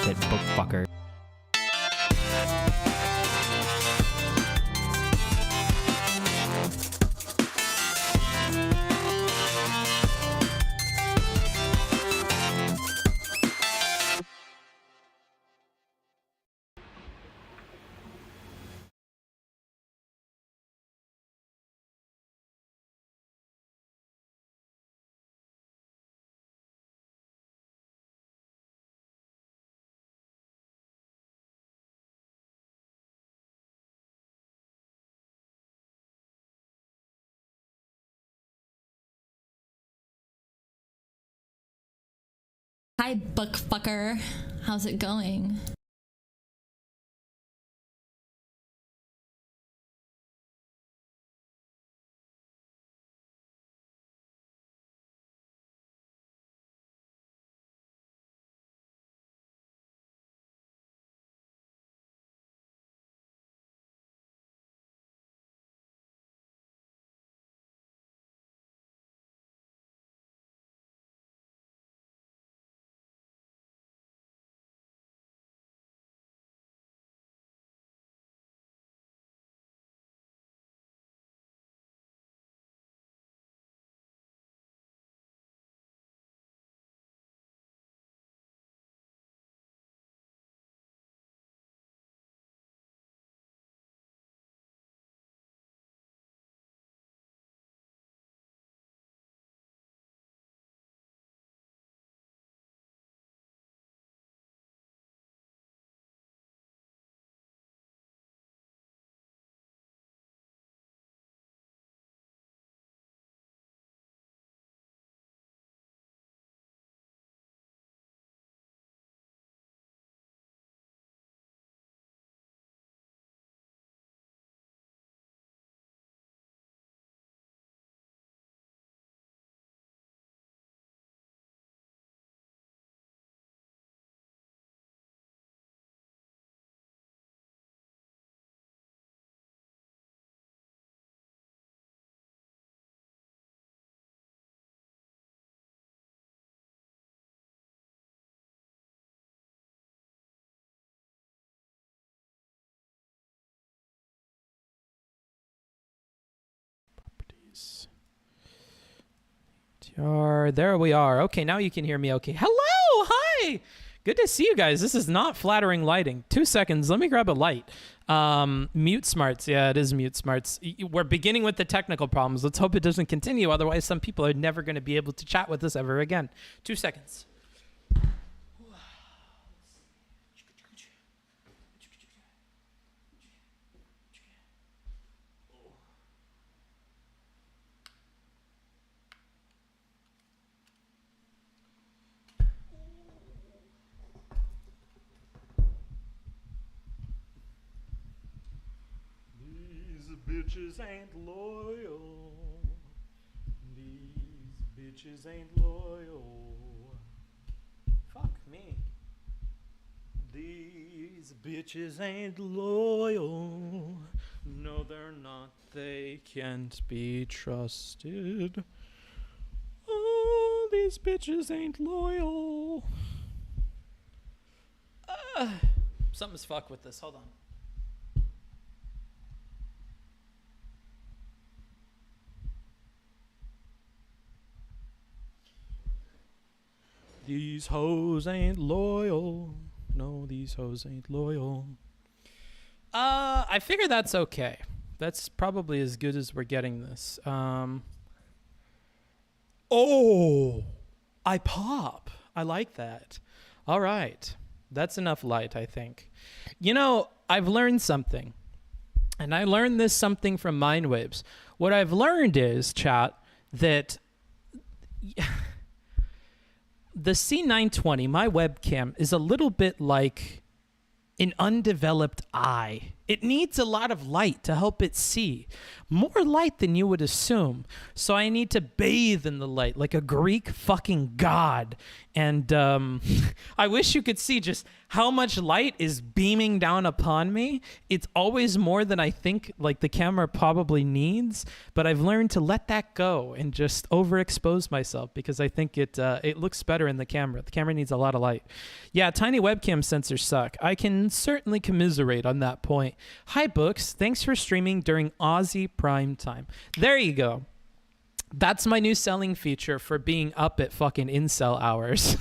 said book fucker. Hi, book fucker. How's it going? There we are. Okay, now you can hear me okay. Hello! Hi! Good to see you guys. This is not flattering lighting. 2 seconds. Let me grab a light. Mute smarts. Yeah, it is mute smarts. We're beginning with the technical problems. Let's hope it doesn't continue. Otherwise, some people are never going to be able to chat with us ever again. 2 seconds. Bitches ain't loyal. These bitches ain't loyal. Fuck me. These bitches ain't loyal. No, they're not. They can't be trusted. Oh, these bitches ain't loyal. Something's fucked with this. Hold on. These hoes ain't loyal. No, these hoes ain't loyal. I figure that's okay. That's probably as good as we're getting this. Oh, I pop. I like that. All right. That's enough light, I think. You know, I've learned something. And I learned this something from Mindwaves. What I've learned is, chat, that the C920, my webcam, is a little bit like an undeveloped eye It needs a lot of light to help it see. More light than you would assume. So I need to bathe in the light like a Greek fucking god. And I wish you could see just how much light is beaming down upon me. It's always more than I think like the camera probably needs, but I've learned to let that go and just overexpose myself because I think it looks better in the camera. The camera needs a lot of light. Yeah, tiny webcam sensors suck. I can certainly commiserate on that point. Hi, Books. Thanks for streaming during Aussie prime time. There you go. That's my new selling feature for being up at fucking incel hours.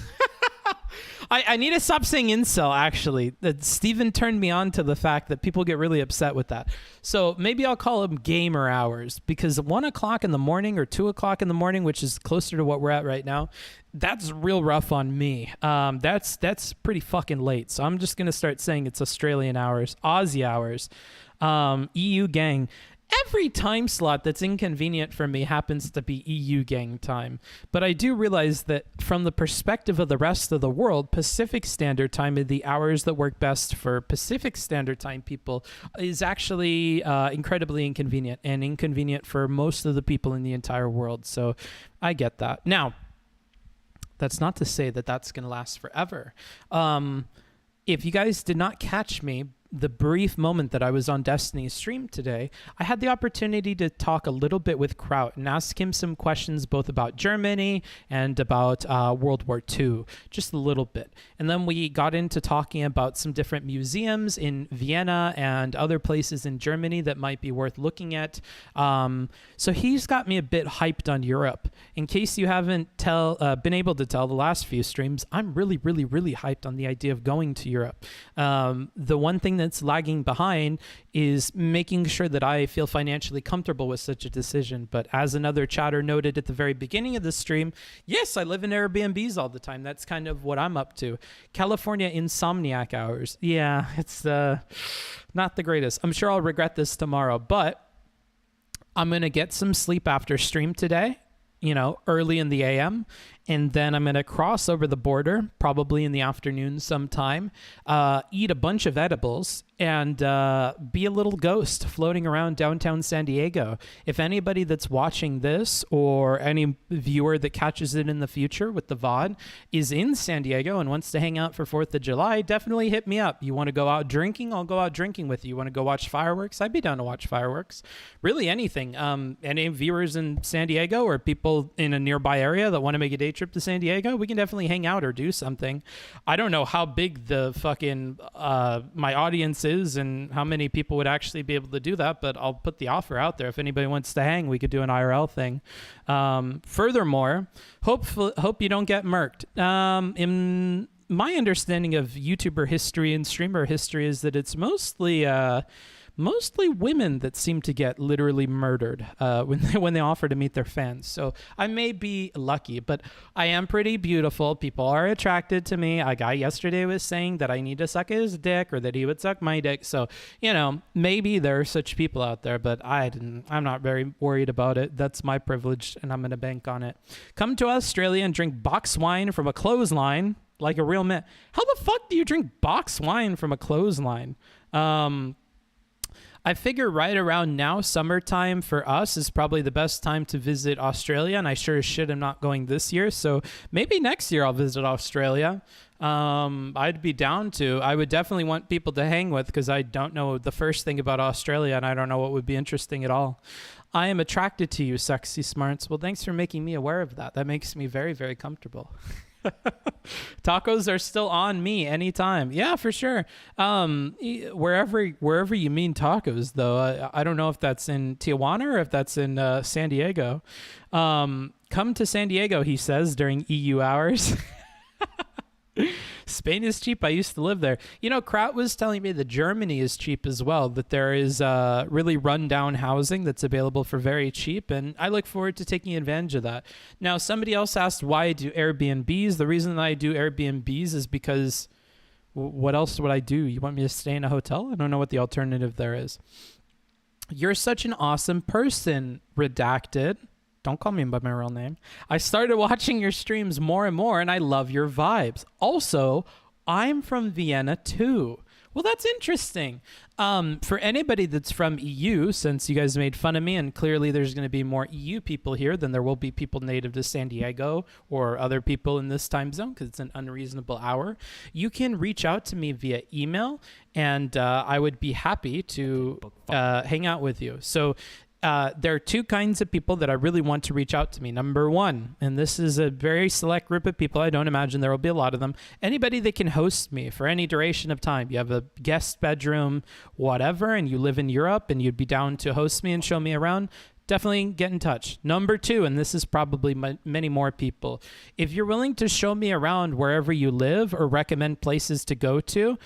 I need to stop saying incel, actually. Steven turned me on to the fact that people get really upset with that. So maybe I'll call them gamer hours, because 1 o'clock in the morning or 2 o'clock in the morning, which is closer to what we're at right now, that's real rough on me. That's pretty fucking late. So I'm just going to start saying it's Australian hours, Aussie hours, EU gang. Every time slot that's inconvenient for me happens to be EU gang time. But I do realize that from the perspective of the rest of the world, Pacific Standard Time is the hours that work best for Pacific Standard Time people is actually incredibly inconvenient and inconvenient for most of the people in the entire world. So I get that. Now, that's not to say that that's going to last forever. If you guys did not catch me, the brief moment that I was on Destiny's stream today, I had the opportunity to talk a little bit with Kraut and ask him some questions both about Germany and about World War II, just a little bit. And then we got into talking about some different museums in Vienna and other places in Germany that might be worth looking at. So he's got me a bit hyped on Europe. In case you haven't been able to tell the last few streams, I'm really, really, really hyped on the idea of going to Europe. The one thing that's lagging behind is making sure that I feel financially comfortable with such a decision. But as another chatter noted at the very beginning of the stream, yes, I live in Airbnbs all the time. That's kind of what I'm up to. California insomniac hours. Yeah, it's not the greatest. I'm sure I'll regret this tomorrow, but I'm going to get some sleep after stream today, early in the AM. And then I'm going to cross over the border, probably in the afternoon sometime, eat a bunch of edibles, and be a little ghost floating around downtown San Diego. If anybody that's watching this or any viewer that catches it in the future with the VOD is in San Diego and wants to hang out for 4th of July, definitely hit me up. You want to go out drinking? I'll go out drinking with you. You want to go watch fireworks? I'd be down to watch fireworks. Really anything. Any viewers in San Diego or people in a nearby area that want to make a day trip to San Diego, we can definitely hang out or do something. I don't know how big the fucking my audience is and how many people would actually be able to do that, but I'll put the offer out there. If anybody wants to hang, we could do an IRL thing. Furthermore, hope you don't get murked. In my understanding of YouTuber history and streamer history is that it's mostly women that seem to get literally murdered when they offer to meet their fans. So I may be lucky, but I am pretty beautiful. People are attracted to me. A guy yesterday was saying that I need to suck his dick or that he would suck my dick. So, maybe there are such people out there, but I'm not very worried about it. That's my privilege, and I'm going to bank on it. Come to Australia and drink box wine from a clothesline like a real man. How the fuck do you drink box wine from a clothesline? I figure right around now, summertime for us is probably the best time to visit Australia, and I sure as shit am not going this year, so maybe next year I'll visit Australia. I'd be down to. I would definitely want people to hang with because I don't know the first thing about Australia, and I don't know what would be interesting at all. I am attracted to you, sexy smarts. Well, thanks for making me aware of that. That makes me very, very comfortable. Tacos are still on me anytime. Yeah, for sure. Wherever you mean tacos, though, I don't know if that's in Tijuana or if that's in San Diego. Come to San Diego, he says, during EU hours. Spain is cheap. I used to live there. Kraut was telling me that Germany is cheap as well, that there is really rundown housing that's available for very cheap, and I look forward to taking advantage of that. Now, somebody else asked why I do Airbnbs. The reason that I do Airbnbs is because what else would I do? You want me to stay in a hotel? I don't know what the alternative there is. You're such an awesome person, redacted. Don't call me by my real name. I started watching your streams more and more, and I love your vibes. Also, I'm from Vienna too. Well, that's interesting. For anybody that's from EU, since you guys made fun of me, and clearly there's going to be more EU people here than there will be people native to San Diego or other people in this time zone because it's an unreasonable hour, you can reach out to me via email, and I would be happy to hang out with you. So there are two kinds of people that I really want to reach out to me. Number one, and this is a very select group of people, I don't imagine there will be a lot of them, anybody that can host me for any duration of time. You have a guest bedroom, whatever, and you live in Europe and you'd be down to host me and show me around, definitely get in touch. Number two, and this is probably many more people, if you're willing to show me around wherever you live or recommend places to go to,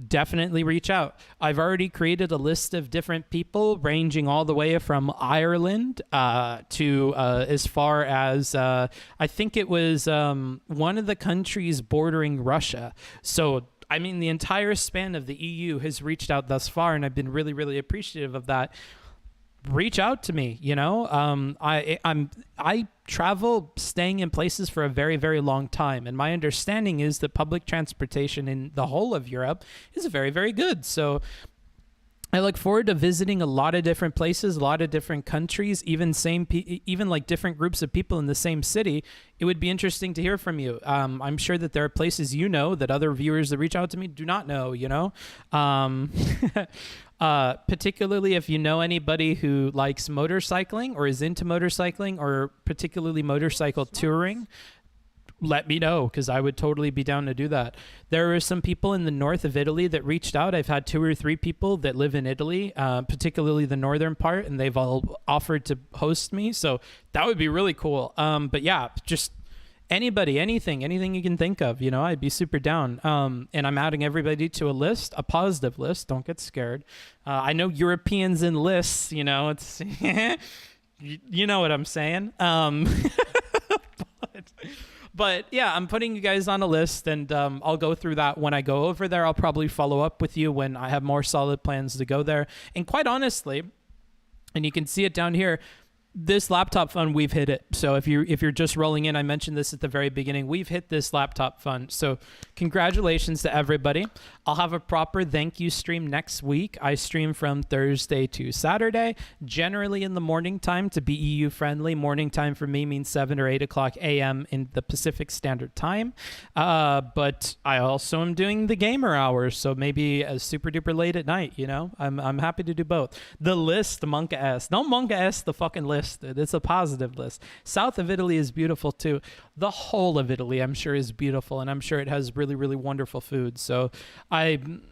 definitely reach out. I've already created a list of different people ranging all the way from Ireland to as far as I think it was one of the countries bordering Russia. So I mean, the entire span of the EU has reached out thus far, and I've been really, really appreciative of that. Reach out to me. I travel staying in places for a very, very long time, and my understanding is that public transportation in the whole of Europe is very, very good. So I look forward to visiting a lot of different places, a lot of different countries, even like different groups of people in the same city. It would be interesting to hear from you. I'm sure that there are places that other viewers that reach out to me do not know, particularly if you know anybody who likes motorcycling or is into motorcycling or particularly motorcycle touring, let me know, because I would totally be down to do that. There are some people in the north of Italy that reached out. I've had 2 or 3 people that live in Italy, particularly the northern part, and they've all offered to host me. So that would be really cool. But yeah, just anybody, anything you can think of, I'd be super down. And I'm adding everybody to a list, a positive list. Don't get scared. I know Europeans in lists, it's, you know what I'm saying? But yeah, I'm putting you guys on a list, and I'll go through that when I go over there. I'll probably follow up with you when I have more solid plans to go there. And quite honestly, and you can see it down here, this laptop fund, we've hit it. So if you're just rolling in, I mentioned this at the very beginning, we've hit this laptop fund. So congratulations to everybody. I'll have a proper thank you stream next week. I stream from Thursday to Saturday, generally in the morning time to be EU friendly. Morning time for me means 7 or 8 o'clock a.m. in the Pacific Standard Time. But I also am doing the gamer hours, so maybe super duper late at night, I'm happy to do both. The list, Monka S. Don't Monka S the fucking list. It's a positive list. South of Italy is beautiful too. The whole of Italy, I'm sure, is beautiful, and I'm sure it has really, really wonderful food. So I'm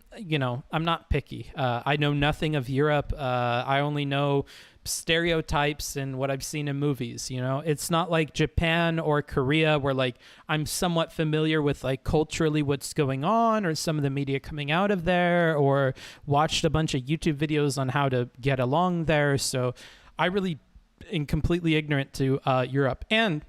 not picky. I know nothing of Europe. I only know stereotypes and what I've seen in movies. It's not like Japan or Korea where like I'm somewhat familiar with like culturally what's going on or some of the media coming out of there, or watched a bunch of YouTube videos on how to get along there. So I really am completely ignorant to Europe. And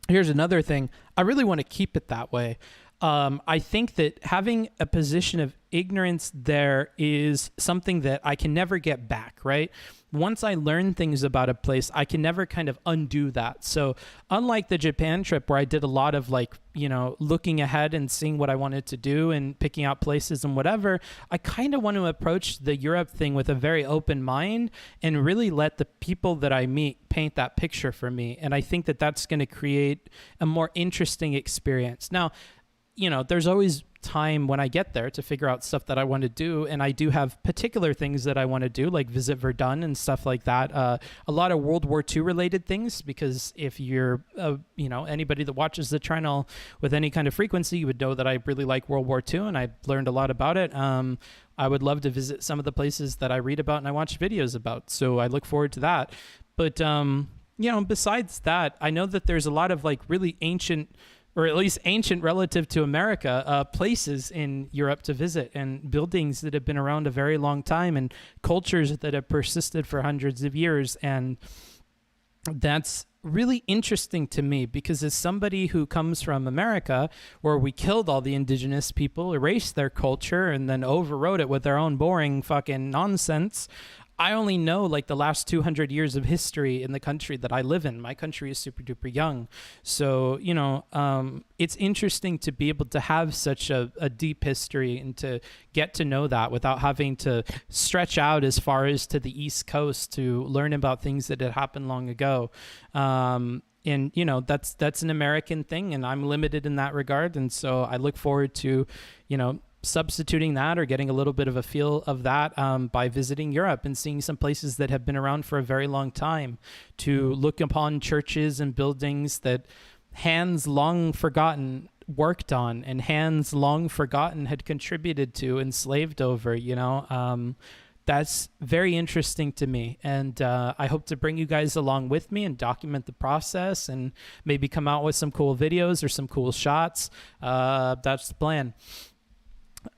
here's another thing. I really want to keep it that way. I think that having a position of ignorance there is something that I can never get back, right? Once I learn things about a place, I can never kind of undo that. So unlike the Japan trip where I did a lot of looking ahead and seeing what I wanted to do and picking out places and whatever, I kind of want to approach the Europe thing with a very open mind and really let the people that I meet paint that picture for me. And I think that that's going to create a more interesting experience. Now, there's always time when I get there to figure out stuff that I want to do, and I do have particular things that I want to do, like visit Verdun and stuff like that. A lot of World War II related things, because if you're anybody that watches the channel with any kind of frequency, you would know that I really like World War II, and I learned a lot about it. I would love to visit some of the places that I read about and I watch videos about, so I look forward to that. But besides that, I know that there's a lot of like really ancient, or at least ancient relative to America, places in Europe to visit, and buildings that have been around a very long time, and cultures that have persisted for hundreds of years. And that's really interesting to me, because as somebody who comes from America, where we killed all the indigenous people, erased their culture, and then overrode it with our own boring fucking nonsense, I only know like the last 200 years of history in the country that I live in. My country is super duper young. So, it's interesting to be able to have such a deep history and to get to know that without having to stretch out as far as to the East Coast to learn about things that had happened long ago. And that's an American thing, and I'm limited in that regard. And so I look forward to, substituting that or getting a little bit of a feel of that by visiting Europe and seeing some places that have been around for a very long time, to look upon churches and buildings that hands long forgotten worked on and hands long forgotten had contributed to and slaved over. That's very interesting to me, and I hope to bring you guys along with me and document the process and maybe come out with some cool videos or some cool shots. That's the plan.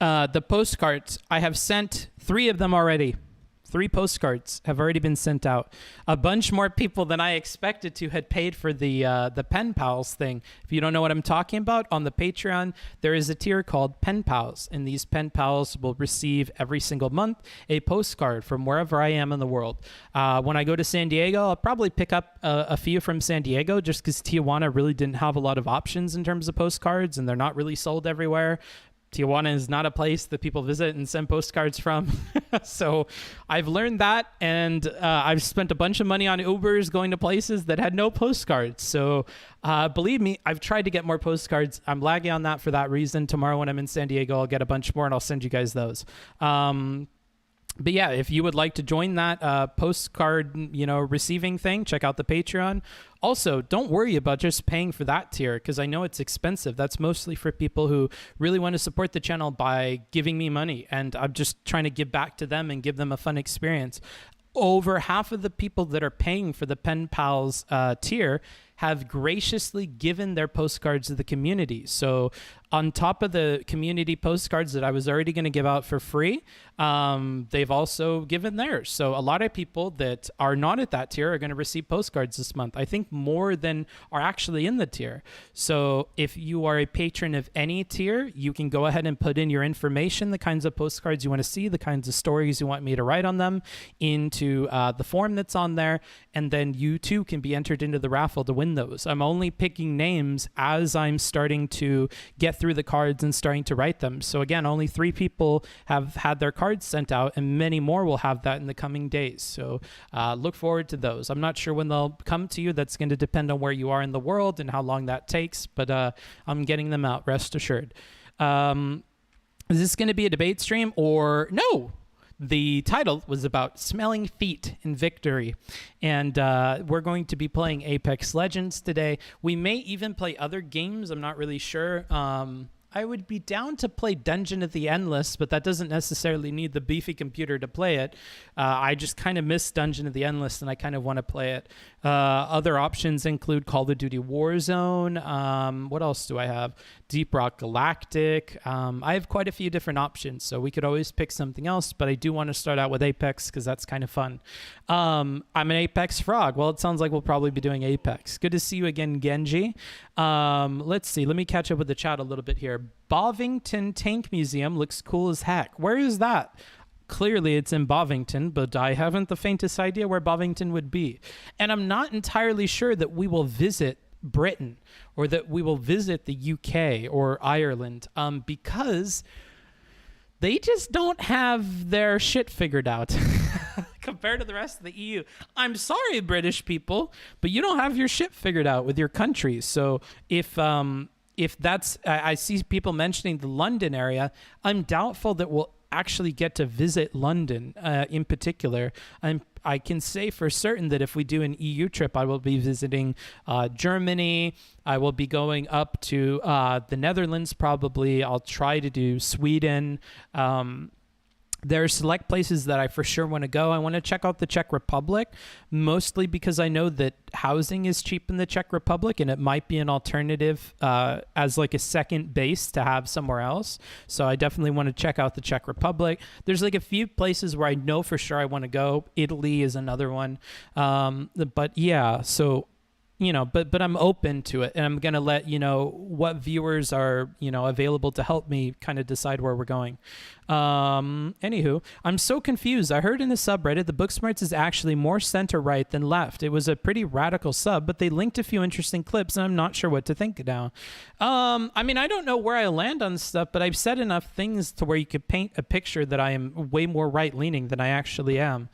The postcards, I have sent 3 of them already. 3 postcards have already been sent out. A bunch more people than I expected to had paid for the Pen Pals thing. If you don't know what I'm talking about, on the Patreon, there is a tier called Pen Pals, and these Pen Pals will receive every single month a postcard from wherever I am in the world. When I go to San Diego, I'll probably pick up a few from San Diego just because Tijuana really didn't have a lot of options in terms of postcards, and they're not really sold everywhere. Tijuana is not a place that people visit and send postcards from. So I've learned that, and I've spent a bunch of money on Ubers going to places that had no postcards. So believe me, I've tried to get more postcards. I'm lagging on that for that reason. Tomorrow when I'm in San Diego, I'll get a bunch more and I'll send you guys those. But yeah, if you would like to join that postcard, receiving thing, check out the Patreon. Also, don't worry about just paying for that tier, because I know it's expensive. That's mostly for people who really want to support the channel by giving me money, and I'm just trying to give back to them and give them a fun experience. Over half of the people that are paying for the Pen Pals tier have graciously given their postcards to the community. So on top of the community postcards that I was already going to give out for free, they've also given theirs. So a lot of people that are not at that tier are going to receive postcards this month. I think more than are actually in the tier. So if you are a patron of any tier, you can go ahead and put in your information, the kinds of postcards you want to see, the kinds of stories you want me to write on them, into the form that's on there. And then you too can be entered into the raffle to win those. I'm only picking names as I'm starting to get through the cards and starting to write them. So again, only 3 people have had their cards sent out, and many more will have that in the coming days. So look forward to those. I'm not sure when they'll come to you. That's going to depend on where you are in the world and how long that takes, but I'm getting them out, rest assured. Is this going to be a debate stream or no? The title was about smelling feet in victory, and we're going to be playing Apex Legends today. We may even play other games. I'm not really sure. I would be down to play Dungeon of the Endless, but that doesn't necessarily need the beefy computer to play it. I just kind of miss Dungeon of the Endless, and I kind of want to play it. Other options include Call of Duty Warzone. What else do I have? Deep Rock Galactic. I have quite a few different options, so we could always pick something else, but I do want to start out with Apex because that's kind of fun. I'm an Apex frog. Well, it sounds like we'll probably be doing Apex. Good to see you again, Genji. Let's see. Let me catch up with the chat a little bit here. Bovington Tank Museum looks cool as heck. Where is that? Clearly it's in Bovington, but I haven't the faintest idea where Bovington would be. And I'm not entirely sure that we will visit Britain or that we will visit the UK or Ireland because they just don't have their shit figured out compared to the rest of the EU. I'm sorry, British people, but you don't have your shit figured out with your countries. So if that's, I see people mentioning the London area, I'm doubtful that we'll actually get to visit London in particular. I can say for certain that if we do an EU trip, I will be visiting Germany. I will be going up to the Netherlands probably. I'll try to do Sweden. There are select places that I for sure want to go. I want to check out the Czech Republic, mostly because I know that housing is cheap in the Czech Republic, and it might be an alternative as like a second base to have somewhere else. So I definitely want to check out the Czech Republic. There's like a few places where I know for sure I want to go. Italy is another one. But yeah, so but I'm open to it, and I'm gonna let what viewers are available to help me kind of decide where we're going. Anywho, I'm so confused. I heard in the subreddit the Booksmarts is actually more center right than left. It was a pretty radical sub, but they linked a few interesting clips, and I'm not sure what to think now. I mean, I don't know where I land on stuff, but I've said enough things to where you could paint a picture that I am way more right leaning than I actually am.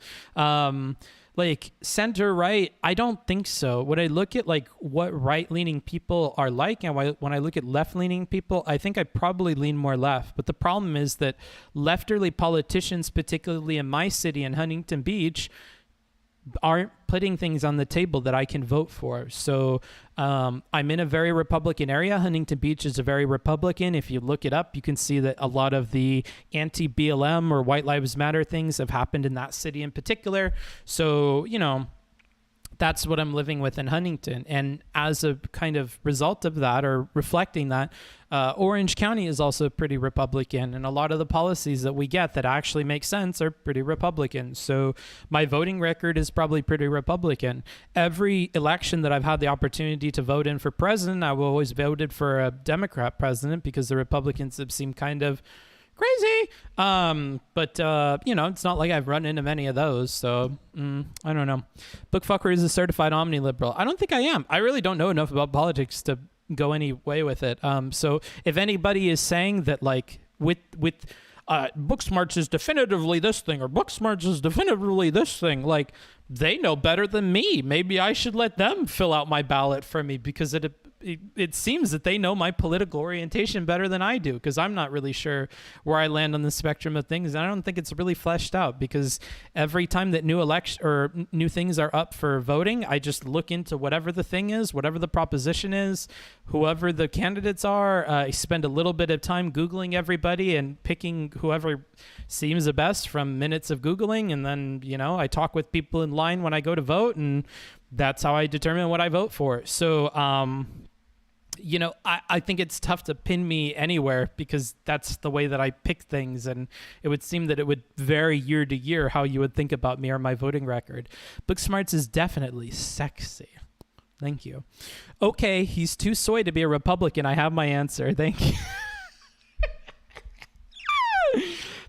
Like center right, I don't think so. When I look at like what right leaning people are like, and when I look at left leaning people, I think I probably lean more left. But the problem is that lefterly politicians, particularly in my city in Huntington Beach, aren't putting things on the table that I can vote for. So I'm in a very Republican area. Huntington Beach is a very Republican. If you look it up, you can see that a lot of the anti-BLM or White Lives Matter things have happened in that city in particular. So, that's what I'm living with in Huntington. And as a kind of result of that, or reflecting that, Orange County is also pretty Republican, and a lot of the policies that we get that actually make sense are pretty Republican. So my voting record is probably pretty Republican. Every election that I've had the opportunity to vote in for president, I've always voted for a Democrat president because the Republicans have seemed kind of crazy. But it's not like I've run into many of those. So I don't know. Bookfucker is a certified omni-liberal. I don't think I am. I really don't know enough about politics to go any way with it. So if anybody is saying that like with Booksmarts is definitively this thing, or Booksmarts is definitively this thing, like they know better than me. Maybe I should let them fill out my ballot for me, because it seems that they know my political orientation better than I do, because I'm not really sure where I land on the spectrum of things. And I don't think it's really fleshed out, because every time that new things are up for voting, I just look into whatever the thing is, whatever the proposition is, whoever the candidates are. I spend a little bit of time Googling everybody and picking whoever seems the best from minutes of Googling. And then, I talk with people in line when I go to vote, and that's how I determine what I vote for. So, I think it's tough to pin me anywhere, because that's the way that I pick things. And it would seem that it would vary year to year how you would think about me or my voting record. Booksmarts is definitely sexy. Thank you. Okay, he's too soy to be a Republican. I have my answer. Thank you.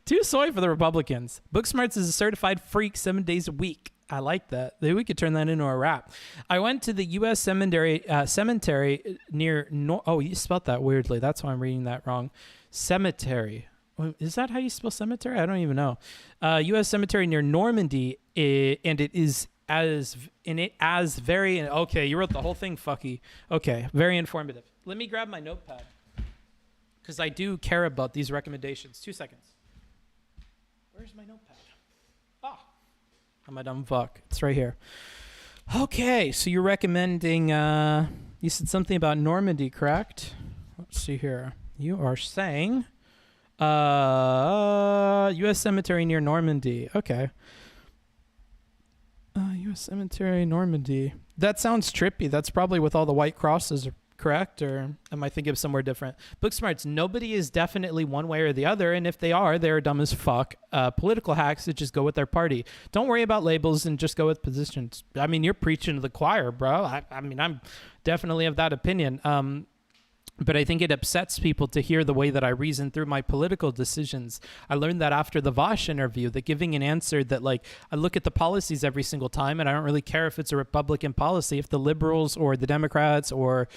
Too soy for the Republicans. Booksmarts is a certified freak 7 days a week. I like that. Maybe we could turn that into a rap. I went to the U.S. cemetery near... Oh, you spelled that weirdly. That's why I'm reading that wrong. Cemetery. Is that how you spell cemetery? I don't even know. U.S. cemetery near Normandy, and it is as very... Okay, you wrote the whole thing, fucky. Okay, very informative. Let me grab my notepad, because I do care about these recommendations. 2 seconds. Where's my notepad? I'm a dumb fuck. It's right here. Okay, so you're recommending, you said something about Normandy, correct? Let's see here. You are saying U.S. cemetery near Normandy. Okay. U.S. cemetery, Normandy. That sounds trippy. That's probably with all the white crosses, correct? Or am I thinking of somewhere different? Booksmarts, nobody is definitely one way or the other, and if they are, they're dumb as fuck. Political hacks that just go with their party. Don't worry about labels and just go with positions. I mean, you're preaching to the choir, bro. I mean, I'm definitely of that opinion. But I think it upsets people to hear the way that I reason through my political decisions. I learned that after the Vosh interview, that giving an answer that, like, I look at the policies every single time, and I don't really care if it's a Republican policy, if the liberals or the Democrats or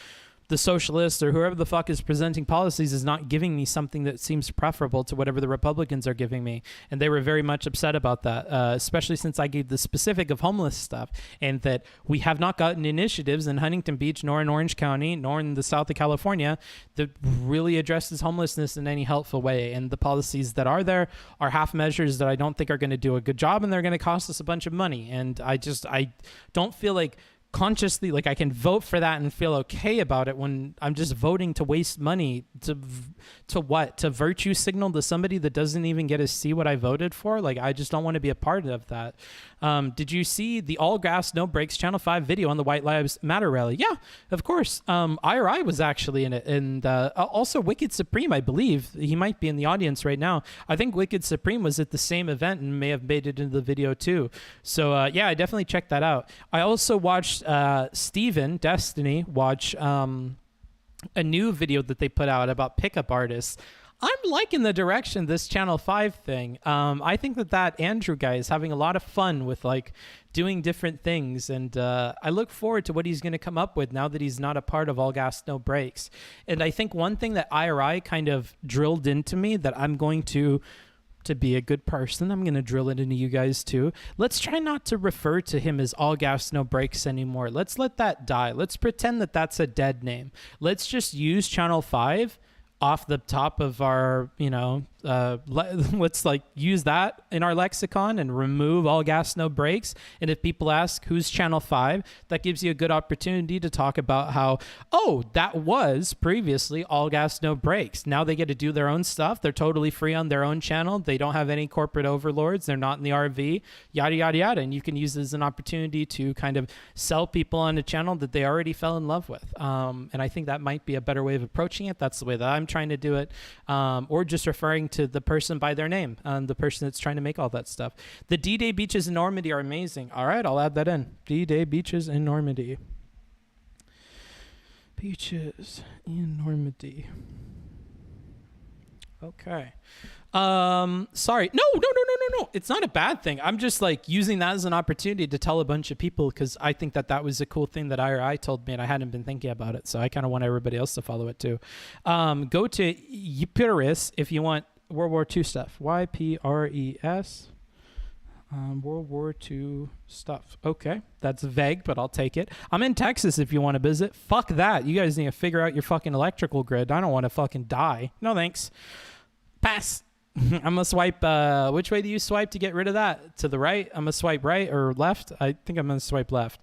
the socialists or whoever the fuck is presenting policies is not giving me something that seems preferable to whatever the Republicans are giving me. And they were very much upset about that, especially since I gave the specific of homeless stuff, and that we have not gotten initiatives in Huntington Beach, nor in Orange County, nor in the south of California that really addresses homelessness in any helpful way. And the policies that are there are half measures that I don't think are going to do a good job, and they're going to cost us a bunch of money. And I don't feel like consciously, like, I can vote for that and feel okay about it when I'm just voting to waste money to what? To virtue signal to somebody that doesn't even get to see what I voted for? Like, I just don't want to be a part of that. Did you see the All Gas No Brakes Channel 5 video on the White Lives Matter rally? Yeah, of course. IRI was actually in it. And also Wicked Supreme, I believe. He might be in the audience right now. I think Wicked Supreme was at the same event and may have made it into the video too. So yeah, I definitely checked that out. I also watched Steven, Destiny, watch a new video that they put out about pickup artists. I'm liking the direction this Channel 5 thing. I think that Andrew guy is having a lot of fun with like doing different things. And I look forward to what he's going to come up with now that he's not a part of All Gas, No Brakes. And I think one thing that IRI kind of drilled into me that I'm going to be a good person, I'm going to drill it into you guys too. Let's try not to refer to him as All Gas, No Brakes anymore. Let's let that die. Let's pretend that that's a dead name. Let's just use Channel 5 off the top of our, let's like use that in our lexicon and remove All Gas, No Brakes. And if people ask who's Channel 5, that gives you a good opportunity to talk about how, oh, that was previously All Gas, No Brakes. Now they get to do their own stuff. They're totally free on their own channel. They don't have any corporate overlords. They're not in the RV, yada, yada, yada. And you can use it as an opportunity to kind of sell people on a channel that they already fell in love with. And I think that might be a better way of approaching it. That's the way that I'm trying to do it. Or just referring to the person by their name, the person that's trying to make all that stuff. The D-Day beaches in Normandy are amazing. All right, I'll add that in. D-Day beaches in Normandy. Beaches in Normandy. Okay. Sorry. No. It's not a bad thing. I'm just like using that as an opportunity to tell a bunch of people because I think that was a cool thing that IRI told me and I hadn't been thinking about it. So I kind of want everybody else to follow it too. Go to Ypres if you want World War II stuff. YPRES. World War II stuff. Okay. That's vague, but I'll take it. I'm in Texas if you want to visit. Fuck that. You guys need to figure out your fucking electrical grid. I don't want to fucking die. No thanks. Pass. I'm going to swipe. Which way do you swipe to get rid of that? To the right? I'm going to swipe right or left? I think I'm going to swipe left.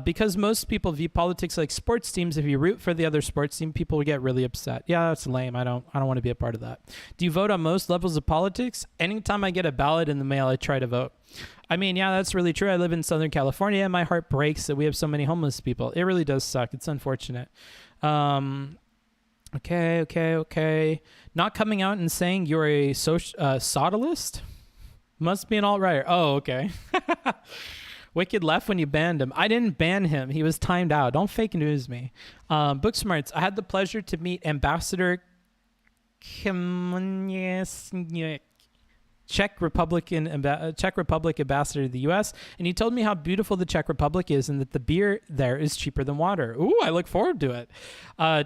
Because most people view politics like sports teams. If you root for the other sports team, people will get really upset. Yeah, that's lame. I don't want to be a part of that. Do you vote on most levels of politics? Anytime I get a ballot in the mail, I try to vote. I mean, yeah, that's really true. I live in Southern California and my heart breaks that we have so many homeless people. It really does suck. It's unfortunate. Okay. Not coming out and saying you're a sodalist? Must be an alt-righter. Oh, okay. Wicked left when you banned him. I didn't ban him. He was timed out. Don't fake news me. Booksmarts, I had the pleasure to meet Ambassador Czech Republic ambassador to the U.S., and he told me how beautiful the Czech Republic is and that the beer there is cheaper than water. Ooh, I look forward to it.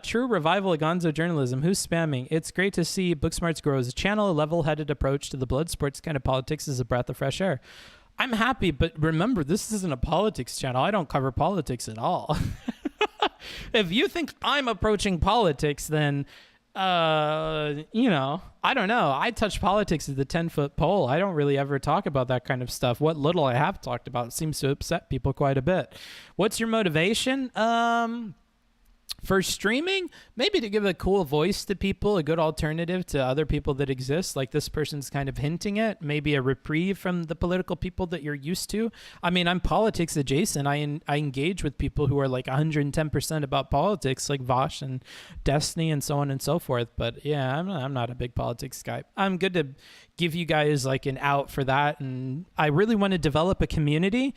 True revival of gonzo journalism. Who's spamming? It's great to see Booksmarts grow as a channel. A level-headed approach to the blood sports kind of politics is a breath of fresh air. I'm happy, but remember, this isn't a politics channel. I don't cover politics at all. If you think I'm approaching politics, then I don't know. I touch politics at the 10-foot pole. I don't really ever talk about that kind of stuff. What little I have talked about seems to upset people quite a bit. What's your motivation? For streaming, maybe to give a cool voice to people, a good alternative to other people that exist, like this person's kind of hinting at, maybe a reprieve from the political people that you're used to. I mean, I'm politics adjacent. I engage with people who are like 110% about politics, like Vosh and Destiny and so on and so forth. But yeah, I'm not a big politics guy. I'm good to give you guys like an out for that. And I really want to develop a community.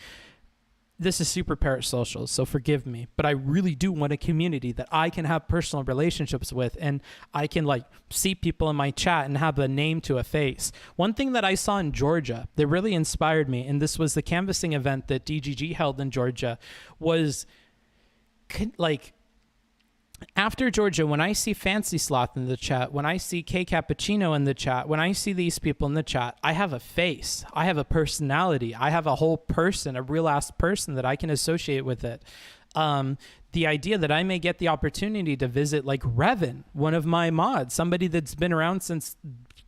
This is super parasocial, so forgive me, but I really do want a community that I can have personal relationships with, and I can like see people in my chat and have a name to a face. One thing that I saw in Georgia that really inspired me, and this was the canvassing event that DGG held in Georgia, was like, after Georgia, when I see Fancy Sloth in the chat, when I see K Cappuccino in the chat, when I see these people in the chat, I have a face. I have a personality. I have a whole person, a real-ass person that I can associate with it. The idea that I may get the opportunity to visit like Revan, one of my mods, somebody that's been around since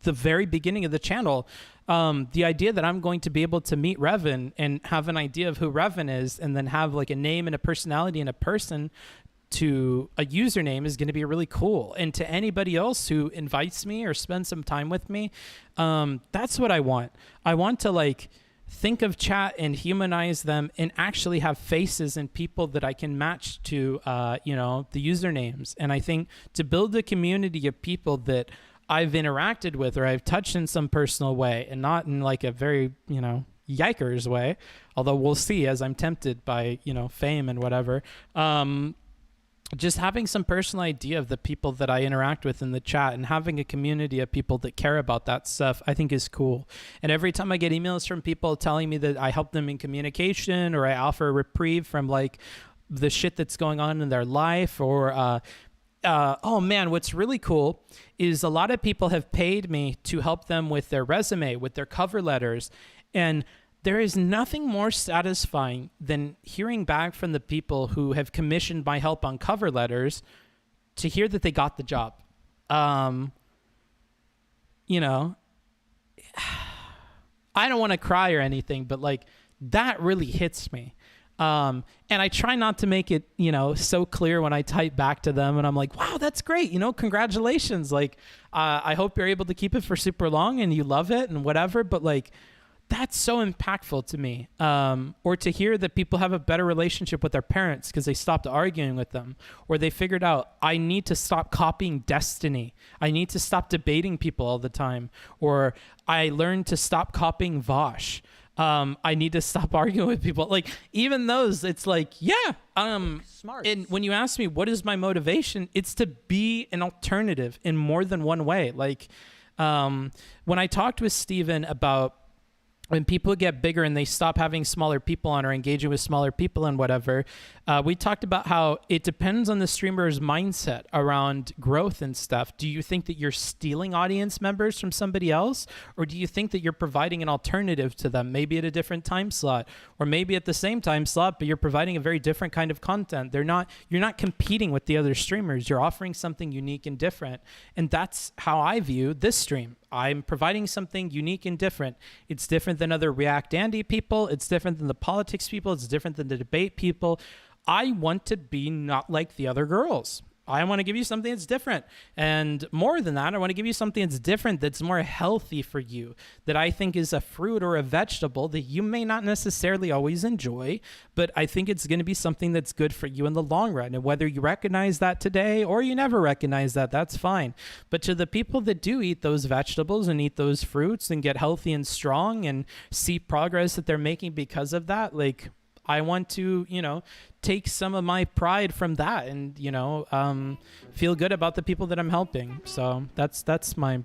the very beginning of the channel. The idea that I'm going to be able to meet Revan and have an idea of who Revan is and then have like a name and a personality and a person to a username is going to be really cool. And to anybody else who invites me or spends some time with me, that's what I want. I want to like think of chat and humanize them and actually have faces and people that I can match to, the usernames. And I think to build a community of people that I've interacted with or I've touched in some personal way and not in like a very, yikers way, although we'll see as I'm tempted by, fame and whatever. Just having some personal idea of the people that I interact with in the chat and having a community of people that care about that stuff, I think is cool. And every time I get emails from people telling me that I help them in communication, or I offer a reprieve from like the shit that's going on in their life, or oh man, what's really cool is a lot of people have paid me to help them with their resume, with their cover letters. And there is nothing more satisfying than hearing back from the people who have commissioned my help on cover letters to hear that they got the job. I don't want to cry or anything, but like that really hits me. And I try not to make it, so clear when I type back to them, and I'm like, wow, that's great. Congratulations. Like, I hope you're able to keep it for super long and you love it and whatever. But like, that's so impactful to me. Or to hear that people have a better relationship with their parents because they stopped arguing with them, or they figured out, I need to stop copying destiny. I need to stop debating people all the time. Or I learned to stop copying Vosh. I need to stop arguing with people. Like, even those, it's like, yeah. Smart. And when you ask me, what is my motivation? It's to be an alternative in more than one way. Like, when I talked with Steven about when people get bigger and they stop having smaller people on or engaging with smaller people and whatever, we talked about how it depends on the streamer's mindset around growth and stuff. Do you think that you're stealing audience members from somebody else? Or do you think that you're providing an alternative to them, maybe at a different time slot, or maybe at the same time slot, but you're providing a very different kind of content? You're not competing with the other streamers. You're offering something unique and different. And that's how I view this stream. I'm providing something unique and different. It's different than other React Andy people. It's different than the politics people. It's different than the debate people. I want to be not like the other girls. I want to give you something that's different. And more than that, I want to give you something that's different, that's more healthy for you, that I think is a fruit or a vegetable that you may not necessarily always enjoy, but I think it's going to be something that's good for you in the long run. And whether you recognize that today or you never recognize that, that's fine. But to the people that do eat those vegetables and eat those fruits and get healthy and strong and see progress that they're making because of that, like, I want to, take some of my pride from that and, feel good about the people that I'm helping. So that's my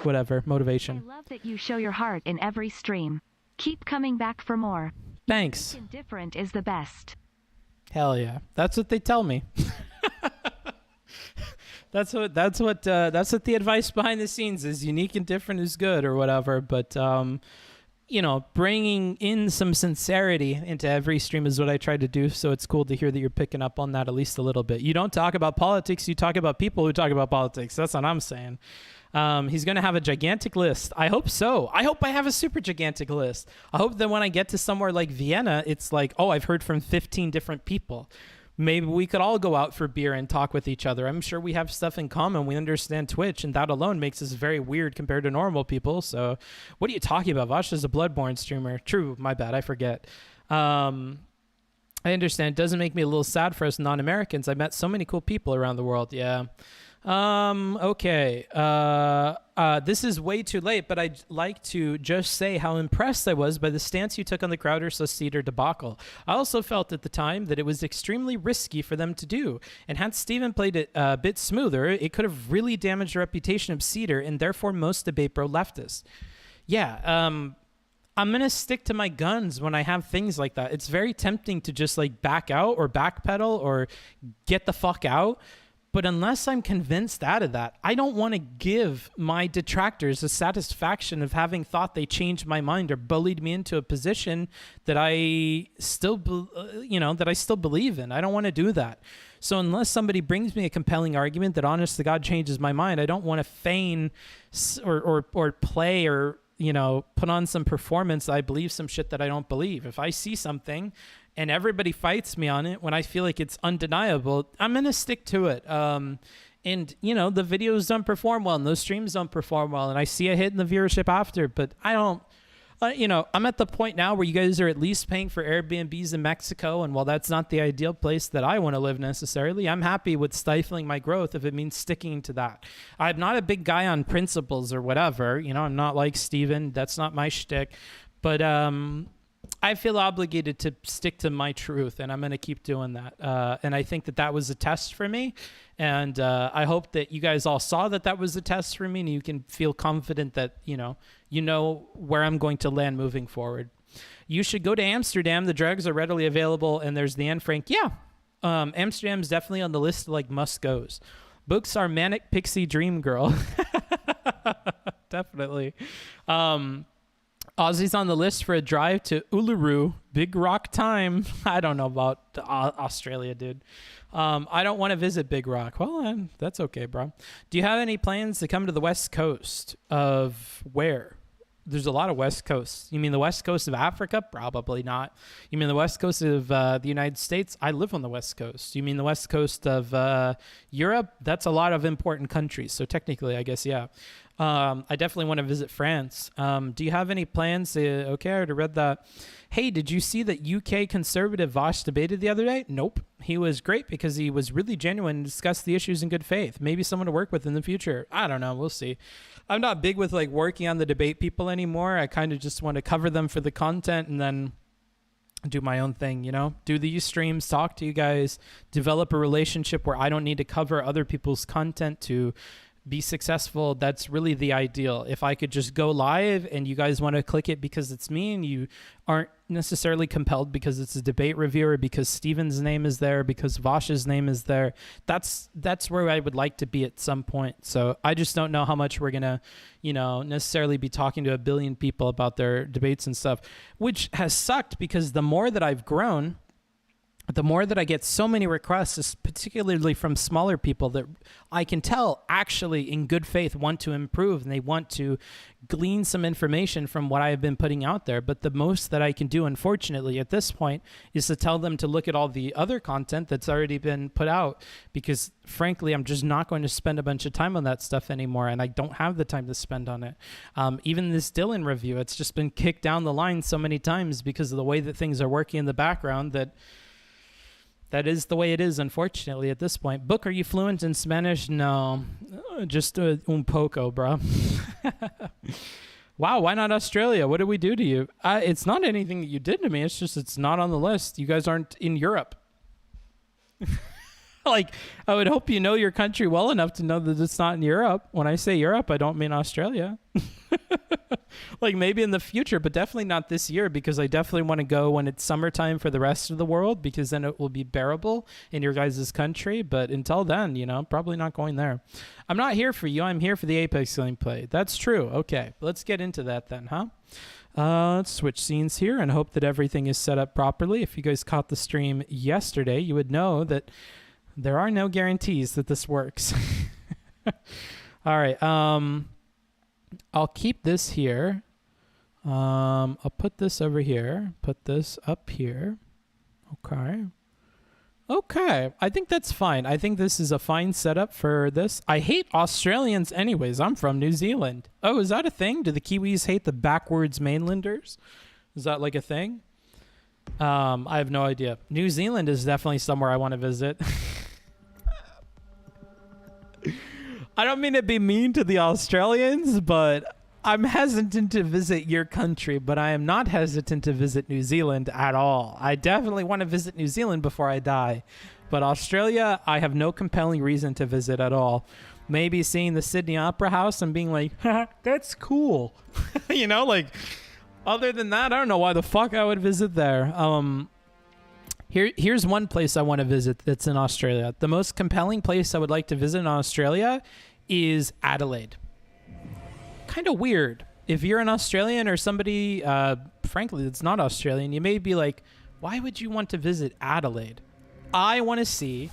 whatever motivation. I love that you show your heart in every stream. Keep coming back for more. Thanks. Indifferent is the best. Hell yeah. That's what they tell me. That's what the advice behind the scenes is. Unique and different is good or whatever. But, bringing in some sincerity into every stream is what I try to do. So it's cool to hear that you're picking up on that at least a little bit. You don't talk about politics. You talk about people who talk about politics. That's what I'm saying. He's going to have a gigantic list. I hope so. I hope I have a super gigantic list. I hope that when I get to somewhere like Vienna, it's like, oh, I've heard from 15 different people. Maybe we could all go out for beer and talk with each other. I'm sure we have stuff in common. We understand Twitch, and that alone makes us very weird compared to normal people. So what are you talking about? Vosh is a Bloodborne streamer. True, my bad. I forget. I understand. It doesn't make me a little sad for us non-Americans. I met so many cool people around the world. Yeah. Okay. This is way too late, but I'd like to just say how impressed I was by the stance you took on the Crowder/Cedar debacle. I also felt at the time that it was extremely risky for them to do, and had Steven played it a bit smoother, it could have really damaged the reputation of Cedar and therefore most debate bro leftists. Yeah, I'm going to stick to my guns when I have things like that. It's very tempting to just like back out or backpedal or get the fuck out. But unless I'm convinced out of that, I don't want to give my detractors the satisfaction of having thought they changed my mind or bullied me into a position that I still, believe in. I don't want to do that. So unless somebody brings me a compelling argument that honest to God changes my mind, I don't want to feign or play or, put on some performance that I believe some shit that I don't believe. If I see something and everybody fights me on it when I feel like it's undeniable, I'm going to stick to it. And, the videos don't perform well and those streams don't perform well. And I see a hit in the viewership after, but I You know, I'm at the point now where you guys are at least paying for Airbnbs in Mexico. And while that's not the ideal place that I want to live necessarily, I'm happy with stifling my growth if it means sticking to that. I'm not a big guy on principles or whatever. You know, I'm not like Steven. That's not my shtick. But I feel obligated to stick to my truth, and I'm going to keep doing that. And I think that that was a test for me. And I hope that you guys all saw that that was a test for me, and you can feel confident that, you know where I'm going to land moving forward. You should go to Amsterdam. The drugs are readily available, and there's the Anne Frank. Yeah, Amsterdam's definitely on the list of, like, must-goes. Books are manic pixie dream girl. Definitely. Aussie's on the list for a drive to Uluru. Big Rock time. I don't know about Australia, dude. I don't want to visit Big Rock. Well, that's okay, bro. Do you have any plans to come to the West Coast of where? There's a lot of West Coast. You mean the West Coast of Africa? Probably not. You mean the West Coast of the United States? I live on the West Coast. You mean the West Coast of Europe? That's a lot of important countries. So technically, I guess, yeah. I definitely want to visit France. Do you have any plans? Okay, I already read that. Hey, did you see that UK conservative Vosh debated the other day? Nope. He was great because he was really genuine and discussed the issues in good faith. Maybe someone to work with in the future. I don't know. We'll see. I'm not big with, like, working on the debate people anymore. I kind of just want to cover them for the content and then do my own thing, you know, do these streams, talk to you guys, develop a relationship where I don't need to cover other people's content to be successful. That's really the ideal. If I could just go live and you guys want to click it because it's me and you aren't necessarily compelled because it's a debate reviewer, because Steven's name is there, because Vosh's name is there, that's where I would like to be at some point. So I just don't know how much we're going to, necessarily be talking to a billion people about their debates and stuff, which has sucked because the more that I've grown, the more that I get so many requests, particularly from smaller people that I can tell actually in good faith want to improve and they want to glean some information from what I have been putting out there. But the most that I can do, unfortunately, at this point is to tell them to look at all the other content that's already been put out, because frankly, I'm just not going to spend a bunch of time on that stuff anymore. And I don't have the time to spend on it. Even this Dylan review, it's just been kicked down the line so many times because of the way that things are working in the background that is the way it is, unfortunately, at this point. Book, are you fluent in Spanish? No, just un poco, bro. Wow, why not Australia? What did we do to you? It's not anything that you did to me. It's just it's not on the list. You guys aren't in Europe. Like, I would hope you know your country well enough to know that it's not in Europe. When I say Europe, I don't mean Australia. Like, maybe in the future, but definitely not this year, because I definitely want to go when it's summertime for the rest of the world, because then it will be bearable in your guys' country. But until then, probably not going there. I'm not here for you. I'm here for the Apex gameplay. That's true. Okay, let's get into that then, huh? Let's switch scenes here and hope that everything is set up properly. If you guys caught the stream yesterday, you would know that there are no guarantees that this works. All right. I'll keep this here. I'll put this over here. Put this up here. Okay. I think that's fine. I think this is a fine setup for this. I hate Australians anyways. I'm from New Zealand. Oh, is that a thing? Do the Kiwis hate the backwards mainlanders? Is that like a thing? I have no idea. New Zealand is definitely somewhere I want to visit. I don't mean to be mean to the Australians, but I'm hesitant to visit your country, but I am not hesitant to visit New Zealand at all. I definitely want to visit New Zealand before I die, but Australia, I have no compelling reason to visit at all. Maybe seeing the Sydney Opera House and being like, that's cool. Other than that, I don't know why the fuck I would visit there. Here's one place I want to visit that's in Australia. The most compelling place I would like to visit in Australia is Adelaide. Kind of weird. If you're an Australian or somebody, frankly, that's not Australian, you may be like, why would you want to visit Adelaide? I want to see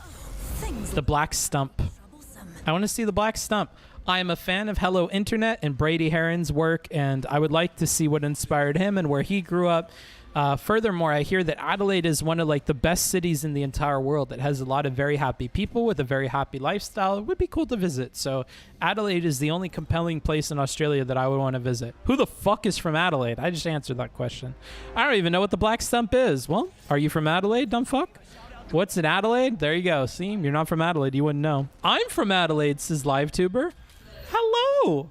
the Black Stump. I want to see the Black Stump. I am a fan of Hello Internet and Brady Heron's work, and I would like to see what inspired him and where he grew up. Furthermore, I hear that Adelaide is one of like the best cities in the entire world. It has a lot of very happy people with a very happy lifestyle. It would be cool to visit. So Adelaide is the only compelling place in Australia that I would want to visit. Who the fuck is from Adelaide? I just answered that question. I don't even know what the Black Stump is. Well, are you from Adelaide, dumb fuck? What's in Adelaide? There you go. See, you're not from Adelaide. You wouldn't know. I'm from Adelaide, says LiveTuber. Hello.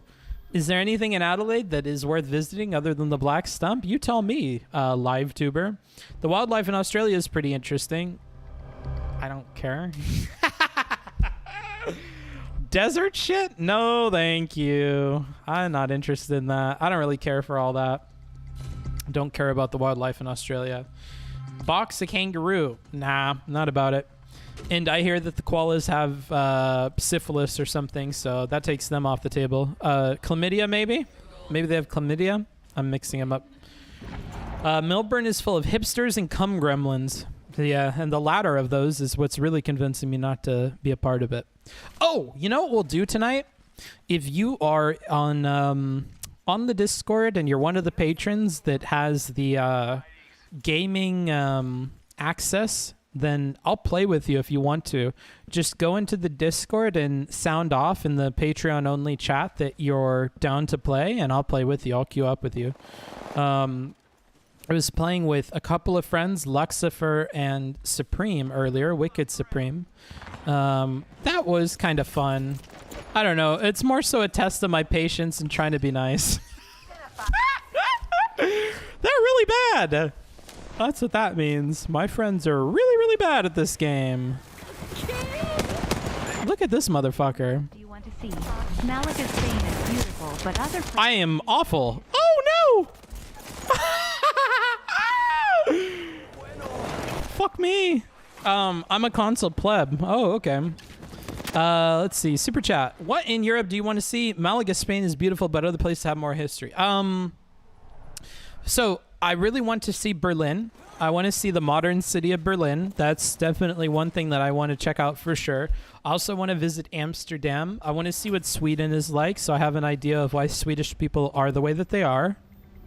Is there anything in Adelaide that is worth visiting other than the Black Stump? You tell me, LiveTuber. The wildlife in Australia is pretty interesting. I don't care. Desert shit? No, thank you. I'm not interested in that. I don't really care for all that. Don't care about the wildlife in Australia. Box a kangaroo? Nah, not about it. And I hear that the koalas have syphilis or something, so that takes them off the table. Chlamydia, maybe? Maybe they have chlamydia? I'm mixing them up. Melbourne is full of hipsters and cum gremlins. Yeah, and the latter of those is what's really convincing me not to be a part of it. Oh, you know what we'll do tonight? If you are on the Discord and you're one of the patrons that has the gaming access, then I'll play with you if you want to. Just go into the Discord and sound off in the Patreon only chat that you're down to play, and I'll play with you. I'll queue up with you. I was playing with a couple of friends, Lucifer and Supreme earlier, Wicked Supreme. That was kind of fun. I don't know. It's more so a test of my patience and trying to be nice. They're really bad. That's what that means. My friends are really, really bad at this game. Look at this motherfucker. Do you want to see? Malaga, Spain is beautiful, but other places... I am awful. Oh, no! Fuck me. I'm a console pleb. Oh, okay. Let's see. Super chat. What in Europe do you want to see? Malaga, Spain is beautiful, but other places have more history. So I really want to see Berlin. I want to see the modern city of Berlin. That's definitely one thing that I want to check out for sure. I also want to visit Amsterdam. I want to see what Sweden is like, so I have an idea of why Swedish people are the way that they are.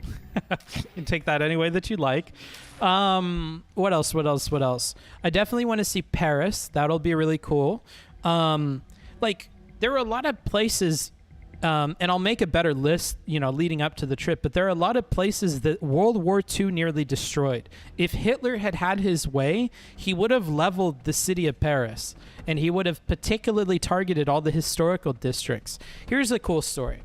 You can take that any way that you like. What else? I definitely want to see Paris. That'll be really cool. Like, there are a lot of places... and I'll make a better list, leading up to the trip. But there are a lot of places that World War II nearly destroyed. If Hitler had had his way, he would have leveled the city of Paris. And he would have particularly targeted all the historical districts. Here's a cool story.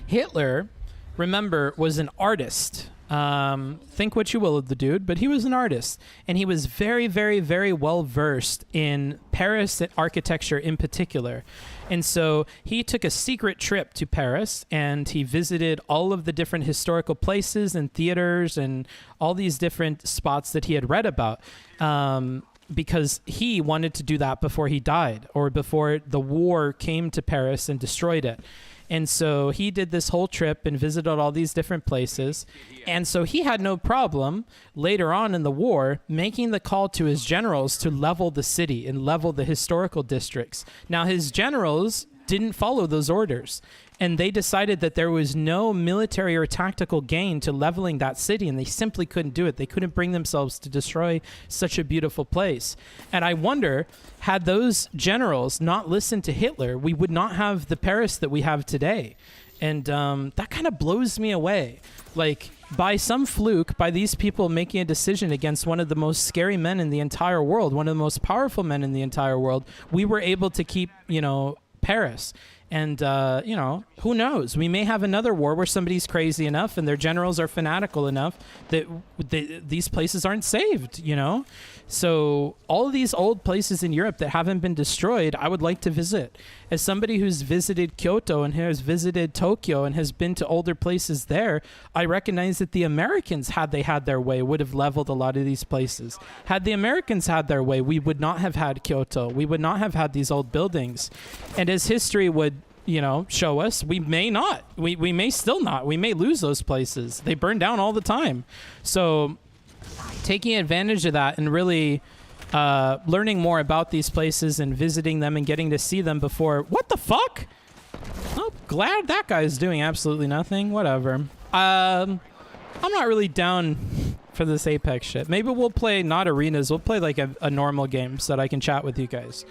Hitler, remember, was an artist. Think what you will of the dude, but he was an artist. And he was very, very, very well versed in Paris architecture in particular. And so he took a secret trip to Paris and he visited all of the different historical places and theaters and all these different spots that he had read about, because he wanted to do that before he died or before the war came to Paris and destroyed it. And so he did this whole trip and visited all these different places. And so he had no problem later on in the war making the call to his generals to level the city and level the historical districts. Now, his generals didn't follow those orders. And they decided that there was no military or tactical gain to leveling that city, and they simply couldn't do it. They couldn't bring themselves to destroy such a beautiful place. And I wonder, had those generals not listened to Hitler, we would not have the Paris that we have today. And that kind of blows me away. Like, by some fluke, by these people making a decision against one of the most scary men in the entire world, one of the most powerful men in the entire world, we were able to keep, Paris. And, who knows? We may have another war where somebody's crazy enough and their generals are fanatical enough that these places aren't saved, So all of these old places in Europe that haven't been destroyed, I would like to visit. As somebody who's visited Kyoto and has visited Tokyo and has been to older places there, I recognize that the Americans, had they had their way, would have leveled a lot of these places. Had the Americans had their way, we would not have had Kyoto. We would not have had these old buildings. And as history would show us, we may not. We may still not. We may lose those places. They burn down all the time. So taking advantage of that and really learning more about these places and visiting them and getting to see them before... What the fuck? Oh, glad that guy's doing absolutely nothing. Whatever. I'm not really down for this Apex shit. Maybe we'll play not arenas. We'll play like a normal game so that I can chat with you guys.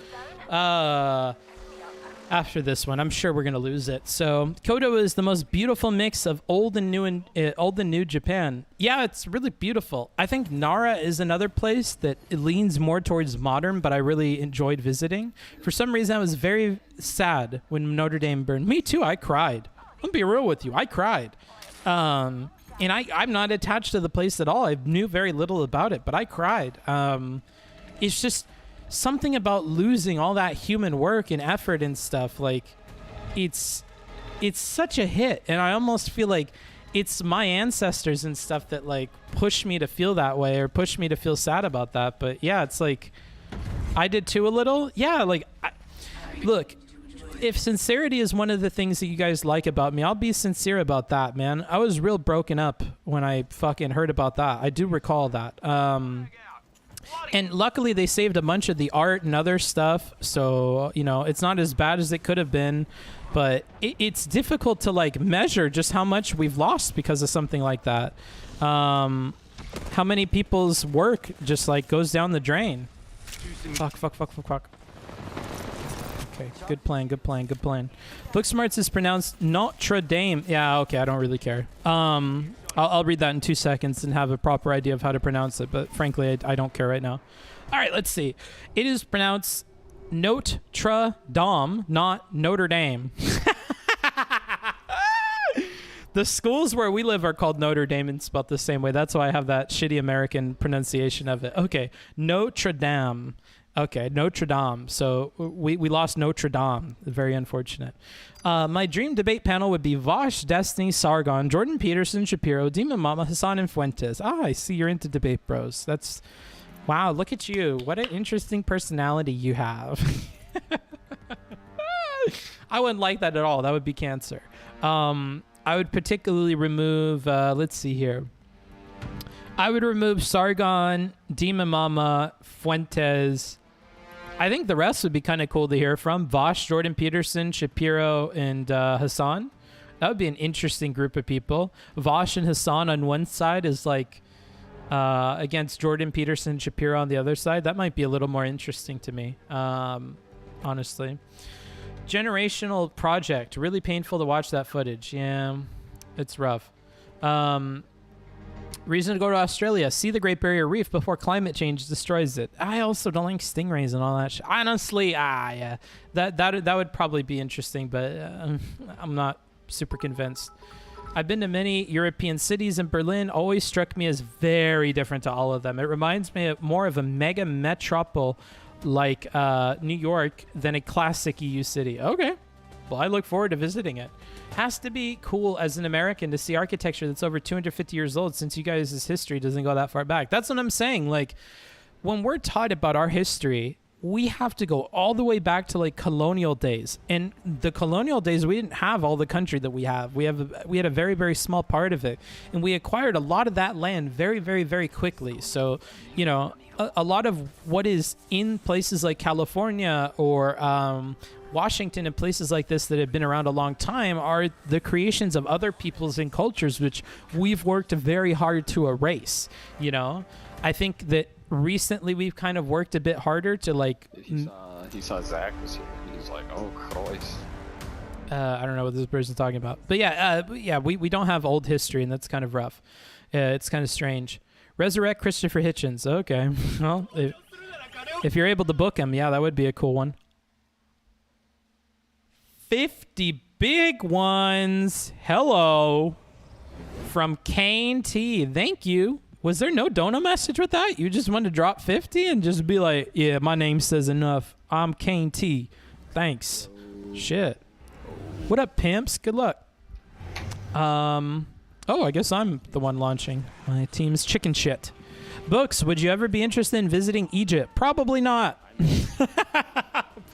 After this one, I'm sure we're gonna lose it. So Koto is the most beautiful mix of old and new Japan. Yeah, it's really beautiful. I think Nara is another place that it leans more towards modern, but I really enjoyed visiting. For some reason, I was very sad when Notre Dame burned. Me too. I cried. I'll be real with you. I cried. And I'm not attached to the place at all. I knew very little about it, but I cried. It's just something about losing all that human work and effort and stuff. Like, it's such a hit, and I almost feel like it's my ancestors and stuff that like push me to feel that way or push me to feel sad about that. But yeah, it's like I did too a little. Yeah, like look, if sincerity is one of the things that you guys like about me, I'll be sincere about that, man. I was real broken up when I fucking heard about that. I do recall that. And luckily they saved a bunch of the art and other stuff, so you know it's not as bad as it could have been, but it's difficult to like measure just how much we've lost because of something like that. How many people's work just like goes down the drain. Fuck. Okay, good plan. Booksmarts is pronounced Notre Dame. Yeah, okay, I don't really care. I'll read that in 2 seconds and have a proper idea of how to pronounce it, but frankly, I don't care right now. All right, let's see. It is pronounced Notre Dame, not Notre Dame. The schools where we live are called Notre Dame and spelled the same way. That's why I have that shitty American pronunciation of it. Okay, Notre Dame. Okay, Notre Dame. So we lost Notre Dame. Very unfortunate. My dream debate panel would be Vosh, Destiny, Sargon, Jordan Peterson, Shapiro, Demon Mama, Hassan, and Fuentes. Ah, I see you're into debate, bros. That's... Wow, look at you. What an interesting personality you have. I wouldn't like that at all. That would be cancer. I would particularly remove... let's see here. I would remove Sargon, Demon Mama, Fuentes... I think the rest would be kind of cool to hear from. Vosh, Jordan Peterson, Shapiro, and Hassan. That would be an interesting group of people. Vosh and Hassan on one side is like against Jordan Peterson, Shapiro on the other side. That might be a little more interesting to me, honestly. Generational Project. Really painful to watch that footage. Yeah, it's rough. Reason to go to Australia. See the Great Barrier Reef before climate change destroys it. I also don't like stingrays and all that shit. Honestly, yeah. That would probably be interesting, but I'm not super convinced. I've been to many European cities, and Berlin always struck me as very different to all of them. It reminds me of more of a mega metropole like New York than a classic EU city. Okay. Well, I look forward to visiting it. Has to be cool as an American to see architecture that's over 250 years old, since you guys' history doesn't go that far back. That's what I'm saying. Like, when we're taught about our history, we have to go all the way back to like colonial days. And the colonial days, we didn't have all the country that we have. We had a very, very small part of it, and we acquired a lot of that land very, very, very quickly. So, you know, a lot of what is in places like California or Washington and places like this that have been around a long time are the creations of other peoples and cultures, which we've worked very hard to erase. You know, I think that recently we've kind of worked a bit harder to like... He saw Zach was here. He was like, oh, Christ. I don't know what this person's talking about. But yeah, we don't have old history, and that's kind of rough. It's kind of strange. Resurrect Christopher Hitchens. Okay. Well, if you're able to book him, yeah, that would be a cool one. 50 big ones. Hello. From Kane T. Thank you. Was there no donor message with that? You just wanted to drop 50 and just be like, yeah, my name says enough. I'm Kane T. Thanks. Shit. What up, pimps? Good luck. Oh, I guess I'm the one launching. My team's chicken shit. Books, would you ever be interested in visiting Egypt? Probably not.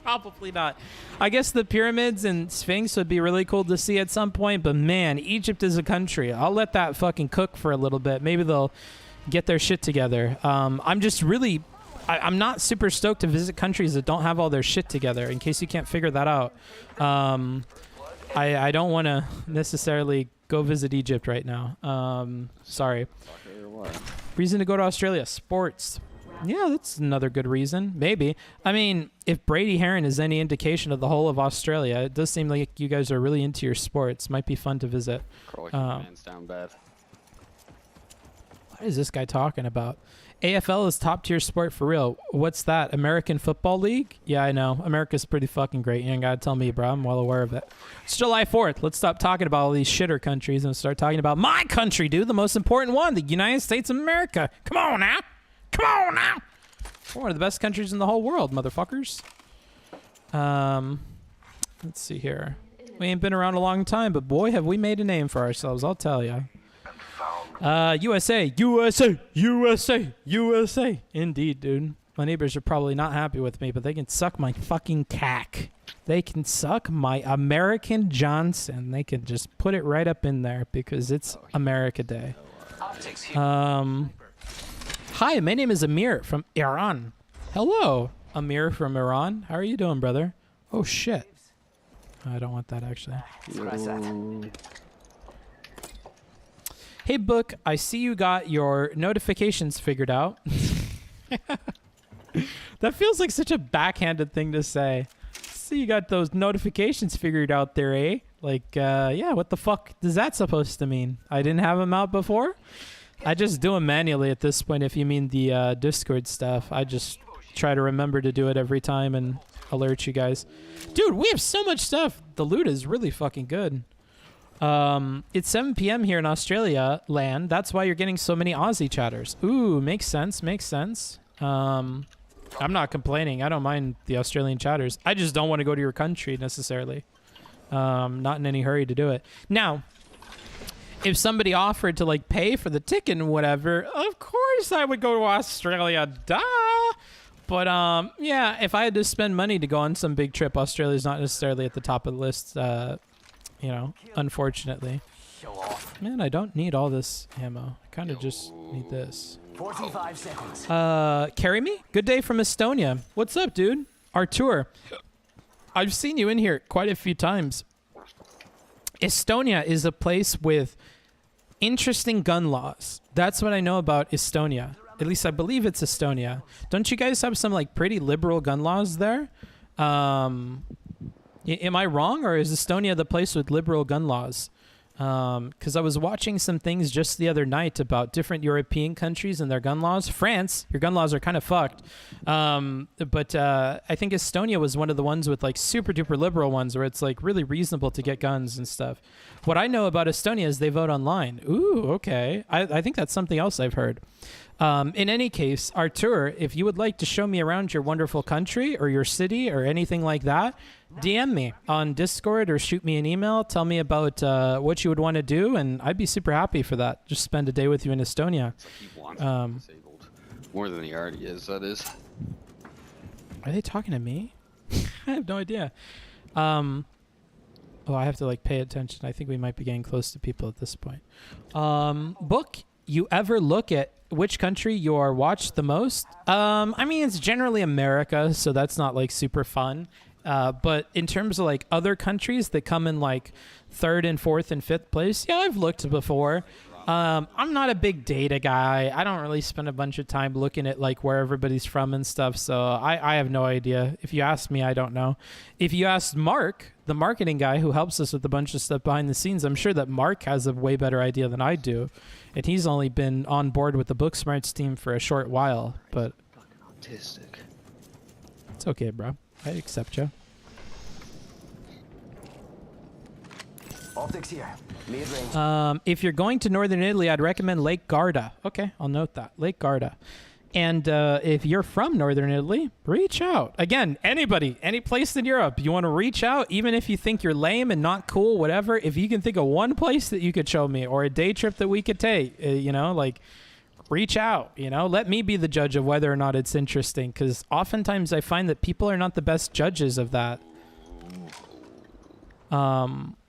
Probably not. I guess the pyramids and Sphinx would be really cool to see at some point, but man, Egypt is a country. I'll let that fucking cook for a little bit. Maybe they'll get their shit together. I'm just really... I'm not super stoked to visit countries that don't have all their shit together, in case you can't figure that out. I don't want to necessarily go visit Egypt right now. Sorry. what? Reason to go to Australia? Sports. Yeah, that's another good reason. Maybe. I mean, if Brady Heron is any indication of the whole of Australia, it does seem like you guys are really into your sports. Might be fun to visit. Crawling man's down bad. What is this guy talking about? AFL is top tier sport for real. What's that? American Football League? Yeah, I know. America's pretty fucking great. You ain't gotta tell me, bro. I'm well aware of it. It's July 4th. Let's stop talking about all these shitter countries and start talking about my country, dude. The most important one, the United States of America. Come on now. Come on now. We're one of the best countries in the whole world, motherfuckers. Let's see here. We ain't been around a long time, but boy, have we made a name for ourselves, I'll tell ya. USA, USA, USA, USA. Indeed, dude. My neighbors are probably not happy with me, but they can suck my fucking cack. They can suck my American Johnson. They can just put it right up in there because it's America Day. Hi, my name is Amir from Iran. Hello, Amir from Iran. How are you doing, brother? Oh, shit. I don't want that, actually. Hey, Book, I see you got your notifications figured out. That feels like such a backhanded thing to say. See, you got those notifications figured out there, eh? Like, yeah, what the fuck is that supposed to mean? I didn't have them out before? I just do them manually at this point if you mean the Discord stuff. I just try to remember to do it every time and alert you guys. Dude, we have so much stuff. The loot is really fucking good. It's 7 p.m. here in Australia land. That's why you're getting so many Aussie chatters. Ooh, makes sense, makes sense. I'm not complaining. I don't mind the Australian chatters. I just don't want to go to your country necessarily. Not in any hurry to do it. Now, if somebody offered to like pay for the ticket and whatever, of course I would go to Australia. Duh. But yeah, if I had to spend money to go on some big trip, Australia's not necessarily at the top of the list. You know, unfortunately. Man, I don't need all this ammo. I kind of just need this. 45 seconds. Carry me? Good day from Estonia. What's up, dude? Artur. I've seen you in here quite a few times. Estonia is a place with interesting gun laws. That's what I know about Estonia. At least I believe it's Estonia. Don't you guys have some like pretty liberal gun laws there? Am I wrong, or is Estonia the place with liberal gun laws? Because I was watching some things just the other night about different European countries and their gun laws. France, your gun laws are kind of fucked. But I think Estonia was one of the ones with like super duper liberal ones where it's like really reasonable to get guns and stuff. What I know about Estonia is they vote online. Ooh, okay. I think that's something else I've heard. In any case, Artur, if you would like to show me around your wonderful country or your city or anything like that, DM me on Discord or shoot me an email. Tell me about what you would want to do, and I'd be super happy for that. Just spend a day with you in Estonia. He wants to be disabled. More than he already is, that is. Are they talking to me? I have no idea. Oh, I have to like pay attention. I think we might be getting close to people at this point. Book, you ever look at which country you are watched the most? I mean, it's generally America, so that's not like super fun. But in terms of like other countries that come in like 3rd and 4th and 5th place, yeah, I've looked before. I'm not a big data guy. I don't really spend a bunch of time looking at like where everybody's from and stuff. So I have no idea. If you ask me, I don't know. If you ask Mark, the marketing guy who helps us with a bunch of stuff behind the scenes, I'm sure that Mark has a way better idea than I do. And he's only been on board with the Booksmarts team for a short while, but Autistic. it's okay, bro. I accept you. Optics here. Mid-range. If you're going to northern Italy, I'd recommend Lake Garda. Okay, I'll note that. Lake Garda. And if you're from northern Italy, reach out. Again, anybody, any place in Europe, you want to reach out, even if you think you're lame and not cool, whatever. If you can think of one place that you could show me or a day trip that we could take, you know, like reach out, you know, let me be the judge of whether or not it's interesting. Because oftentimes I find that people are not the best judges of that.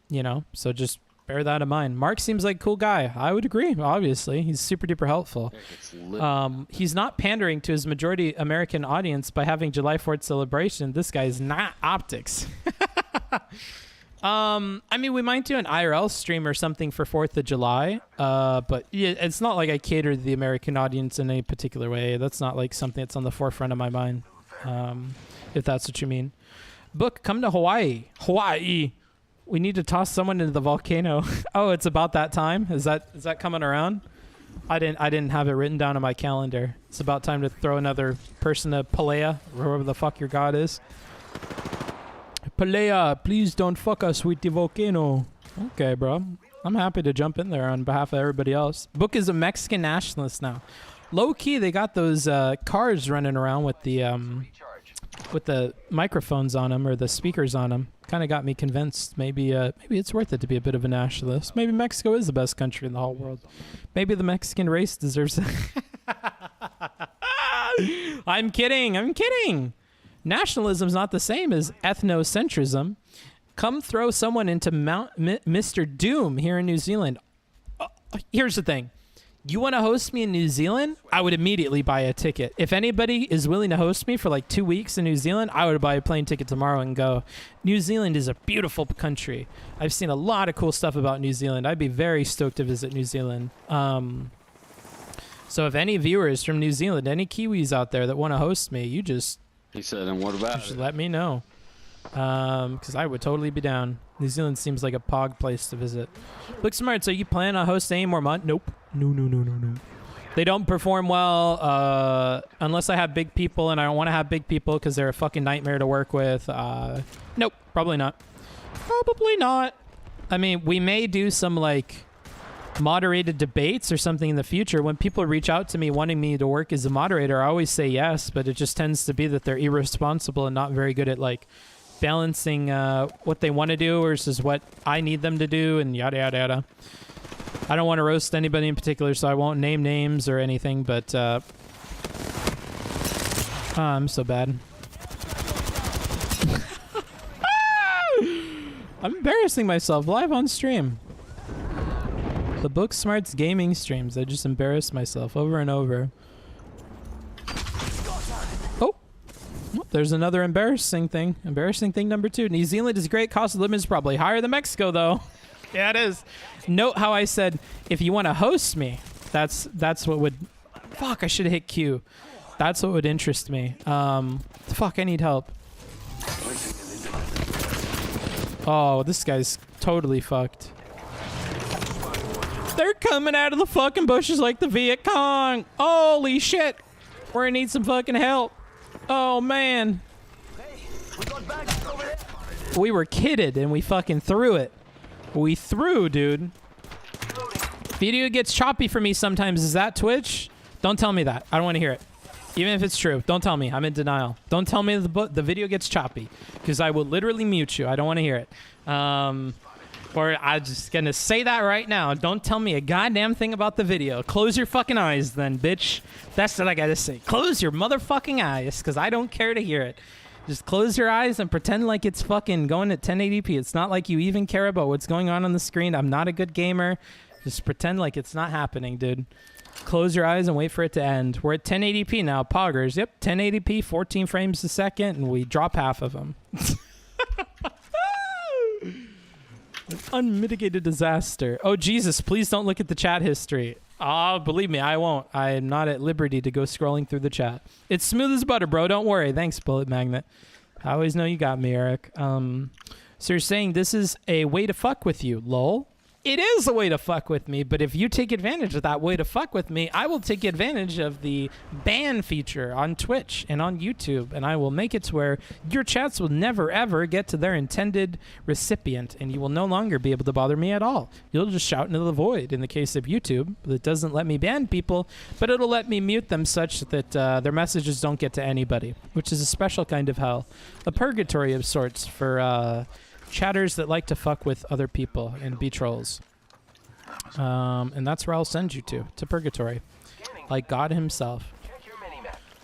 You know, so just bear that in mind. Mark seems like a cool guy. I would agree, obviously. He's super duper helpful. He's not pandering to his majority American audience by having July 4th celebration. This guy is not optics. I mean, we might do an IRL stream or something for 4th of July. But yeah, it's not like I cater to the American audience in any particular way. That's not like something that's on the forefront of my mind. If that's what you mean. Book, come to Hawaii. Hawaii. We need to toss someone into the volcano. Oh, it's about that time. Is that coming around? I didn't have it written down on my calendar. It's about time to throw another person to Pelea, whoever the fuck your god is. Pelea, please don't fuck us with the volcano. Okay, bro. I'm happy to jump in there on behalf of everybody else. Book is a Mexican nationalist now. Low key, they got those cars running around with the microphones on them or the speakers on them. Kind of got me convinced. Maybe it's worth it to be a bit of a nationalist. Maybe Mexico is the best country in the whole world. Maybe the Mexican race deserves it. I'm kidding. Nationalism's not the same as ethnocentrism. Come throw someone into Mr. Doom here in New Zealand. Here's the thing. You want to host me in New Zealand? I would immediately buy a ticket. If anybody is willing to host me for like 2 weeks in New Zealand, I would buy a plane ticket tomorrow and go. New Zealand is a beautiful country. I've seen a lot of cool stuff about New Zealand. I'd be very stoked to visit New Zealand. So if any viewers from New Zealand, any Kiwis out there that want to host me, you just... He said, and what about just it? let me know. Because I would totally be down. New Zealand seems like a pog place to visit. Look smart. So you plan on hosting any more month? Nope. No. They don't perform well unless I have big people, and I don't want to have big people because they're a fucking nightmare to work with. Nope. Probably not. I mean, we may do some like moderated debates or something in the future. When people reach out to me wanting me to work as a moderator, I always say yes, but it just tends to be that they're irresponsible and not very good at like balancing what they want to do versus what I need them to do, and yada yada yada. I don't want to roast anybody in particular, so I won't name names or anything, but I'm so bad. I'm embarrassing myself live on stream. The Booksmarts gaming streams, I just embarrass myself over and over. Oh, there's another embarrassing thing. Embarrassing thing number 2. New Zealand is great. Cost of living is probably higher than Mexico, though. Yeah, it is. Note how I said, if you want to host me, that's what would... Fuck, I should have hit Q. That's what would interest me. Fuck, I need help. Oh, this guy's totally fucked. They're coming out of the fucking bushes like the Viet Cong. Holy shit. We're gonna need some fucking help. Oh, man. We were kidded and we fucking threw it. We threw, dude. Video gets choppy for me sometimes. Is that Twitch? Don't tell me that. I don't want to hear it. Even if it's true. Don't tell me. I'm in denial. Don't tell me the video gets choppy, because I will literally mute you. I don't want to hear it. Or I'm just going to say that right now. Don't tell me a goddamn thing about the video. Close your fucking eyes then, bitch. That's what I got to say. Close your motherfucking eyes, because I don't care to hear it. Just close your eyes and pretend like it's fucking going at 1080p. It's not like you even care about what's going on the screen. I'm not a good gamer. Just pretend like it's not happening, dude. Close your eyes and wait for it to end. We're at 1080p now, poggers. Yep, 1080p, 14 frames a second, and we drop half of them. An unmitigated disaster. Oh, Jesus, please don't look at the chat history. Oh, believe me, I won't. I am not at liberty to go scrolling through the chat. It's smooth as butter, bro. Don't worry. Thanks, Bullet Magnet. I always know you got me, Eric. So you're saying this is a way to fuck with you, lol? It is a way to fuck with me, but if you take advantage of that way to fuck with me, I will take advantage of the ban feature on Twitch and on YouTube, and I will make it to where your chats will never, ever get to their intended recipient, and you will no longer be able to bother me at all. You'll just shout into the void in the case of YouTube. It doesn't let me ban people, but it'll let me mute them such that their messages don't get to anybody, which is a special kind of hell. A purgatory of sorts for... chatters that like to fuck with other people and be trolls. And that's where I'll send you to purgatory. Like God himself.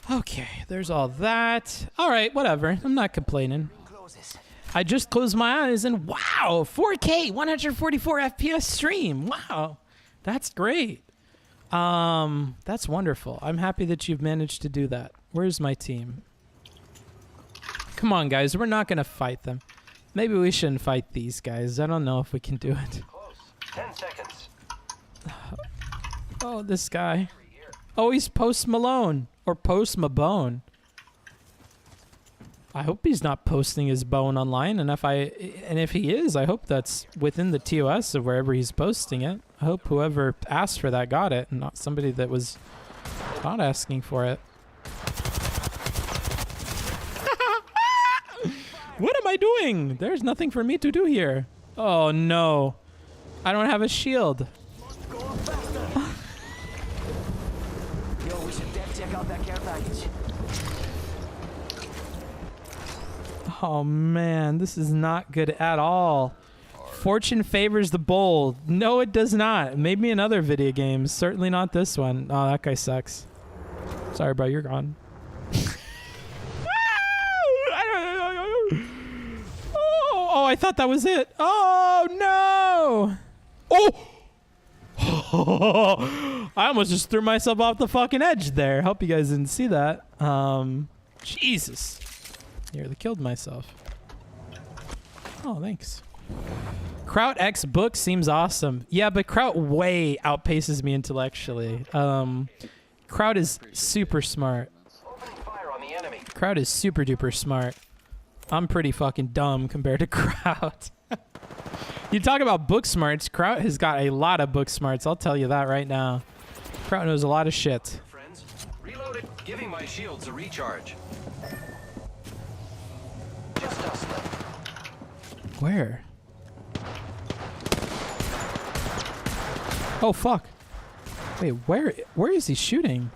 Okay, there's all that. All right, whatever. I'm not complaining. I just closed my eyes and wow, 4K, 144 FPS stream. Wow, that's great. That's wonderful. I'm happy that you've managed to do that. Where's my team? Come on, guys. We're not going to fight them. Maybe we shouldn't fight these guys. I don't know if we can do it. Close. 10 seconds. Oh, this guy. Oh, he's Post Malone. Or Post Mabone. I hope he's not posting his bone online, and if he is, I hope that's within the TOS of wherever he's posting it. I hope whoever asked for that got it, and not somebody that was not asking for it. What am I doing? There's nothing for me to do here. Oh no. I don't have a shield. Go up faster. Yo, we should def check out that care package. Oh man, this is not good at all. Fortune favors the bold. No, it does not. Maybe in other video games. Certainly not this one. Oh, that guy sucks. Sorry, bro. You're gone. Oh, I thought that was it. Oh, no. Oh. I almost just threw myself off the fucking edge there. Hope you guys didn't see that. Jesus. Nearly killed myself. Oh, thanks. Kraut X book seems awesome. Yeah, but Kraut way outpaces me intellectually. Kraut is super smart. Opening fire on the enemy. Kraut is super duper smart. I'm pretty fucking dumb compared to Kraut. You talk about book smarts, Kraut has got a lot of book smarts. I'll tell you that right now. Kraut knows a lot of shit. Friends, reloaded. Giving my shields a recharge. Just us left. Where? Oh fuck. Wait, where is he shooting?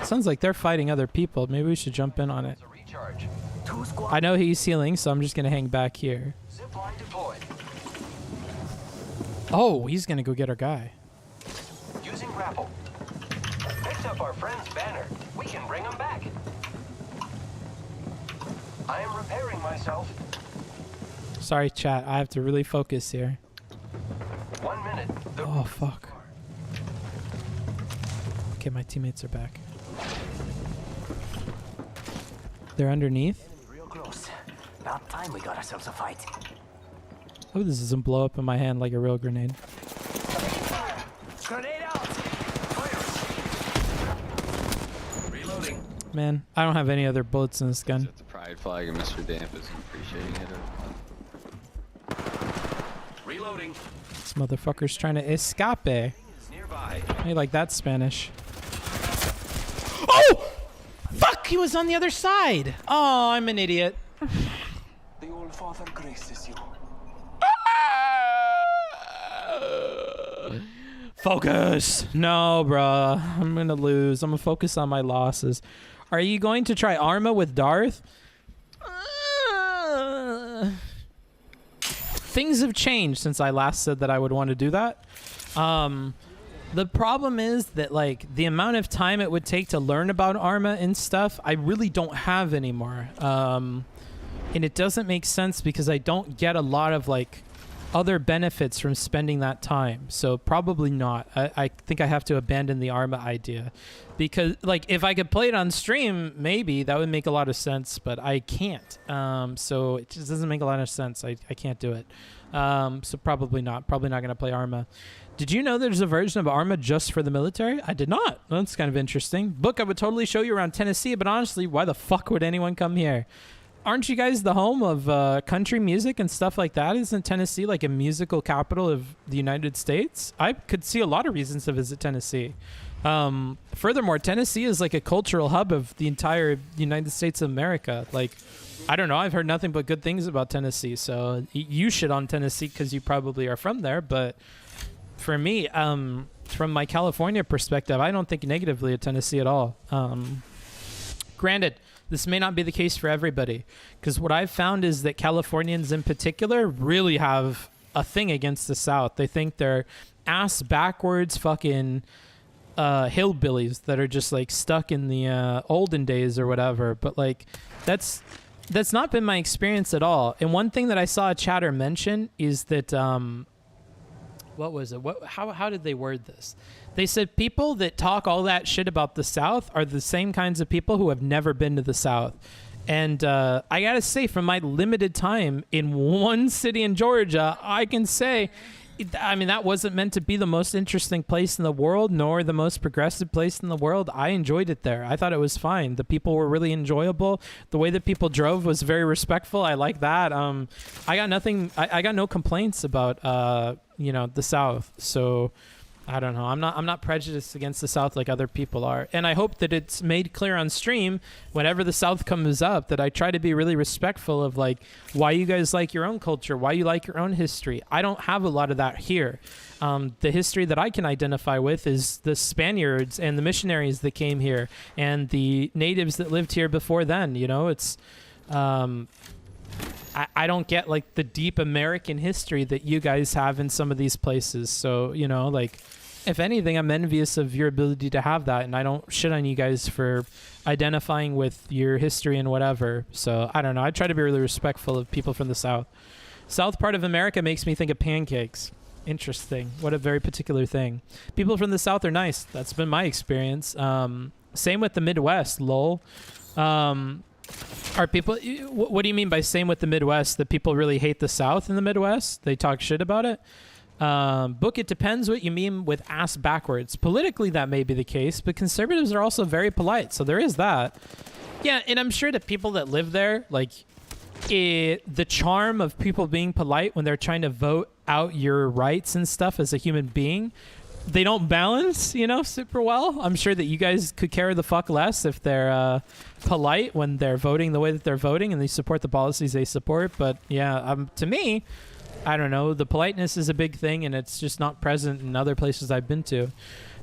Sounds like they're fighting other people. Maybe we should jump in on it. A recharge. 2 squad. I know he's healing, so I'm just gonna hang back here. Zipline deployed. Oh, he's gonna go get our guy. Using grapple. Picked up our friend's banner. We can bring him back. I am repairing myself. Sorry, chat. I have to really focus here. 1 minute. Oh fuck. Okay, my teammates are back. They're underneath. Real close. About time we got ourselves a fight. Oh, this doesn't blow up in my hand like a real grenade. Grenade out. Fire. Reloading. Man, I don't have any other bullets in this gun. Set the pride flag and Mr. Damp isn't appreciating it. Reloading. This motherfucker's trying to escape. Hey, Is nearby. like that Spanish. Oh! Fuck! He was on the other side! Oh, I'm an idiot. The old father graces you. Focus! No, bruh. I'm gonna lose. I'm gonna focus on my losses. Are you going to try Arma with Darth? Things have changed since I last said that I would want to do that. The problem is that, like, the amount of time it would take to learn about Arma and stuff, I really don't have anymore. And it doesn't make sense because I don't get a lot of, like, other benefits from spending that time. So probably not. I think I have to abandon the Arma idea. Because, like, if I could play it on stream, maybe that would make a lot of sense, but I can't. So it just doesn't make a lot of sense. I can't do it. So probably not. Probably not going to play Arma. Did you know there's a version of Arma just for the military? I did not. That's kind of interesting. Book, I would totally show you around Tennessee, but honestly, why the fuck would anyone come here? Aren't you guys the home of country music and stuff like that? Isn't Tennessee like a musical capital of the United States? I could see a lot of reasons to visit Tennessee. Furthermore, Tennessee is like a cultural hub of the entire United States of America. Like, I don't know. I've heard nothing but good things about Tennessee. So you shit on Tennessee because you probably are from there. But for me, from my California perspective, I don't think negatively of Tennessee at all. Granted, this may not be the case for everybody, because what I've found is that Californians in particular really have a thing against the South. They think they're ass backwards fucking hillbillies that are just like stuck in the olden days or whatever. But like that's not been my experience at all. And one thing that I saw a chatter mention is that what was it? How did they word this? They said people that talk all that shit about the South are the same kinds of people who have never been to the South. And I gotta say, from my limited time in one city in Georgia, I can say, I mean, that wasn't meant to be the most interesting place in the world, nor the most progressive place in the world. I enjoyed it there. I thought it was fine. The people were really enjoyable. The way that people drove was very respectful. I like that. I got nothing. I got no complaints about the South. So I don't know. I'm not prejudiced against the South like other people are. And I hope that it's made clear on stream whenever the South comes up that I try to be really respectful of like why you guys like your own culture, why you like your own history. I don't have a lot of that here. The history that I can identify with is the Spaniards and the missionaries that came here and the natives that lived here before then. You know, it's I don't get like the deep American history that you guys have in some of these places. So, you know, like if anything, I'm envious of your ability to have that. And I don't shit on you guys for identifying with your history and whatever. So I don't know. I try to be really respectful of people from the South. South part of America makes me think of pancakes. Interesting. What a very particular thing. People from the South are nice. That's been my experience. Same with the Midwest, lol. Are people, what do you mean by same with the Midwest? That people really hate the South in the Midwest? They talk shit about it? Book, it depends what you mean with ass backwards. Politically, that may be the case, but conservatives are also very polite, so there is that. Yeah, and I'm sure that people that live there, like, the charm of people being polite when they're trying to vote out your rights and stuff as a human being, they don't balance, you know, super well. I'm sure that you guys could care the fuck less if they're polite when they're voting the way that they're voting and they support the policies they support. But yeah, to me, I don't know. The politeness is a big thing, and it's just not present in other places I've been to.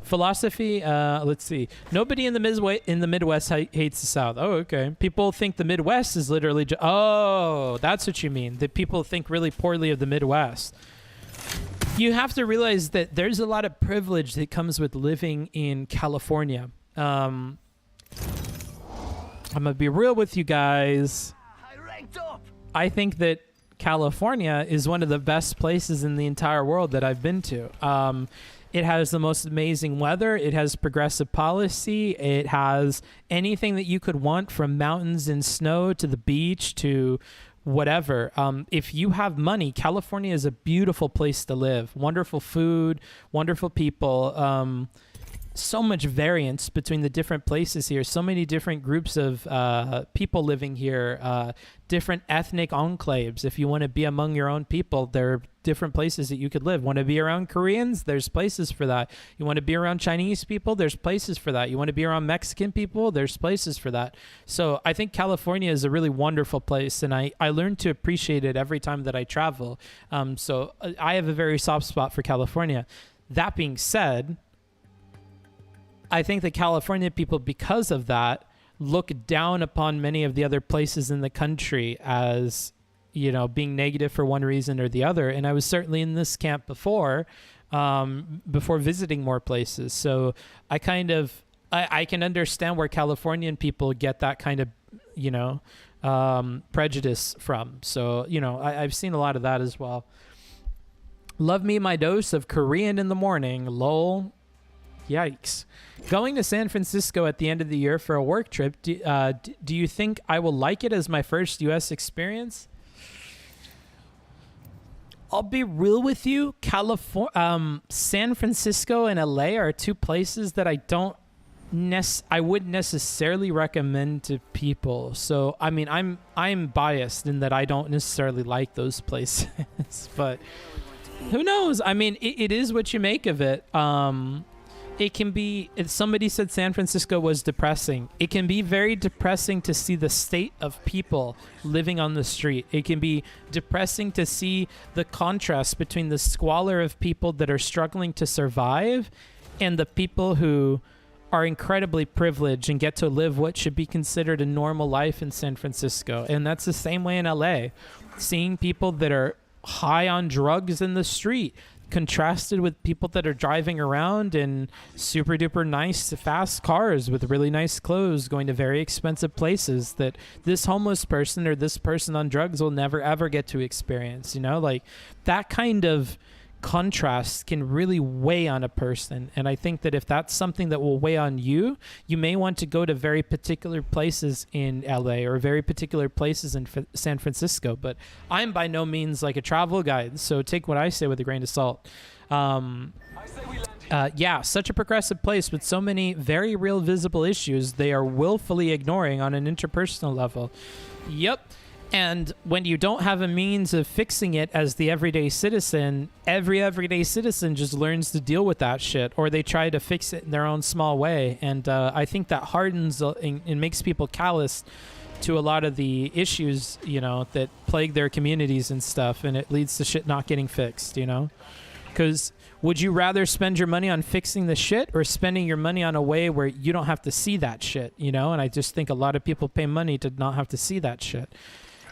Philosophy, let's see. Nobody in the Midwest hates the South. Oh, okay. People think the Midwest is literally... oh, that's what you mean. That people think really poorly of the Midwest. You have to realize that there's a lot of privilege that comes with living in California. I'm going to be real with you guys. I think that California is one of the best places in the entire world that I've been to. It has the most amazing weather. It has progressive policy. It has anything that you could want, from mountains and snow to the beach to whatever. If you have money, California is a beautiful place to live. Wonderful food, wonderful people. So much variance between the different places here. So many different groups of people living here. Different ethnic enclaves. If you want to be among your own people, there are different places that you could live. Want to be around Koreans? There's places for that. You want to be around Chinese people? There's places for that. You want to be around Mexican people? There's places for that. So I think California is a really wonderful place, and I learn to appreciate it every time that I travel. So I have a very soft spot for California. That being said, I think that California people, because of that, look down upon many of the other places in the country as, you know, being negative for one reason or the other. And I was certainly in this camp before visiting more places. So I kind of, I can understand where Californian people get that kind of, you know, prejudice from. So, you know, I've seen a lot of that as well. Love me my dose of Korean in the morning, lol. Yikes. Going to San Francisco at the end of the year for a work trip, do you think I will like it as my first U.S. experience? I'll be real with you. San Francisco and LA are two places that I wouldn't necessarily recommend to people. So, I mean, I'm biased in that I don't necessarily like those places, but who knows? I mean, it is what you make of it. It can be, if somebody said San Francisco was depressing, it can be very depressing to see the state of people living on the street. It can be depressing to see the contrast between the squalor of people that are struggling to survive and the people who are incredibly privileged and get to live what should be considered a normal life in San Francisco. And that's the same way in LA. Seeing people that are high on drugs in the street contrasted with people that are driving around in super duper nice fast cars with really nice clothes, going to very expensive places that this homeless person or this person on drugs will never ever get to experience. You know, like that kind of contrast can really weigh on a person. And I think that if that's something that will weigh on you, you may want to go to very particular places in LA or very particular places in San Francisco. But I'm by no means like a travel guide, so take what I say with a grain of salt. Yeah, such a progressive place with so many very real visible issues they are willfully ignoring on an interpersonal level. Yep. And when you don't have a means of fixing it as the everyday citizen, every everyday citizen just learns to deal with that shit, or they try to fix it in their own small way. And I think that hardens and makes people callous to a lot of the issues, you know, that plague their communities and stuff, and it leads to shit not getting fixed, you know? Because would you rather spend your money on fixing the shit or spending your money on a way where you don't have to see that shit, you know? And I just think a lot of people pay money to not have to see that shit.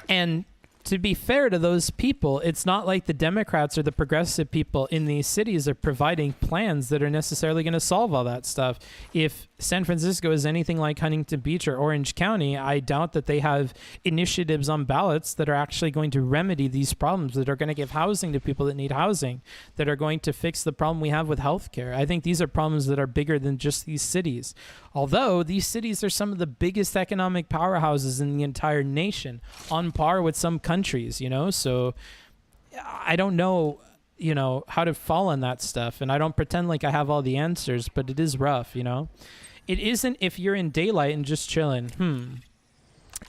And to be fair to those people, it's not like the Democrats or the progressive people in these cities are providing plans that are necessarily going to solve all that stuff. If San Francisco is anything like Huntington Beach or Orange County, I doubt that they have initiatives on ballots that are actually going to remedy these problems, that are going to give housing to people that need housing, that are going to fix the problem we have with healthcare. I think these are problems that are bigger than just these cities. Although these cities are some of the biggest economic powerhouses in the entire nation, on par with some countries, you know? So I don't know, you know, how to fall on that stuff. And I don't pretend like I have all the answers, but it is rough, you know? It isn't if you're in daylight and just chilling.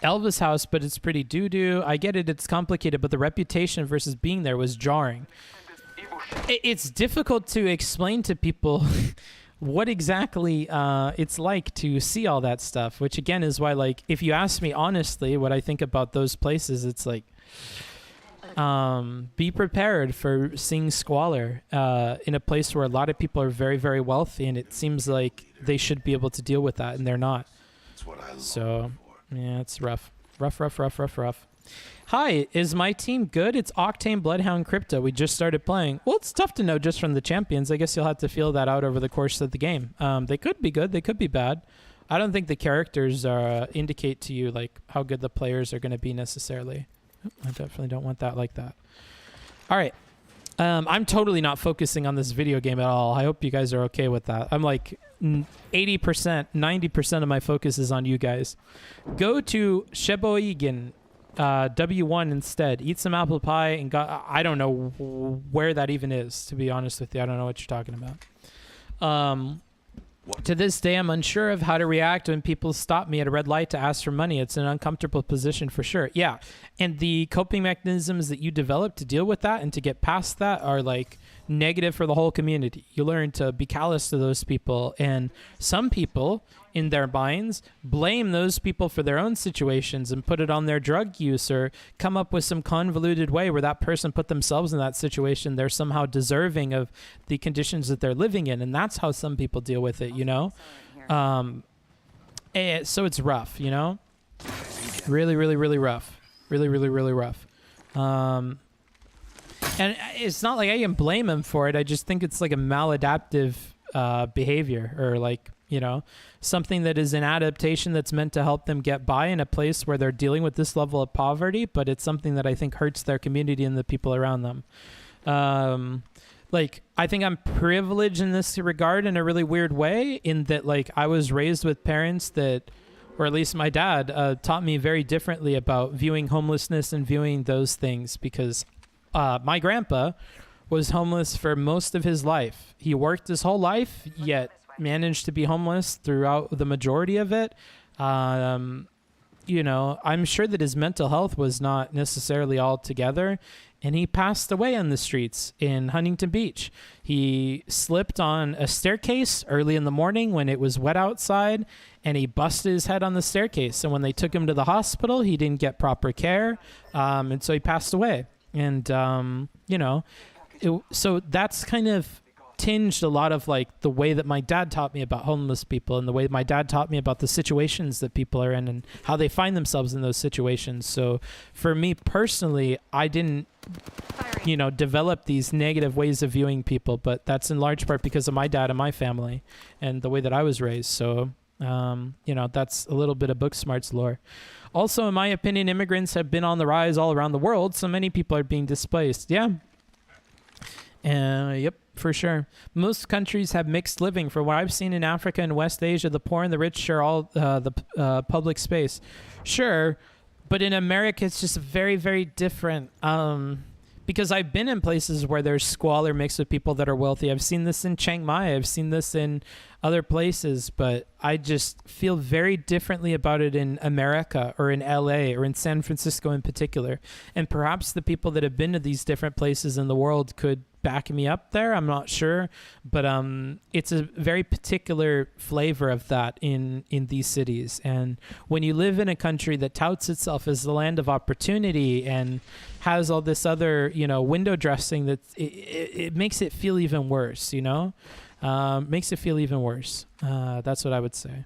Elvis House, but it's pretty doo-doo. I get it, it's complicated, but the reputation versus being there was jarring. It's difficult to explain to people what exactly it's like to see all that stuff, which again is why, like, if you ask me honestly what I think about those places, it's like, be prepared for seeing squalor in a place where a lot of people are very, very wealthy, and it seems like they should be able to deal with that, and they're not. So, yeah, it's rough. Rough. Hi, is my team good? It's Octane Bloodhound Crypto. We just started playing. Well, it's tough to know just from the champions. I guess you'll have to feel that out over the course of the game. They could be good. They could be bad. I don't think the characters indicate to you like how good the players are going to be necessarily. I definitely don't want that like that. All right. I'm totally not focusing on this video game at all. I hope you guys are okay with that. I'm like 80%, 90% of my focus is on you guys. Go to Sheboygan, W1 instead. Eat some apple pie and I don't know where that even is, to be honest with you. I don't know what you're talking about. To this day, I'm unsure of how to react when people stop me at a red light to ask for money. It's an uncomfortable position for sure. Yeah. And the coping mechanisms that you develop to deal with that and to get past that are like negative for the whole community. You learn to be callous to those people. And some people in their minds blame those people for their own situations and put it on their drug use, or come up with some convoluted way where that person put themselves in that situation. They're somehow deserving of the conditions that they're living in. And that's how some people deal with it, you know? So it's rough, you know? Really, really, really rough. Really, really, really rough. And it's not like I can blame him for it. I just think it's like a maladaptive behavior, or like, you know, something that is an adaptation that's meant to help them get by in a place where they're dealing with this level of poverty, but it's something that I think hurts their community and the people around them. Like, I think I'm privileged in this regard in a really weird way, in that, like, I was raised with parents that, or at least my dad, taught me very differently about viewing homelessness and viewing those things, because my grandpa was homeless for most of his life. He worked his whole life, yet managed to be homeless throughout the majority of it. You know, I'm sure that his mental health was not necessarily all together, and he passed away on the streets in Huntington Beach. He slipped on a staircase early in the morning when it was wet outside, and he busted his head on the staircase. And when they took him to the hospital, he didn't get proper care, and so he passed away. And, you know, so that's kind of tinged a lot of like the way that my dad taught me about homeless people, and the way my dad taught me about the situations that people are in and how they find themselves in those situations. So for me personally, I didn't, you know, develop these negative ways of viewing people, but that's in large part because of my dad and my family and the way that I was raised. So, you know, that's a little bit of Booksmarts lore. Also, in my opinion, immigrants have been on the rise all around the world, so many people are being displaced. Yeah. Yep, for sure. Most countries have mixed living. From what I've seen in Africa and West Asia, the poor and the rich share all the public space. Sure, but in America, it's just very, very different. Because I've been in places where there's squalor mixed with people that are wealthy. I've seen this in Chiang Mai. I've seen this in other places, but I just feel very differently about it in America or in LA or in San Francisco in particular. And perhaps the people that have been to these different places in the world could back me up there. I'm not sure, but it's a very particular flavor of that in these cities. And when you live in a country that touts itself as the land of opportunity and has all this other, window dressing, that it makes it feel even worse, makes it feel even worse. That's what I would say.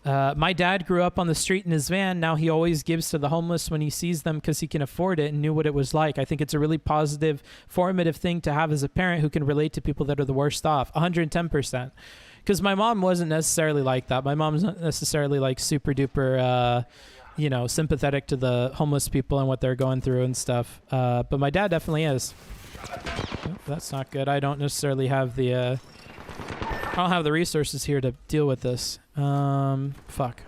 My dad grew up on the street in his van. Now he always gives to the homeless when he sees them because he can afford it and knew what it was like. I think it's a really positive, formative thing to have as a parent who can relate to people that are the worst off. 110%. Because my mom wasn't necessarily like that. My mom's not necessarily like super duper, sympathetic to the homeless people and what they're going through and stuff. But my dad definitely is. Oh, that's not good. I don't necessarily have the resources here to deal with this. Fuck.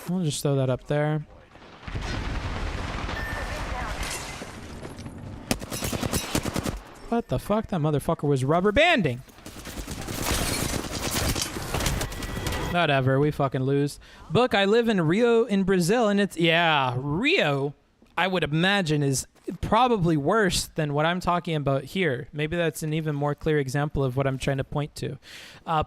I'll just throw that up there. What the fuck? That motherfucker was rubber banding. Whatever, we fucking lose. Book, I live in Rio in Brazil, and Rio, I would imagine, is probably worse than what I'm talking about here. Maybe that's an even more clear example of what I'm trying to point to.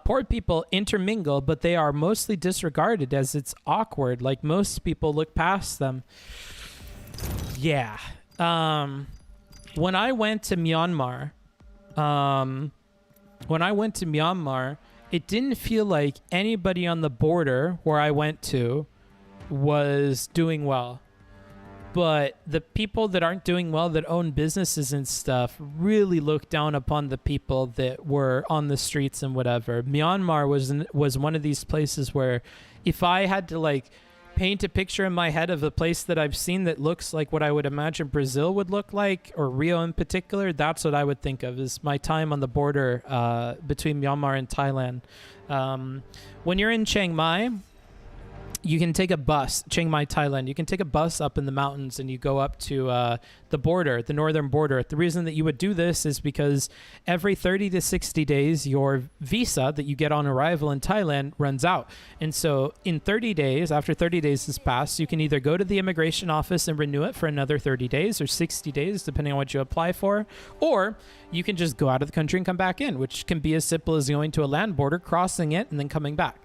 Poor people intermingle, but they are mostly disregarded as it's awkward. Like most people look past them. Yeah. When I went to Myanmar, it didn't feel like anybody on the border where I went to was doing well. But the people that aren't doing well, that own businesses and stuff, really look down upon the people that were on the streets and whatever. Myanmar was one of these places where if I had to paint a picture in my head of a place that I've seen that looks like what I would imagine Brazil would look like, or Rio in particular, that's what I would think of, is my time on the border between Myanmar and Thailand. When you're in Chiang Mai, you can take a bus, Chiang Mai, Thailand. You can take a bus up in the mountains and you go up to the border, the northern border. The reason that you would do this is because every 30 to 60 days, your visa that you get on arrival in Thailand runs out. And so in 30 days, after 30 days has passed, you can either go to the immigration office and renew it for another 30 days or 60 days, depending on what you apply for, or you can just go out of the country and come back in, which can be as simple as going to a land border, crossing it, and then coming back.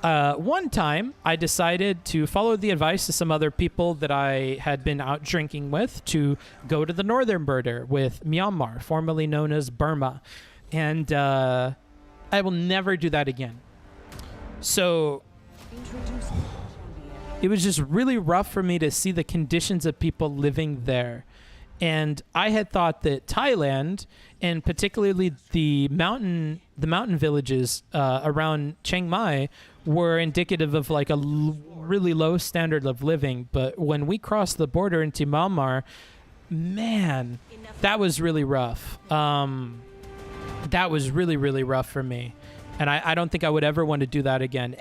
One time, I decided to follow the advice of some other people that I had been out drinking with to go to the northern border with Myanmar, formerly known as Burma. And I will never do that again. So it was just really rough for me to see the conditions of people living there. And I had thought that Thailand, and particularly the mountain villages around Chiang Mai, were indicative of a really low standard of living. But when we crossed the border into Myanmar, man, that was really rough. That was really, really rough for me. And I don't think I would ever want to do that again.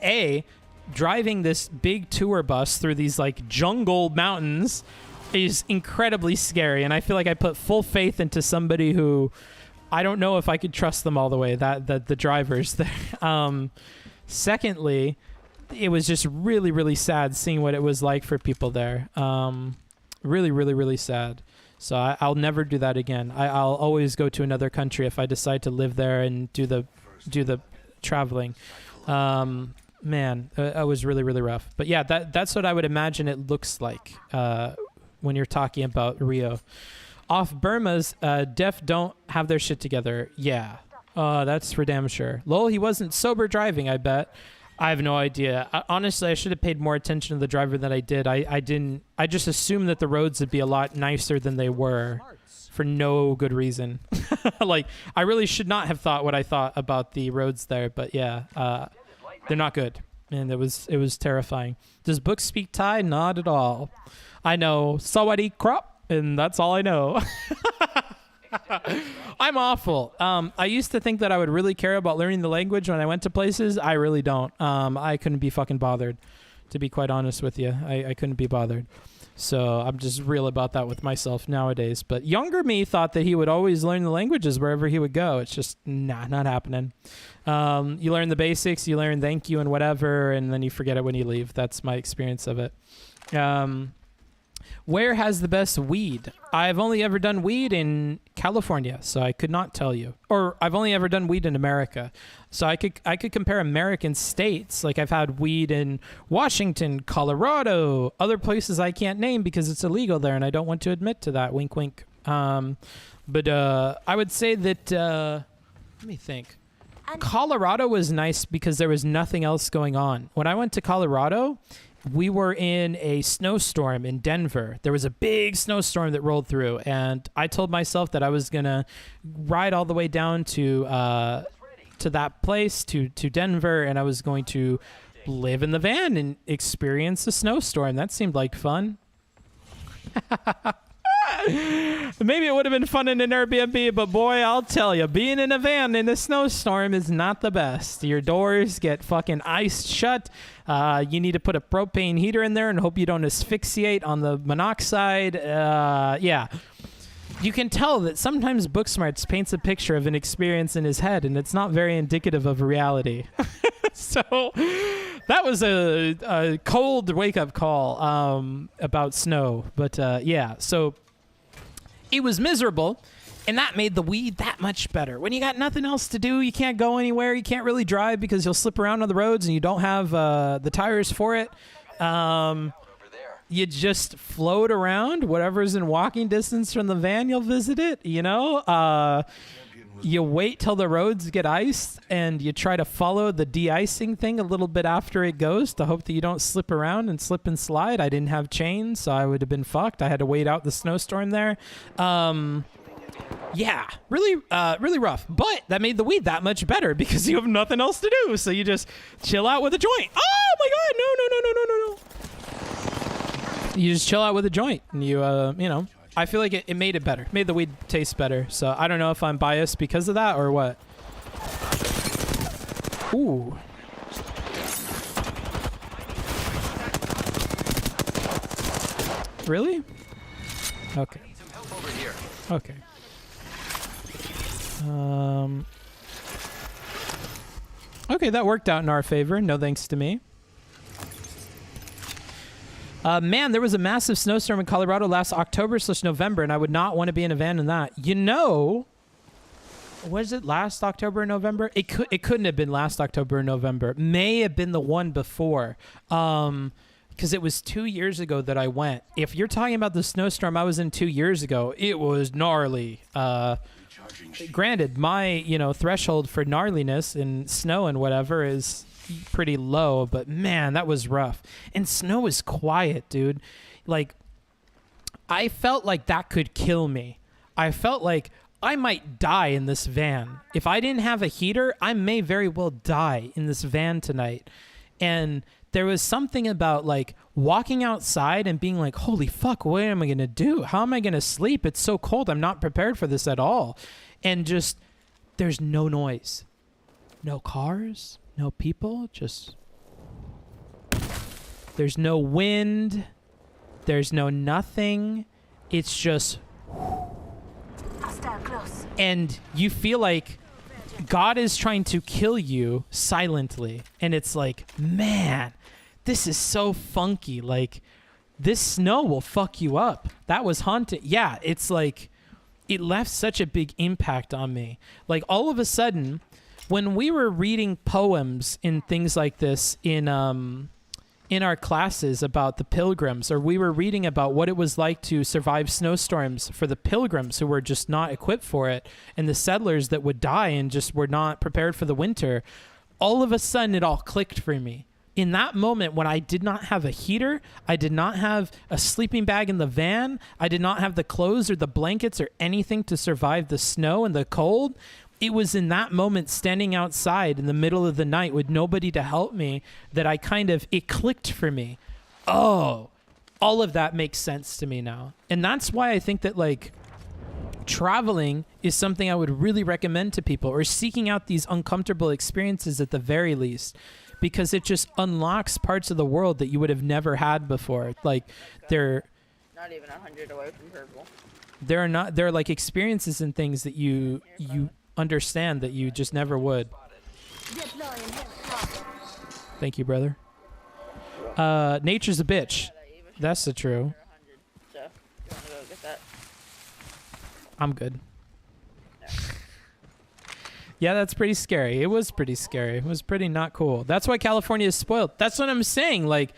Driving this big tour bus through these jungle mountains is incredibly scary. And I feel like I put full faith into somebody who I don't know if I could trust them all the way, the drivers there. Secondly, it was just really, really sad seeing what it was like for people there. Really, really, really sad. So I'll never do that again. I'll always go to another country if I decide to live there and do the traveling. Man, it was really, really rough. But yeah, that's what I would imagine it looks like when you're talking about Rio. Off Burma's, deaf don't have their shit together. Yeah. That's for damn sure. Lol, he wasn't sober driving, I bet. I have no idea. Honestly, I should have paid more attention to the driver than I did. I didn't. I just assumed that the roads would be a lot nicer than they were for no good reason. I really should not have thought what I thought about the roads there. But yeah, they're not good. and it was terrifying. Does Book speak Thai? Not at all. I know Sawadee Krop, and that's all I know. I'm awful. I used to think that I would really care about learning the language when I went to places. I really don't. I couldn't be fucking bothered, to be quite honest with you. I couldn't be bothered. So I'm just real about that with myself nowadays. But younger me thought that he would always learn the languages wherever he would go. It's just, nah, not happening. You learn the basics, you learn thank you and whatever, and then you forget it when you leave. That's my experience of it. Where has the best weed? I've only ever done weed in California, so I could not tell you. Or I've only ever done weed in America. So I could compare American states. Like I've had weed in Washington, Colorado, other places I can't name because it's illegal there and I don't want to admit to that. Wink, wink. But I would say that, let me think. Colorado was nice because there was nothing else going on. When I went to Colorado, we were in a snowstorm in Denver. There was a big snowstorm that rolled through, and I told myself that I was gonna ride all the way down to that place, to Denver, and I was going to live in the van and experience the snowstorm. That seemed like fun. Maybe it would have been fun in an Airbnb, but boy, I'll tell you, being in a van in a snowstorm is not the best. Your doors get fucking iced shut. You need to put a propane heater in there and hope you don't asphyxiate on the monoxide. Yeah. You can tell that sometimes Booksmarts paints a picture of an experience in his head, and it's not very indicative of reality. So that was a cold wake-up call about snow. But yeah, so it was miserable, and that made the weed that much better. When you got nothing else to do, you can't go anywhere, you can't really drive because you'll slip around on the roads and you don't have the tires for it. You just float around. Whatever's in walking distance from the van, you'll visit it, you know? You wait till the roads get iced, and you try to follow the de-icing thing a little bit after it goes to hope that you don't slip around and slip and slide. I didn't have chains, so I would have been fucked. I had to wait out the snowstorm there. Yeah, really rough. But that made the weed that much better because you have nothing else to do. So you just chill out with a joint. Oh my God, no. You just chill out with a joint, and you know, I feel like it made it better. Made the weed taste better. So I don't know if I'm biased because of that or what. Ooh. Really? Okay. Okay. Okay, that worked out in our favor. No thanks to me. Man, there was a massive snowstorm in Colorado last October/November, and I would not want to be in a van in that. You know, was it last October or November? It couldn't have been last October or November. It may have been the one before, because it was 2 years ago that I went. If you're talking about the snowstorm I was in 2 years ago, it was gnarly. Granted, my threshold for gnarliness and snow and whatever is pretty low, but man, that was rough. And snow is quiet, dude. Like, I felt like that could kill me. I felt like I might die in this van. If I didn't have a heater, I may very well die in this van tonight. And there was something about like walking outside and being like, holy fuck, what am I going to do? How am I going to sleep? It's so cold. I'm not prepared for this at all. And just, there's no noise, no cars, no people, just, there's no wind, there's no nothing. It's just, and you feel like God is trying to kill you silently. And it's like, man, this is so funky. Like, this snow will fuck you up. That was haunted. Yeah, it's like, it left such a big impact on me. Like, all of a sudden, when we were reading poems and things like this in our classes about the pilgrims, or we were reading about what it was like to survive snowstorms for the pilgrims who were just not equipped for it, and the settlers that would die and just were not prepared for the winter, all of a sudden it all clicked for me. In that moment when I did not have a heater, I did not have a sleeping bag in the van, I did not have the clothes or the blankets or anything to survive the snow and the cold, it was in that moment, standing outside in the middle of the night with nobody to help me, that it clicked for me. Oh, all of that makes sense to me now. And that's why I think that like traveling is something I would really recommend to people, or seeking out these uncomfortable experiences at the very least, because it just unlocks parts of the world that you would have never had before. Like they're not even 100 away from purple. There are like experiences and things that you understand that you just never would. Thank you, brother. Nature's a bitch. That's the true. So, you wanna go get that? I'm good. Yeah, that's pretty scary. It was pretty scary. It was pretty not cool. That's why California is spoiled. That's what I'm saying. Like,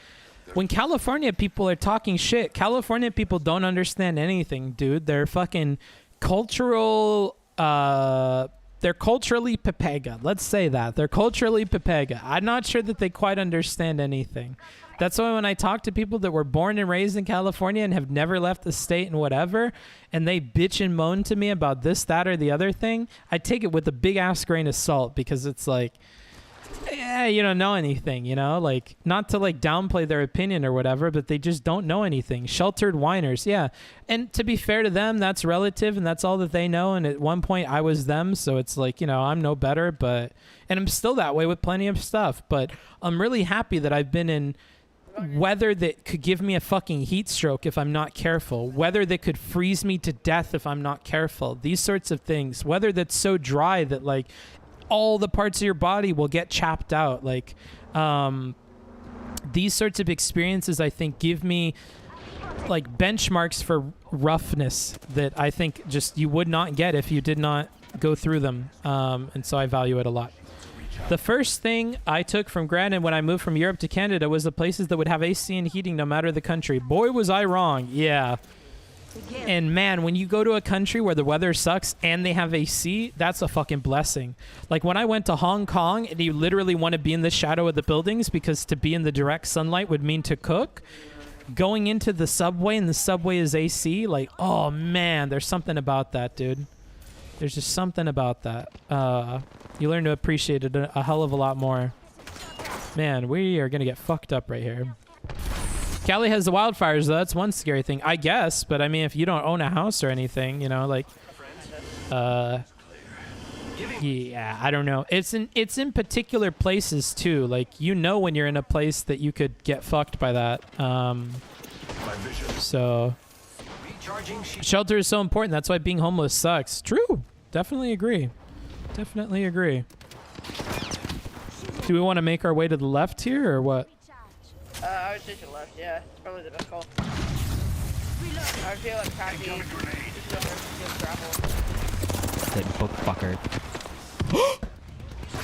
when California people are talking shit, California people don't understand anything, dude. They're fucking cultural, they're culturally pepega. Let's say that. They're culturally pepega. I'm not sure that they quite understand anything. That's why when I talk to people that were born and raised in California and have never left the state and whatever, and they bitch and moan to me about this, that, or the other thing, I take it with a big ass grain of salt, because it's like, yeah, you don't know anything, you know? Like, not to like downplay their opinion or whatever, but they just don't know anything. Sheltered whiners, yeah. And to be fair to them, that's relative and that's all that they know. And at one point I was them, so it's like, you know, I'm no better, but, and I'm still that way with plenty of stuff, but I'm really happy that I've been in weather that could give me a fucking heat stroke if I'm not careful, weather that could freeze me to death if I'm not careful, these sorts of things, weather that's so dry that like all the parts of your body will get chapped out. Like, these sorts of experiences, I think, give me like benchmarks for roughness that I think just you would not get if you did not go through them. And so I value it a lot. The first thing I took from granted when I moved from Europe to Canada was the places that would have AC and heating no matter the country. Boy, was I wrong. Yeah. And man, when you go to a country where the weather sucks and they have AC, that's a fucking blessing. Like when I went to Hong Kong and you literally want to be in the shadow of the buildings because to be in the direct sunlight would mean to cook. Going into the subway and the subway is AC, like, oh man, there's something about that, dude. There's just something about that. You learn to appreciate it a hell of a lot more. Man, we are going to get fucked up right here. Cali has the wildfires, though. That's one scary thing, I guess. But, I mean, if you don't own a house or anything, you know, like... yeah, I don't know. It's in particular places, too. Like, you know when you're in a place that you could get fucked by that. So... Shelter is so important. That's why being homeless sucks. True. Definitely agree. Definitely agree. Do we want to make our way to the left here or what? I would say to the left, yeah. It's probably the best call. I feel like Cracky just grapple. That book fucker.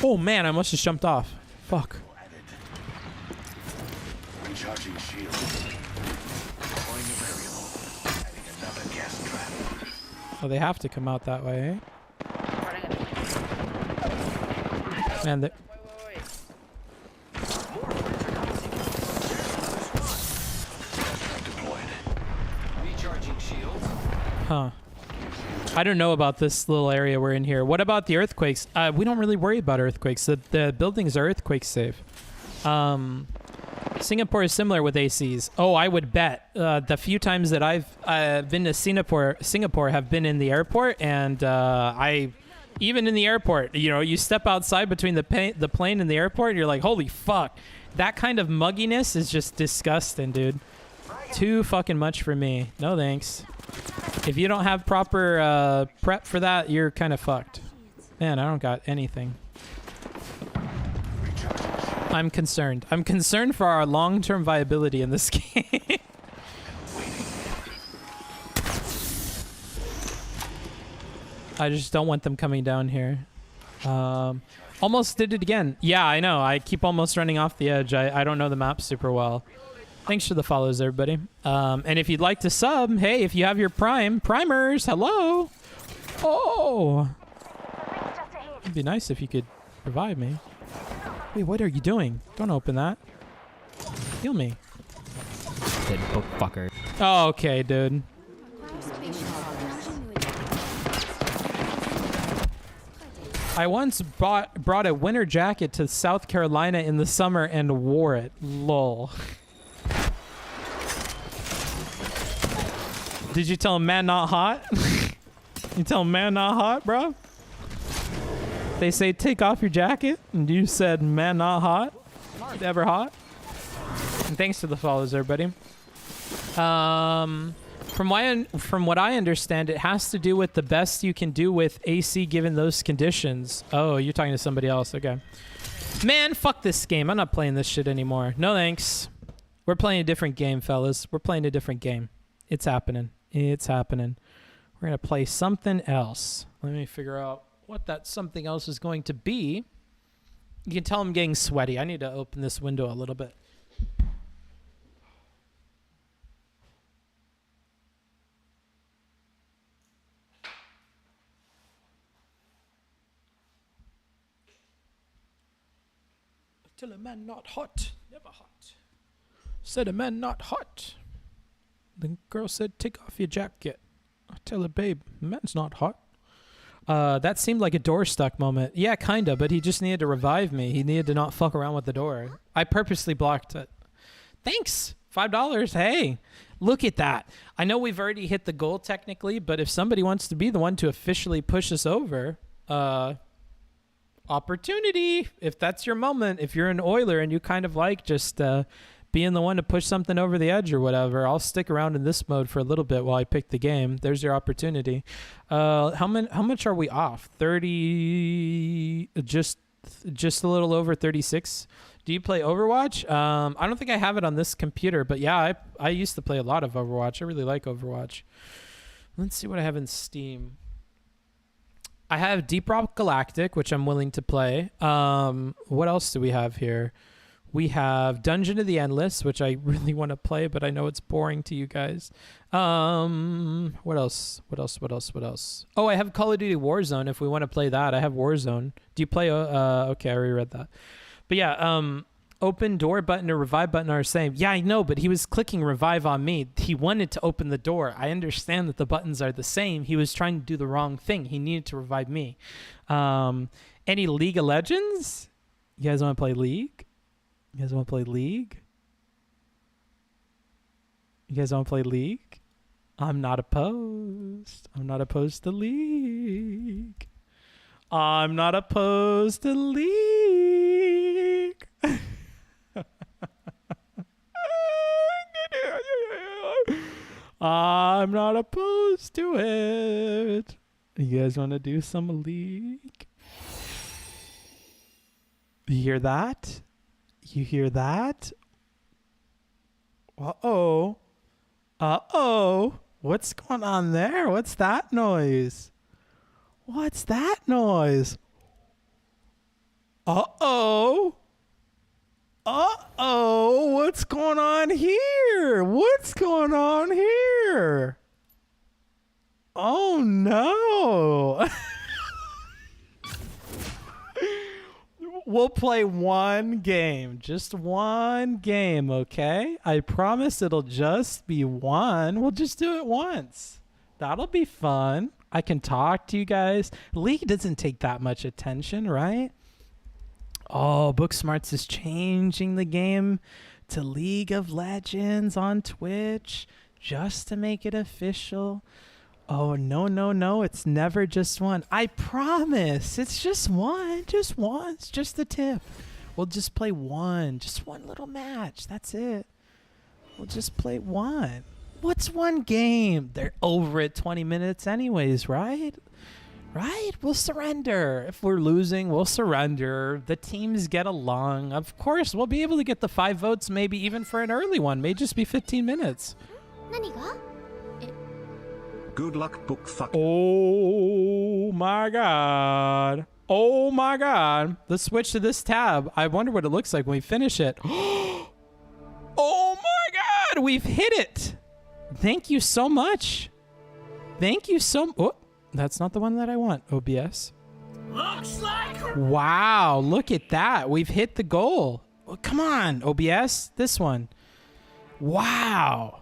Oh man, I must have jumped off. Fuck. Recharging shield. Deploying a variable. Adding another gas trap. Oh, they have to come out that way, eh? Man, Wait. Recharging shield. huh. I don't know about this little area we're in here. What about the earthquakes? We don't really worry about earthquakes. The buildings are earthquake safe. Singapore is similar with ACs. Oh, I would bet. The few times that I've been to Singapore have been in the airport, and even in the airport, you know, you step outside between the plane and the airport, and you're like, holy fuck. That kind of mugginess is just disgusting, dude. Too fucking much for me. No thanks. If you don't have proper prep for that, you're kind of fucked. Man, I don't got anything. I'm concerned. I'm concerned for our long-term viability in this game. I just don't want them coming down here. Almost did it again. Yeah, I know. I keep almost running off the edge. I don't know the map super well. Thanks for the follows, everybody. And if you'd like to sub, hey, if you have your primers, hello. Oh. It'd be nice if you could provide me. Wait, what are you doing? Don't open that. Heal me. That book fucker. Oh, okay, dude. I once brought a winter jacket to South Carolina in the summer and wore it. Lol. Did you tell him man not hot? You tell him man not hot, bro? They say take off your jacket, and you said man not hot? Ever hot? And thanks for the follows, everybody. From what I understand, it has to do with the best you can do with AC given those conditions. Oh, you're talking to somebody else. Okay. Man, fuck this game. I'm not playing this shit anymore. No thanks. We're playing a different game, fellas. We're playing a different game. It's happening. It's happening. We're going to play something else. Let me figure out what that something else is going to be. You can tell I'm getting sweaty. I need to open this window a little bit. Tell a man not hot, never hot. Said a man not hot. The girl said, take off your jacket. I tell her, babe, man's not hot. That seemed like a door stuck moment. Yeah, kinda, but he just needed to revive me. He needed to not fuck around with the door. I purposely blocked it. Thanks. $5. Hey, look at that. I know we've already hit the goal technically, but if somebody wants to be the one to officially push us over, opportunity. If that's your moment, if you're an Oiler and you kind of like just being the one to push something over the edge or whatever, I'll stick around in this mode for a little bit while I pick the game. There's your opportunity. How much are we off? 30, just a little over 36. Do you play Overwatch? I don't think I have it on this computer, but yeah, I used to play a lot of Overwatch. I really like Overwatch. Let's see what I have in Steam. I have Deep Rock Galactic, which I'm willing to play. What else do we have here? We have Dungeon of the Endless, which I really want to play, but I know it's boring to you guys. What else? Oh, I have Call of Duty Warzone. If we want to play that, I have Warzone. Do you play? Okay, I already read that. But yeah, open door button or revive button are the same. Yeah, I know, but he was clicking revive on me. He wanted to open the door. I understand that the buttons are the same. He was trying to do the wrong thing. He needed to revive me. Any League of Legends? You guys want to play League? You guys want to play League? You guys want to play League? I'm not opposed. I'm not opposed to League. I'm not opposed to League. I'm not opposed to it. You guys want to do some League? You hear that? You hear that? Uh-oh. Uh-oh. What's going on there? What's that noise? What's that noise? Uh-oh. Uh-oh. What's going on here? What's going on here? Oh, no. We'll play one game. Just one game, okay? I promise it'll just be one. We'll just do it once. That'll be fun. I can talk to you guys. League doesn't take that much attention, right? Oh, Booksmarts is changing the game to League of Legends on Twitch just to make it official. Oh, no, no, no. It's never just one. I promise. It's just one. Just once. Just the tip. We'll just play one. Just one little match. That's it. We'll just play one. What's one game? They're over at 20 minutes anyways, right? Right? We'll surrender. If we're losing, we'll surrender. The teams get along. Of course, we'll be able to get the 5 votes, maybe even for an early one. May just be 15 minutes. Good luck, book fuck. Oh my god. Oh my god. Let's switch to this tab. I wonder what it looks like when we finish it. Oh my god. We've hit it. Thank you so much. Thank you so Oh, that's not the one that I want. OBS. Looks like. Wow. Look at that. We've hit the goal. Oh, come on, OBS. This one. Wow.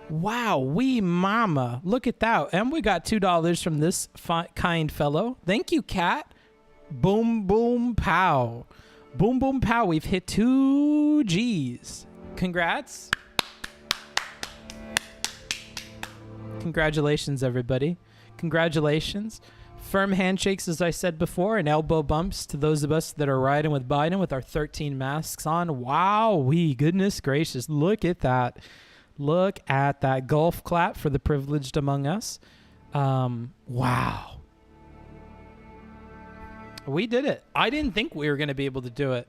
Wow, wee mama. Look at that. And we got $2 from this kind fellow. Thank you, Kat. Boom, boom, pow. Boom, boom, pow. We've hit 2 G's. Congrats. Congratulations, everybody. Congratulations. Firm handshakes, as I said before, and elbow bumps to those of us that are riding with Biden with our 13 masks on. Wow-wee, goodness gracious. Look at that. Look at that. Golf clap for the privileged among us. Wow. We did it. I didn't think we were going to be able to do it.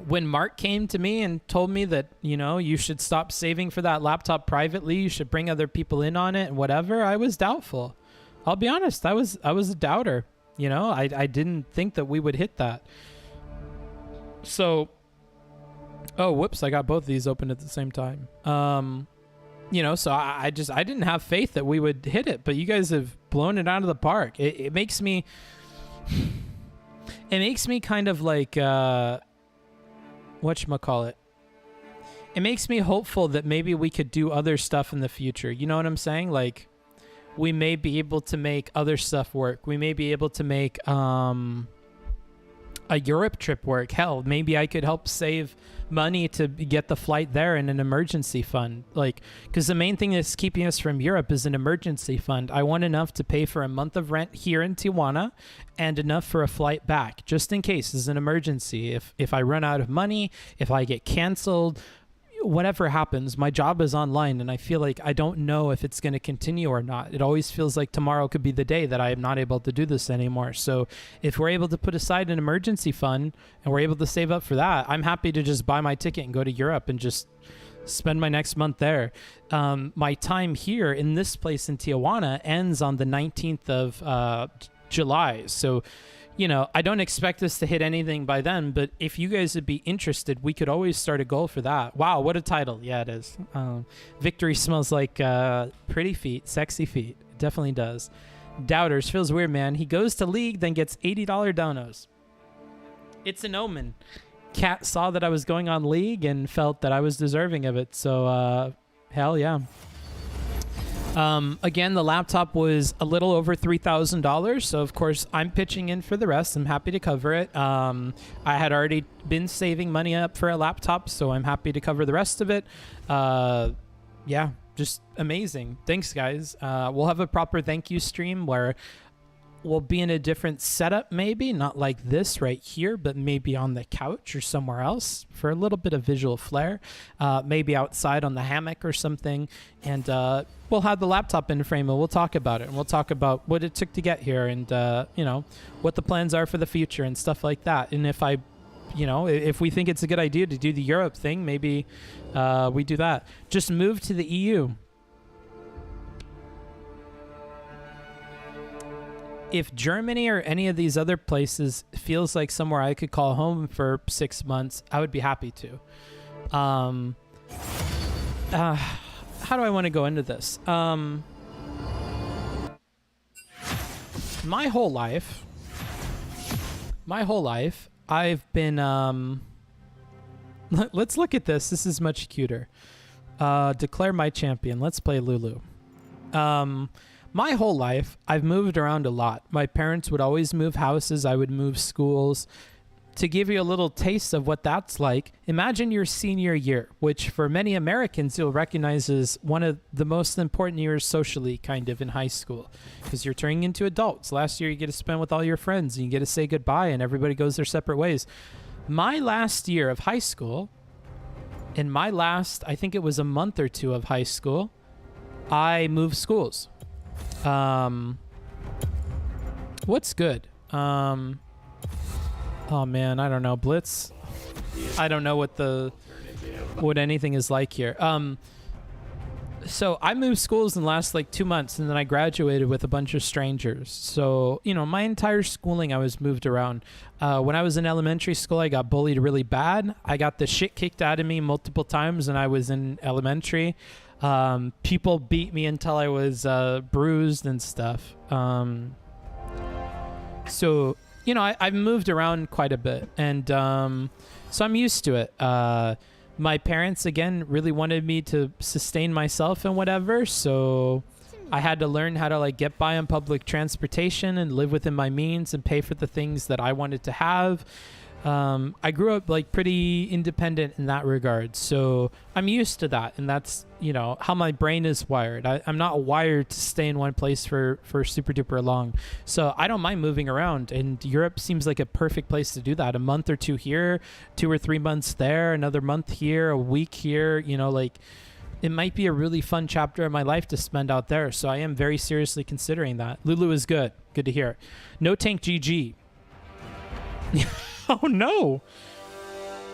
When Mark came to me and told me that, you know, you should stop saving for that laptop privately, you should bring other people in on it and whatever, I was doubtful. I'll be honest, I was a doubter. You know, I didn't think that we would hit that. So, oh, whoops, I got both of these open at the same time. You know, so I didn't have faith that we would hit it, but you guys have blown it out of the park. It makes me kind of like, whatchamacallit? It makes me hopeful that maybe we could do other stuff in the future. You know what I'm saying? Like, we may be able to make other stuff work. We may be able to make a Europe trip work. Hell, maybe I could help save money to get the flight there in an emergency fund. Like, because the main thing that's keeping us from Europe is an emergency fund. I want enough to pay for a month of rent here in Tijuana and enough for a flight back, just in case as an emergency. If I run out of money, if I get canceled, whatever happens, my job is online, and I feel like I don't know if it's going to continue or not. It always feels like tomorrow could be the day that I am not able to do this anymore. So if we're able to put aside an emergency fund and we're able to save up for that, I'm happy to just buy my ticket and go to Europe and just spend my next month there. My time here in this place in Tijuana ends on the 19th of July. So, you know, I don't expect us to hit anything by then, but if you guys would be interested, we could always start a goal for that. Wow, what a title. Yeah, it is. Victory smells like pretty feet, sexy feet. It definitely does. Doubters, feels weird, man. He goes to League, then gets $80 donos. It's an omen. Cat saw that I was going on League and felt that I was deserving of it. So, hell yeah. Again, the laptop was a little over $3,000, so of course I'm pitching in for the rest. I'm happy to cover it. I had already been saving money up for a laptop, so I'm happy to cover the rest of it. Yeah, just amazing. Thanks, guys. We'll have a proper thank you stream where we'll be in a different setup, maybe not like this right here, but maybe on the couch or somewhere else for a little bit of visual flair. Maybe outside on the hammock or something, and we'll have the laptop in frame and we'll talk about it, and we'll talk about what it took to get here, and you know, what the plans are for the future and stuff like that. And if if we think it's a good idea to do the Europe thing, maybe we do that. Just move to the EU. If Germany or any of these other places feels like somewhere I could call home for 6 months, I would be happy to. How do I want to go into this? My whole life, I've been, let's look at this. This is much cuter. Declare my champion. Let's play Lulu. My whole life, I've moved around a lot. My parents would always move houses. I would move schools. To give you a little taste of what that's like, imagine your senior year, which for many Americans you'll recognize as one of the most important years socially, kind of, in high school, because you're turning into adults. Last year you get to spend with all your friends, and you get to say goodbye, and everybody goes their separate ways. My last year of high school, in my last, I think it was a month or two of high school, I moved schools. What's good? Oh man, I don't know. Blitz. I don't know what anything is like here. So I moved schools in the last like 2 months, and then I graduated with a bunch of strangers. So, you know, my entire schooling I was moved around. When I was in elementary school, I got bullied really bad. I got the shit kicked out of me multiple times when I was in elementary. People beat me until I was bruised and stuff. So, you know, I've moved around quite a bit, and so I'm used to it. My parents, again, really wanted me to sustain myself and whatever, so I had to learn how to like get by on public transportation and live within my means and pay for the things that I wanted to have. I grew up like pretty independent in that regard, so I'm used to that, and that's, you know, how my brain is wired. I'm not wired to stay in one place for super duper long, so I don't mind moving around, and Europe seems like a perfect place to do that. A month or two here, 2 or 3 months there, another month here, a week here, you know, like it might be a really fun chapter of my life to spend out there, so I am very seriously considering that. Lulu is good to hear. No tank GG. Oh no!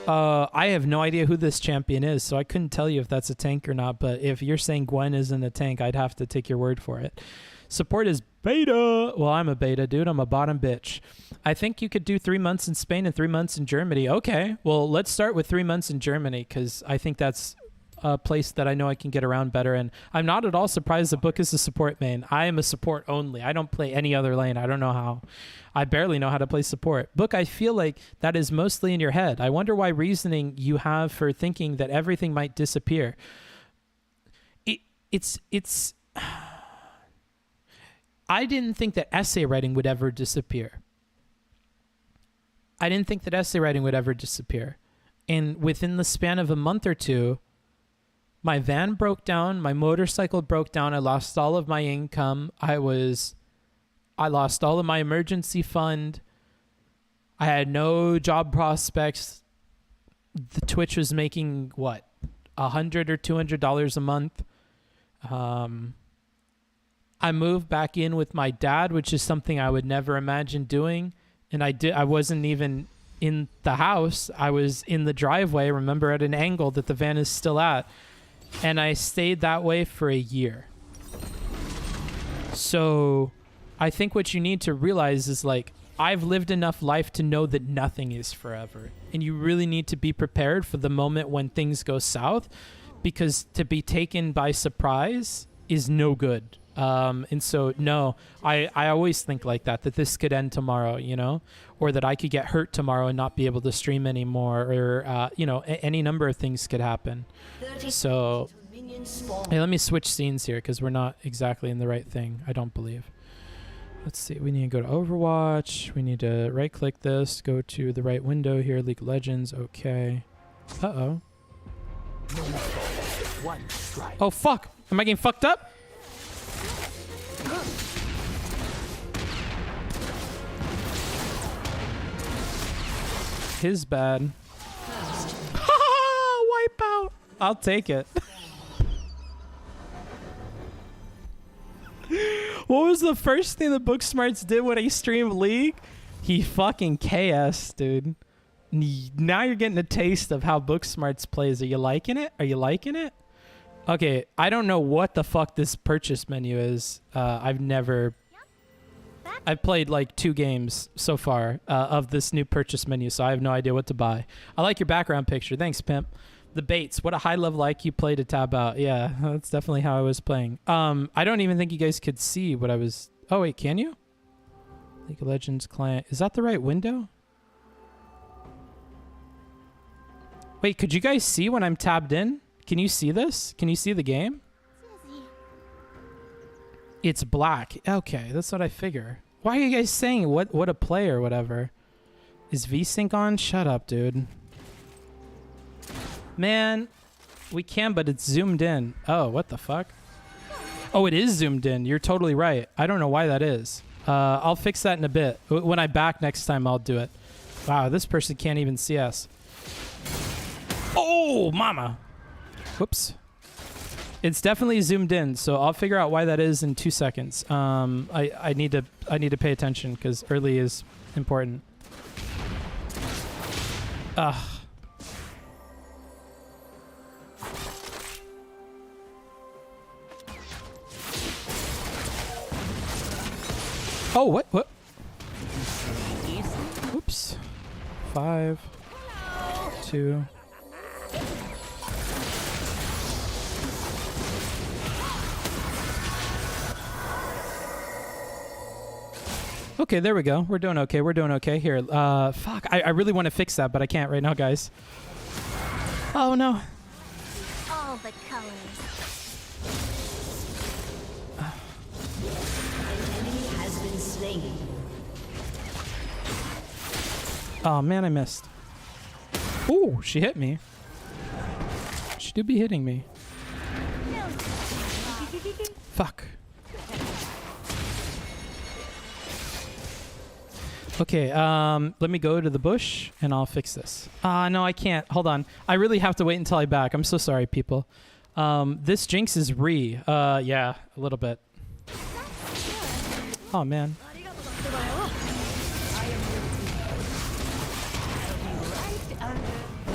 I have no idea who this champion is, so I couldn't tell you if that's a tank or not, but if you're saying Gwen isn't a tank, I'd have to take your word for it. Support is beta. Well, I'm a beta, dude. I'm a bottom bitch. I think you could do 3 months in Spain and 3 months in Germany. Okay, well, let's start with 3 months in Germany, because I think that's a place that I know I can get around better, and I'm not at all surprised the Book is a support main. I am a support only. I don't play any other lane. I don't know how. I barely know how to play support. Book, I feel like that is mostly in your head. I wonder why reasoning you have for thinking that everything might disappear. It's I didn't think that essay writing would ever disappear. I didn't think that essay writing would ever disappear. And within the span of a month or two, my van broke down, my motorcycle broke down, I lost all of my income, I lost all of my emergency fund, I had no job prospects. The Twitch was making, what, $100 or $200 a month. I moved back in with my dad, which is something I would never imagine doing. And I wasn't even in the house. I was in the driveway, remember, at an angle that the van is still at. And I stayed that way for a year. So I think what you need to realize is, like, I've lived enough life to know that nothing is forever. And you really need to be prepared for the moment when things go south, because to be taken by surprise is no good. And so, no, I always think like that this could end tomorrow, you know, or that I could get hurt tomorrow and not be able to stream anymore, or, you know, any number of things could happen. So, hey, let me switch scenes here, because we're not exactly in the right thing, I don't believe. Let's see, we need to go to Overwatch. We need to right click this, go to the right window here, League of Legends, okay. Uh-oh. Oh, fuck, am I getting fucked up? His bad. Wipe out. I'll take it. What was the first thing the Booksmarts did when he streamed League? He fucking KS, dude. Now you're getting a taste of how Booksmarts plays. Are you liking it? Are you liking it? Okay, I don't know what the fuck this purchase menu is. I've played like 2 games so far of this new purchase menu, so I have no idea what to buy. I like your background picture. Thanks, pimp. The baits. What a high level IQ play to tab out. Yeah, that's definitely how I was playing. I don't even think you guys could see what I was... Oh, wait, can you? League of Legends client. Is that the right window? Wait, could you guys see when I'm tabbed in? Can you see this? Can you see the game? It's black. Okay, that's what I figure. Why are you guys saying what a play or whatever? Is VSync on? Shut up, dude. Man, we can, but it's zoomed in. Oh, what the fuck? Oh, it is zoomed in. You're totally right. I don't know why that is. I'll fix that in a bit. When I back next time, I'll do it. Wow, this person can't even see us. Oh, mama. Whoops. It's definitely zoomed in, so I'll figure out why that is in 2 seconds. I need to pay attention, because early is important. Ugh. Oh, what? Oops. 5, 2. Okay, there we go. We're doing okay. We're doing okay. Here, fuck. I really want to fix that, but I can't right now, guys. Oh, no. All the colors. Oh man, I missed. Ooh, she hit me. She did be hitting me. Fuck. Okay, let me go to the bush and I'll fix this. No, I can't. Hold on. I really have to wait until I'm back. I'm so sorry, people. This Jinx is yeah, a little bit. Oh, man.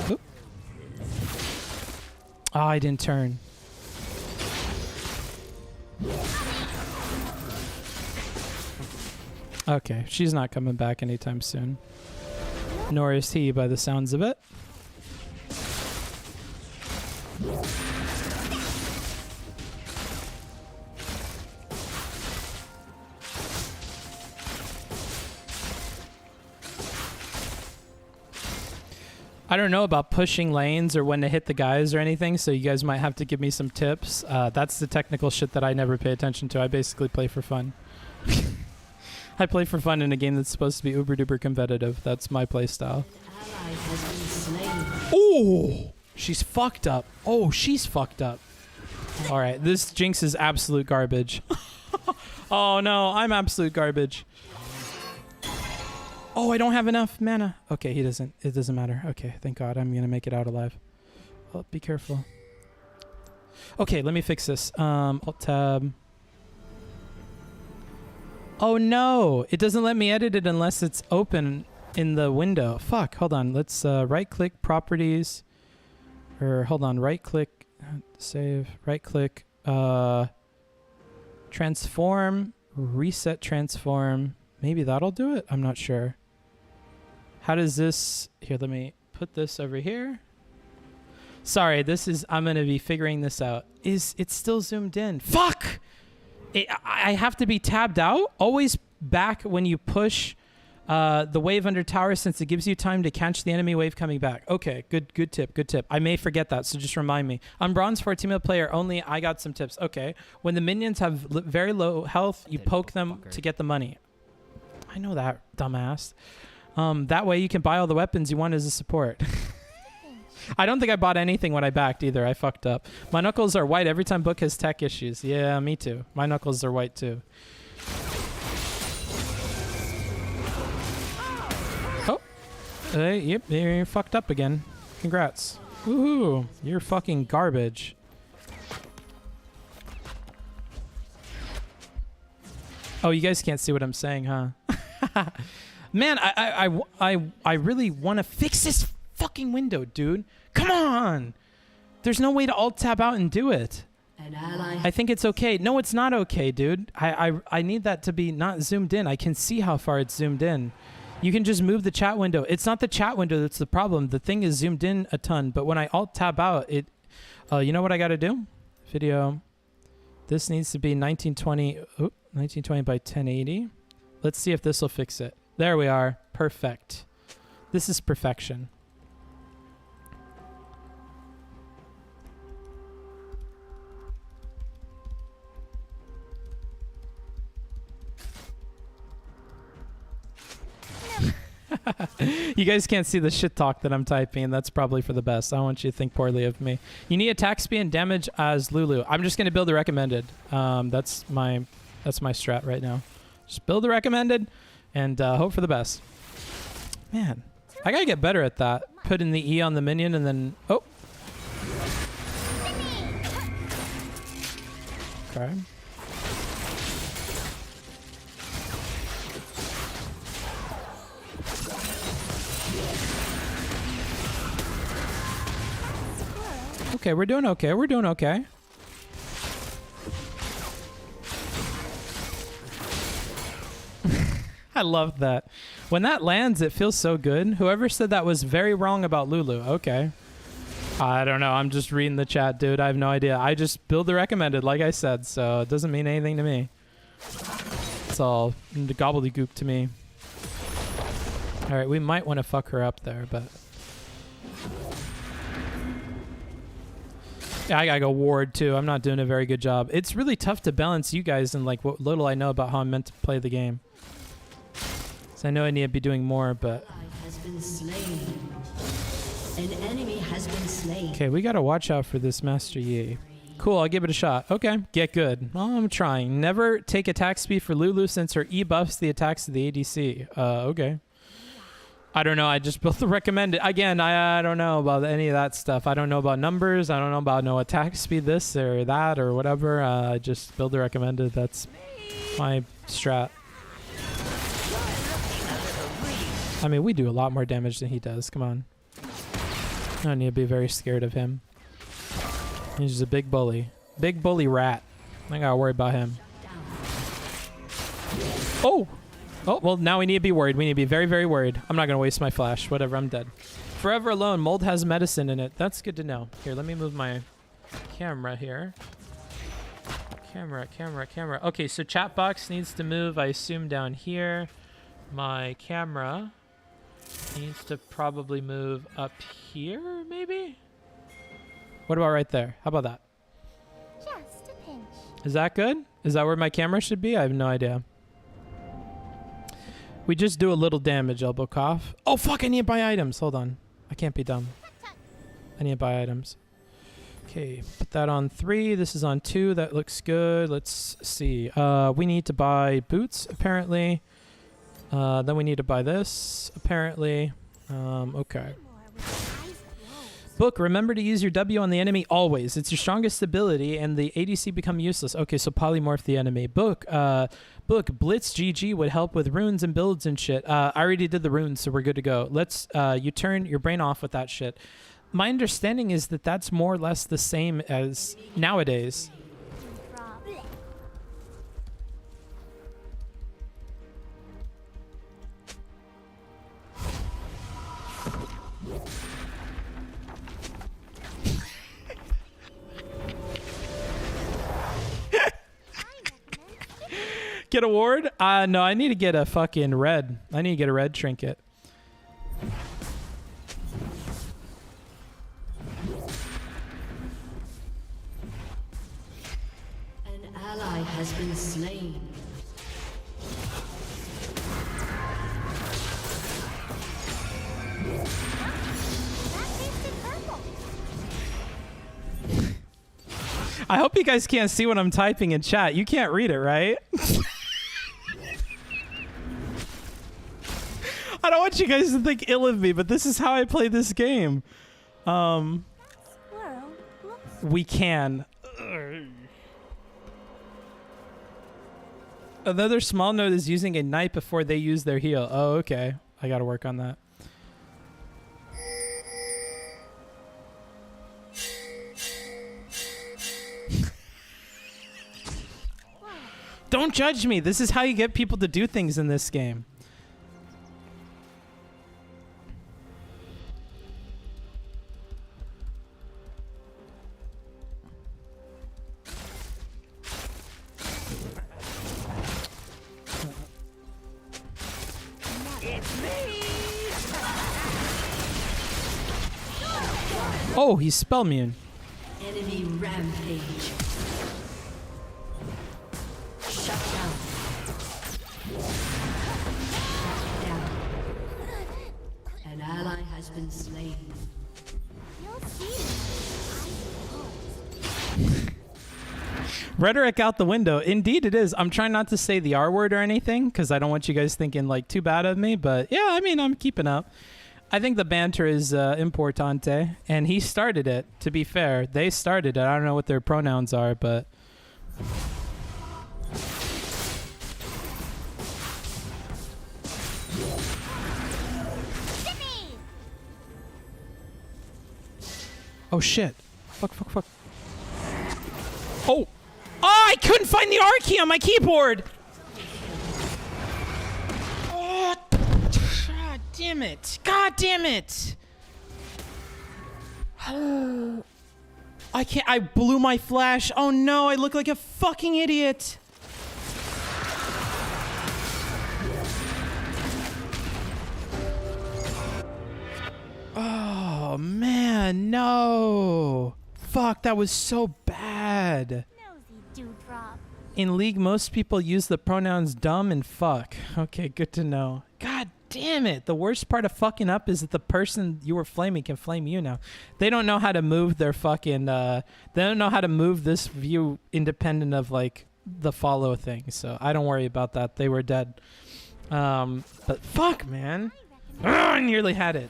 Oop. Oh, I didn't turn. Okay, she's not coming back anytime soon. Nor is he, by the sounds of it. I don't know about pushing lanes or when to hit the guys or anything, so you guys might have to give me some tips. That's the technical shit that I never pay attention to. I basically play for fun. I play for fun in a game that's supposed to be uber duper competitive. That's my play style. Oh, she's fucked up. Oh, she's fucked up. All right, this Jinx is absolute garbage. Oh no, I'm absolute garbage. Oh, I don't have enough mana. Okay, he doesn't. It doesn't matter. Okay, thank God. I'm going to make it out alive. Oh, be careful. Okay, let me fix this. Alt-tab. Oh, no. It doesn't let me edit it unless it's open in the window. Fuck. Hold on. Let's right-click Properties. Or, hold on. Right-click. Save. Right-click. Transform. Reset transform. Maybe that'll do it? I'm not sure. How does this... Here, let me put this over here. Sorry, this is... I'm going to be figuring this out. It's still zoomed in? Fuck! I have to be tabbed out? Always back when you push the wave under tower since it gives you time to catch the enemy wave coming back. Okay, good tip, good tip. I may forget that, so just remind me. On bronze for a team player only, I got some tips. Okay. When the minions have very low health, you poke them to get the money. I know that, dumbass. That way you can buy all the weapons you want as a support. I don't think I bought anything when I backed either. I fucked up. My knuckles are white every time Book has tech issues. Yeah, me too. My knuckles are white too. Oh. Yep, you're fucked up again. Congrats. Woohoo. You're fucking garbage. Oh, you guys can't see what I'm saying, huh? Man, I really want to fix this fucking window, dude. Come on. There's no way to alt-tab out and do it. I think it's okay. No, it's not okay, dude. I need that to be not zoomed in. I can see how far it's zoomed in. You can just move the chat window. It's not the chat window that's the problem. The thing is zoomed in a ton, but when I alt-tab out, it... you know what I got to do? Video. This needs to be 1920... Oh, 1920 by 1080. Let's see if this will fix it. There we are. Perfect. This is perfection. You guys can't see the shit talk that I'm typing, and that's probably for the best. I don't want you to think poorly of me. You need attack speed and damage as Lulu. I'm just going to build a recommended. That's my strat right now. Just build a recommended and hope for the best. Man, I got to get better at that. Put in the E on the minion and then... Oh. Okay. Okay, we're doing okay. We're doing okay. I love that. When that lands, it feels so good. Whoever said that was very wrong about Lulu. Okay. I don't know. I'm just reading the chat, dude. I have no idea. I just build the recommended, like I said, so it doesn't mean anything to me. It's all gobbledygook to me. All right, we might want to fuck her up there, but... Yeah, I gotta go ward too. I'm not doing a very good job. It's really tough to balance you guys and like what little I know about how I'm meant to play the game. So I know I need to be doing more, but Has been slain. An enemy has been slain. okay, we gotta watch out for this Master Yi. Cool, I'll give it a shot. Okay, get good. Well, I'm trying. Never take attack speed for Lulu since her E buffs the attacks of the ADC. Okay. I don't know. I just built the recommended. Again, I don't know about any of that stuff. I don't know about numbers. I don't know about no attack speed this or that or whatever. I just build the recommended. That's my strat. I mean, we do a lot more damage than he does. Come on. I don't need to be very scared of him. He's just a big bully. Big bully rat. I gotta worry about him. Oh! Oh, well, now we need to be worried. We need to be very, very worried. I'm not gonna waste my flash. Whatever, I'm dead. Forever alone. Mold has medicine in it. That's good to know. Here, let me move my camera here. Camera. Okay, so chat box needs to move, I assume, down here. My camera needs to probably move up here, maybe? What about right there? How about that? Just a pinch. Is that good? Is that where my camera should be? I have no idea. We just do a little damage, elbow cough. Oh, fuck, I need to buy items. Hold on. I can't be dumb. I need to buy items. Okay, put that on 3. This is on 2. That looks good. Let's see. We need to buy boots, apparently. Then we need to buy this, apparently. Okay. Book, remember to use your W on the enemy always. It's your strongest ability, and the ADC become useless. Okay, so polymorph the enemy. Book, Blitz GG would help with runes and builds and shit. I already did the runes, so we're good to go. Let's, you turn your brain off with that shit. My understanding is that that's more or less the same as nowadays. Get a ward? No, I need to get a fucking red. I need to get a red trinket. An ally has been slain. I hope you guys can't see what I'm typing in chat. You can't read it, right? I don't want you guys to think ill of me, but this is how I play this game. We can. Another small note is using a knight before they use their heal. Oh, okay. I gotta work on that. Don't judge me. This is how you get people to do things in this game. Oh, he's spell immune. Enemy rampage. Shut down. Shut down. An ally has been slain. You'll see. Rhetoric out the window. Indeed it is. I'm trying not to say the R word or anything because I don't want you guys thinking like too bad of me. But yeah, I mean, I'm keeping up. I think the banter is importante. And he started it, to be fair. They started it. I don't know what their pronouns are, but... Oh shit. Fuck. Oh! Oh, I couldn't find the R key on my keyboard! Oh, God damn it. God damn it! Oh. I can't. I blew my flash. Oh no, I look like a fucking idiot. Oh man, no. Fuck, that was so bad. Nosy dewdrop. In League, most people use the pronouns dumb and fuck. Okay, good to know. God damn it. The worst part of fucking up is that the person you were flaming can flame you now. They don't know how to move their fucking, they don't know how to move this view independent of, like, the follow thing. So I don't worry about that. They were dead. But fuck, man. I nearly had it.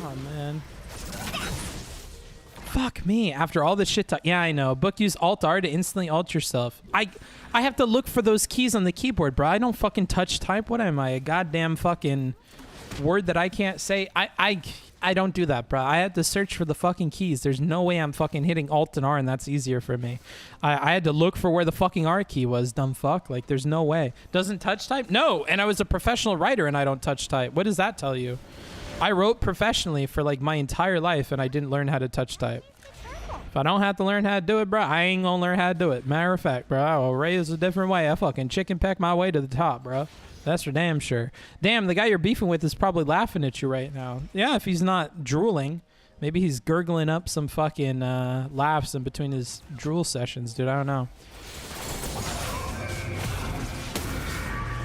Oh, man. Fuck me. After all this shit talk. Yeah, I know. Book use Alt-R to instantly alt yourself. I have to look for those keys on the keyboard, bro. I don't fucking touch type. What am I? A goddamn fucking word that I can't say? I don't do that, bro. I had to search for the fucking keys. There's no way I'm fucking hitting Alt and R and that's easier for me. I had to look for where the fucking R key was, dumb fuck. Like, there's no way. Doesn't touch type? No. And I was a professional writer and I don't touch type. What does that tell you? I wrote professionally for like my entire life and I didn't learn how to touch type. If I don't have to learn how to do it, bro, I ain't gonna learn how to do it. Matter of fact, bro, I will raise a different way. I fucking chicken peck my way to the top, bro. That's for damn sure. Damn, the guy you're beefing with is probably laughing at you right now. Yeah, if he's not drooling. Maybe he's gurgling up some fucking laughs in between his drool sessions, dude. I don't know.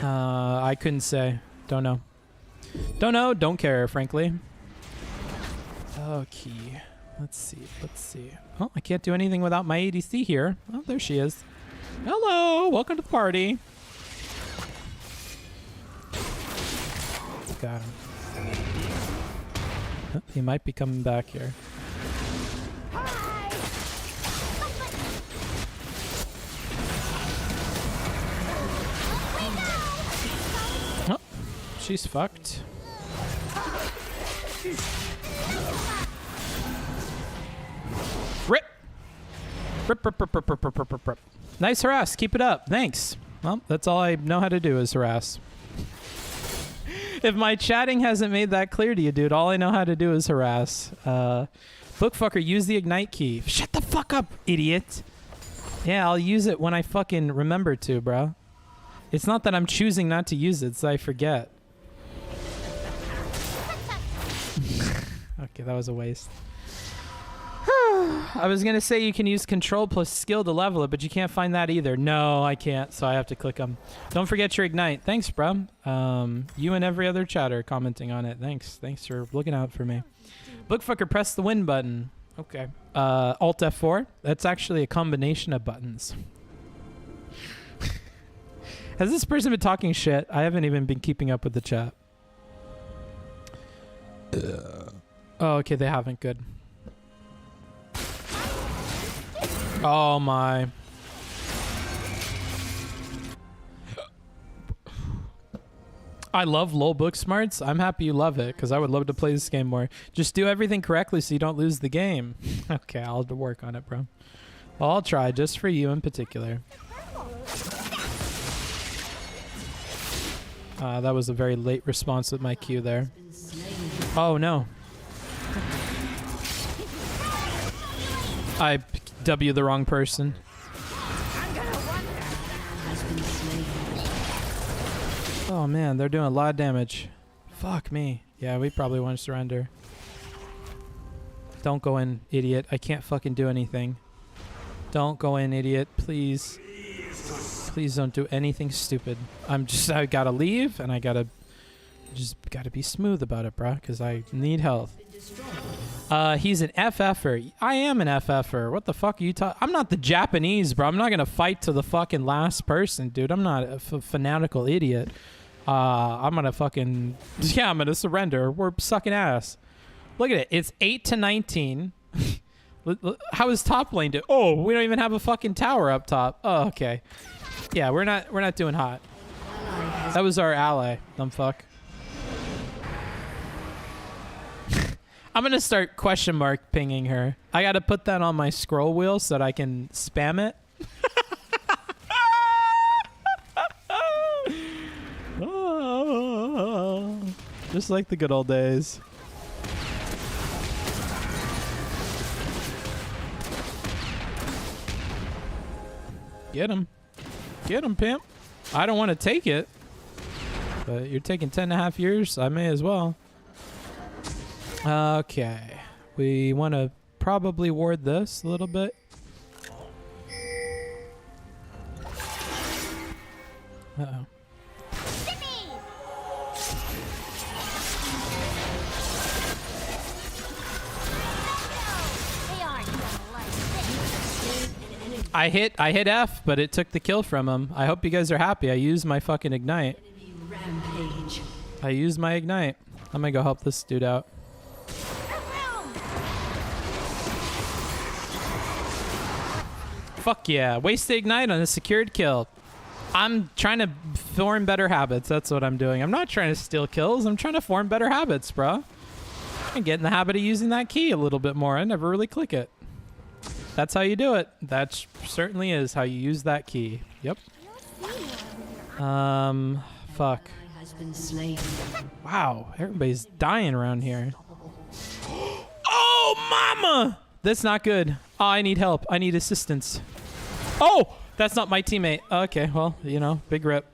I couldn't say. Don't know. Don't know. Don't care, frankly. Okay. Let's see. Let's see. Oh, I can't do anything without my ADC here. Oh, there she is. Hello. Welcome to the party. Got him. Oh, he might be coming back here. Oh, she's fucked. Rip. Rip, rip, rip, rip, rip, rip, rip, rip, rip. Nice harass. Keep it up. Thanks. Well, that's all I know how to do is harass. If my chatting hasn't made that clear to you, dude, all I know how to do is harass. Bookfucker, use the ignite key. Shut the fuck up, idiot. Yeah, I'll use it when I fucking remember to, bro. It's not that I'm choosing not to use it, it's that I forget. Okay, that was a waste. I was gonna say you can use control plus skill to level it, but you can't find that either. No, I can't, so I have to click them. Don't forget your ignite. Thanks, bro. You and every other chatter commenting on it. Thanks. Thanks for looking out for me. Bookfucker, press the win button. Okay. Alt F4. That's actually a combination of buttons. Has this person been talking shit? I haven't even been keeping up with the chat. Oh, okay, they haven't. Good. Oh my. I love LOL Booksmarts. I'm happy you love it because I would love to play this game more. Just do everything correctly so you don't lose the game. Okay, I'll have to work on it, bro. Well, I'll try just for you in particular. That was a very late response with my cue there. Oh no. I W the wrong person. Oh man, they're doing a lot of damage. Fuck me. Yeah, we probably want to surrender. Don't go in, idiot. I can't fucking do anything. Don't go in, idiot. Please. Please don't do anything stupid. I gotta leave and I gotta be smooth about it, bro, because I need health. He's an FFer. I am an FFer. What the fuck are you talking? I'm not the Japanese, bro. I'm not gonna fight to the fucking last person, dude. I'm not a fanatical idiot. I'm gonna fucking... Yeah, I'm gonna surrender. We're sucking ass. Look at it. It's 8-19. How is top lane do? Oh, we don't even have a fucking tower up top. Oh, okay. Yeah, we're not doing hot. That was our ally. Dumb fuck. I'm gonna start question mark pinging her. I gotta put that on my scroll wheel so that I can spam it. Oh, just like the good old days. Get him. Get him, pimp. I don't want to take it. But you're taking 10.5 years. I may as well. Okay. We want to probably ward this a little bit. Uh-oh. They aren't gonna like this. I hit F, but it took the kill from him. I hope you guys are happy. I used my fucking ignite. Rampage. I used my ignite. I'm gonna go help this dude out. Fuck yeah. Waste the ignite on a secured kill. I'm trying to form better habits. That's what I'm doing. I'm not trying to steal kills. I'm trying to form better habits, bro. And get in the habit of using that key a little bit more. I never really click it. That's how you do it. That certainly is how you use that key. Yep. Fuck. Has been slain. Wow, everybody's dying around here. Oh, mama! That's not good. Oh, I need help. I need assistance. Oh, that's not my teammate. Okay, well, you know, big rip.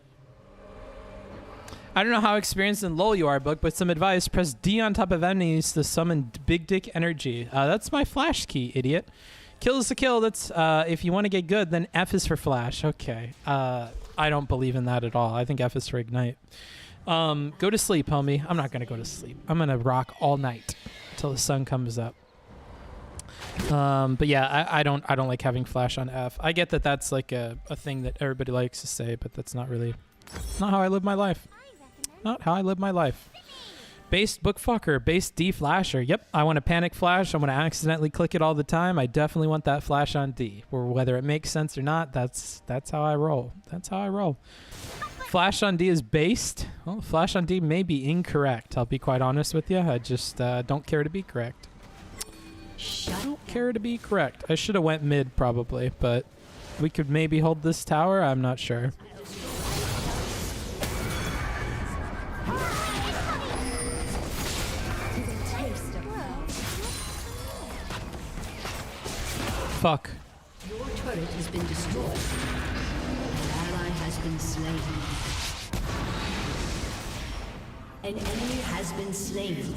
I don't know how experienced in LoL you are, Book, but some advice. Press D on top of enemies to summon big dick energy. That's my flash key, idiot. Kill is a kill. That's if you want to get good, then F is for flash. Okay. I don't believe in that at all. I think F is for ignite. Go to sleep, homie. I'm not gonna go to sleep. I'm gonna rock all night until the sun comes up. But yeah, I don't like having flash on F. I get that that's like a thing that everybody likes to say, but that's not really not how I live my life. Not how I live my life. Based book fucker, based D flasher. Yep, I want to panic flash. I want to accidentally click it all the time. I definitely want that flash on D. Or whether it makes sense or not, that's how I roll. That's how I roll. Flash on D is based. Well, flash on D may be incorrect. I'll be quite honest with you. I just don't care to be correct. I don't care to be correct. I should have went mid probably, but we could maybe hold this tower. I'm not sure. Fuck. Your turret has been destroyed. An ally has been slain. An enemy has been slain.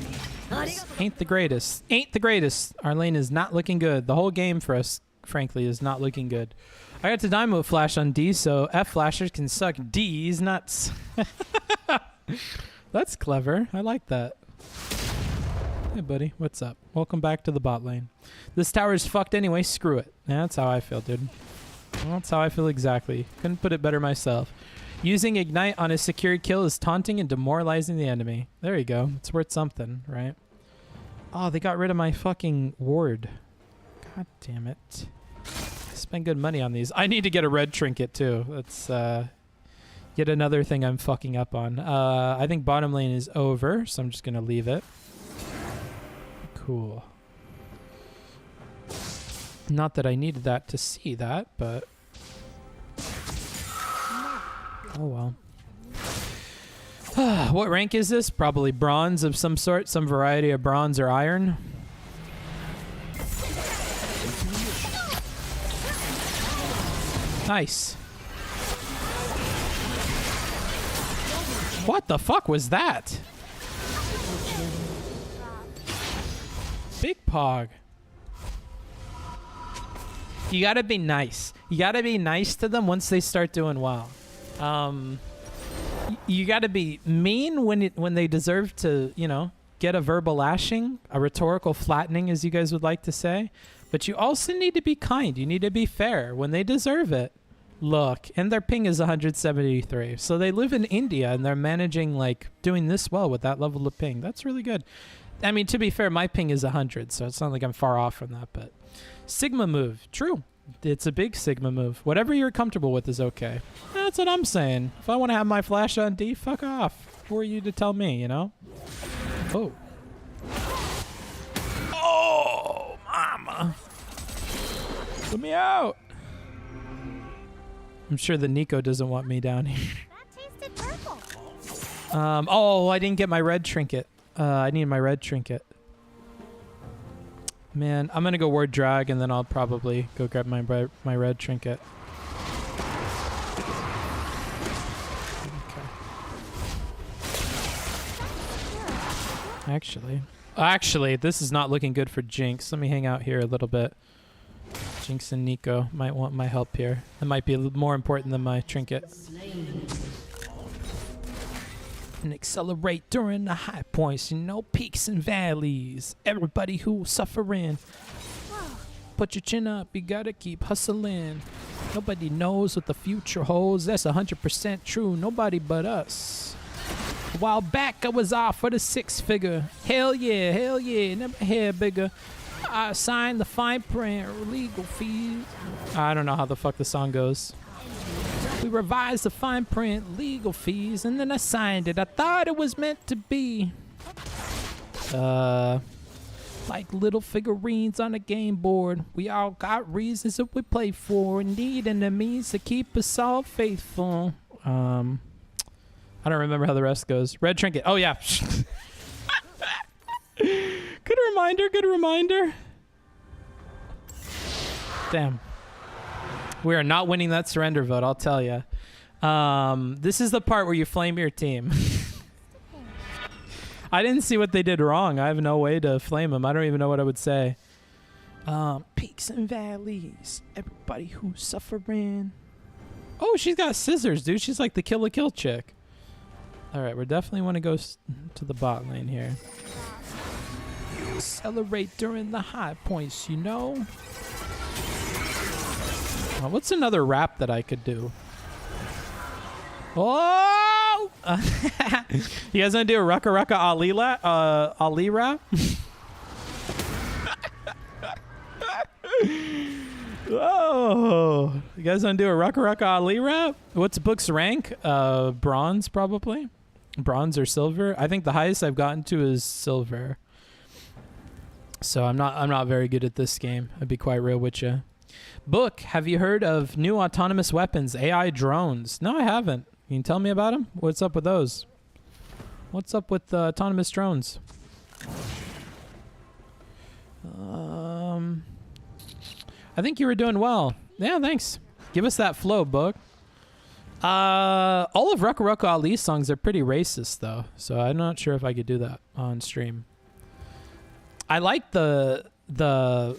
Ain't the greatest. Ain't the greatest. Our lane is not looking good. The whole game for us, frankly, is not looking good. I got to Dynamo Flash on D, so F flashers can suck D's nuts. That's clever. I like that. Hey, buddy. What's up? Welcome back to the bot lane. This tower is fucked anyway. Screw it. Yeah, that's how I feel, dude. That's how I feel exactly. Couldn't put it better myself. Using Ignite on a secured kill is taunting and demoralizing the enemy. There you go. It's worth something, right? Oh, they got rid of my fucking ward. God damn it. I spend good money on these. I need to get a red trinket, too. That's yet another thing I'm fucking up on. I think bottom lane is over, so I'm just going to leave it. Cool. Not that I needed that to see that, but... oh well. What rank is this? Probably bronze of some sort, some variety of bronze or iron. Nice. What the fuck was that? Big Pog. You gotta be nice. You gotta be nice to them once they start doing well. You gotta be mean when they deserve to, you know, get a verbal lashing, a rhetorical flattening, as you guys would like to say. But you also need to be kind. You need to be fair when they deserve it. Look, and their ping is 173. So they live in India and they're managing, like, doing this well with that level of ping. That's really good. I mean, to be fair, my ping is 100, so it's not like I'm far off from that, but Sigma move. True. It's a big Sigma move. Whatever you're comfortable with is okay. That's what I'm saying. If I want to have my flash on D, fuck off. Who are you to tell me, you know? Oh. Oh, mama. Let me out. I'm sure that Nico doesn't want me down here. That tasted purple. Oh, I didn't get my red trinket. I need my red trinket. Man, I'm gonna go ward drag and then I'll probably go grab my red trinket. Okay. Actually, this is not looking good for Jinx. Let me hang out here a little bit. Jinx and Nico might want my help here. That might be a little more important than my trinket. Slain. and accelerate during the high points, you know, peaks and valleys. Everybody who's suffering, put your chin up, you gotta keep hustling. Nobody knows what the future holds, that's 100% true, nobody but us. A while back I was off for the 6-figure. Hell yeah, never had bigger. I signed the fine print, legal fees. I don't know how the fuck the song goes. We revised the fine print, legal fees, and then I signed it. I thought it was meant to be. Like little figurines on a game board. We all got reasons that we play for, need and the means to keep us all faithful. I don't remember how the rest goes. Red trinket. Oh yeah. Good reminder. Damn. We are not winning that surrender vote, I'll tell you. This is the part where you flame your team. I didn't see what they did wrong. I have no way to flame them. I don't even know what I would say. Peaks and valleys. Everybody who's suffering. Oh, she's got scissors, dude. She's like the Kill la Kill chick. All right, we definitely want to go to the bot lane here. Accelerate during the high points, you know. What's another rap that I could do? Oh! You guys want to do a Rucka Rucka Ali rap? Oh! You guys want to do a Rucka Rucka Ali rap? What's Book's rank? Bronze, probably. Bronze or silver. I think the highest I've gotten to is silver. So I'm not very good at this game. I'd be quite real with you. Book, have you heard of new autonomous weapons, AI drones? No, I haven't. Can you tell me about them? What's up with those? What's up with autonomous drones? I think you were doing well. Yeah, thanks. Give us that flow, Book. All of Rucka Rucka Ali's songs are pretty racist, though. So I'm not sure if I could do that on stream. I like the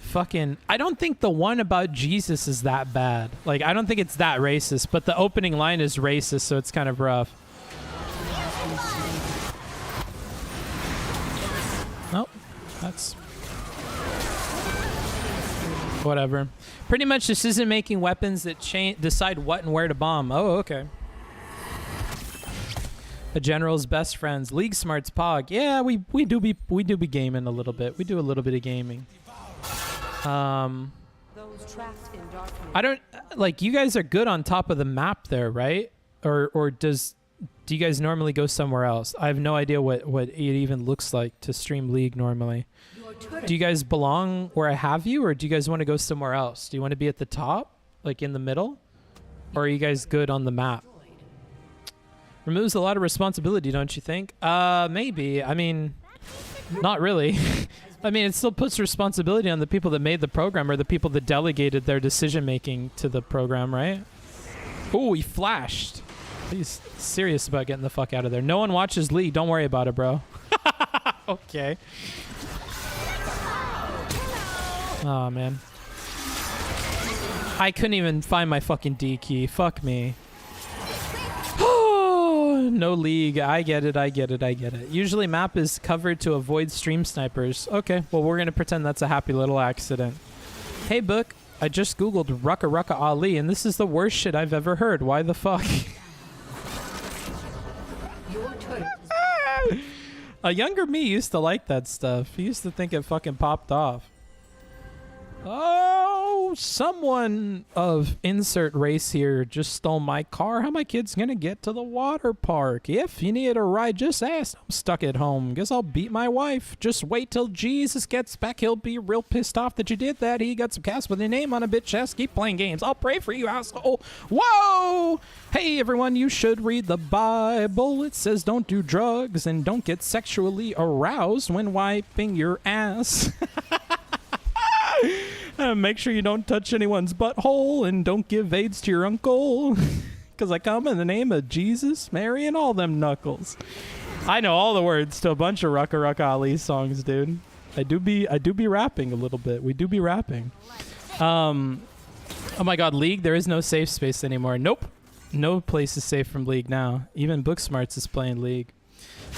fucking... I don't think the one about Jesus is that bad. Like, I don't think it's that racist, but the opening line is racist, so it's kind of rough. Oh, that's... whatever. Pretty much decision-making weapons that decide what and where to bomb. Oh, okay. A general's best friends. League Smarts Pog. Yeah, we do be gaming a little bit. We do a little bit of gaming. I don't like, you guys are good on top of the map there, right? Or do you guys normally go somewhere else? I have no idea what it even looks like to stream League normally. Do you guys belong where I have you, or do you guys want to go somewhere else? Do you want to be at the top, like in the middle? Or are you guys good on the map? Removes a lot of responsibility, don't you think? Maybe. I mean, not really. I mean, it still puts responsibility on the people that made the program, or the people that delegated their decision-making to the program, right? Oh, he flashed. He's serious about getting the fuck out of there. No one watches League. Don't worry about it, bro. Okay. Oh, man. I couldn't even find my fucking D key. Fuck me. No League. I get it. Usually map is covered to avoid stream snipers. Okay, well, we're going to pretend that's a happy little accident. Hey, Book, I just Googled Rucka Rucka Ali, and this is the worst shit I've ever heard. Why the fuck? A younger me used to like that stuff. He used to think it fucking popped off. Oh, someone of insert race here just stole my car. How my kids gonna get to the water park? If you need a ride, just ask. I'm stuck at home. Guess I'll beat my wife. Just wait till Jesus gets back. He'll be real pissed off that you did that. He got some cast with your name on a bitch chest. Keep playing games. I'll pray for you, asshole. Whoa! Hey, everyone, you should read the Bible. It says don't do drugs and don't get sexually aroused when wiping your ass. Make sure you don't touch anyone's butthole and don't give AIDS to your uncle. Because I come in the name of Jesus, Mary, and all them knuckles. I know all the words to a bunch of Rucka Rucka Ali songs, dude. I do be rapping a little bit. We do be rapping. Oh my god, League, there is no safe space anymore. Nope. No place is safe from League now. Even Booksmarts is playing League.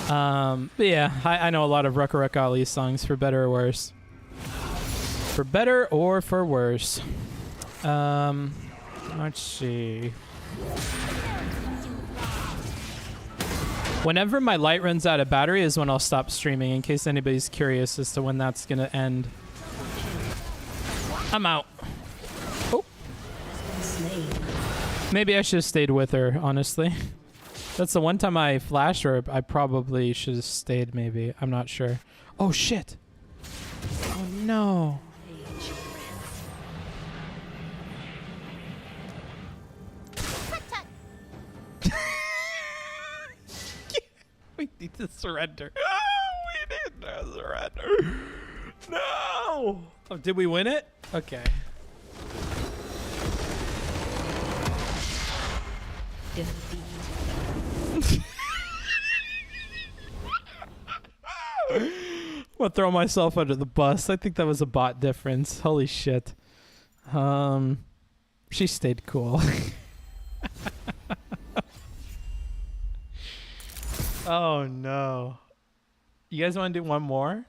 But yeah, I know a lot of Rucka Ali songs, for better or worse. For better or for worse. Let's see. Whenever my light runs out of battery is when I'll stop streaming, in case anybody's curious as to when that's gonna end. I'm out. Oh. Maybe I should have stayed with her, honestly. That's the one time I flashed her. I probably should have stayed, maybe. I'm not sure. Oh, shit. Oh, no. We need to surrender. Oh, we need to surrender. No. Oh, did we win it? Okay. I'm gonna throw myself under the bus. I think that was a bot difference. Holy shit. She stayed cool. Oh no. You guys want to do one more?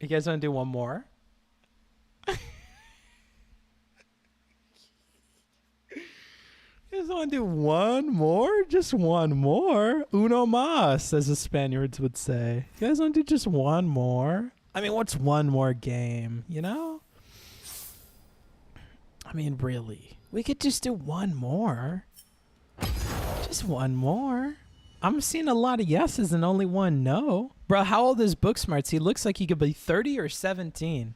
You guys want to do one more? You guys want to do one more? Just one more? Uno más, as the Spaniards would say. You guys want to do just one more? I mean, what's one more game, you know? I mean, really. We could just do one more. Just one more. I'm seeing a lot of yeses and only one no. Bro, how old is Booksmarts? He looks like he could be 30 or 17.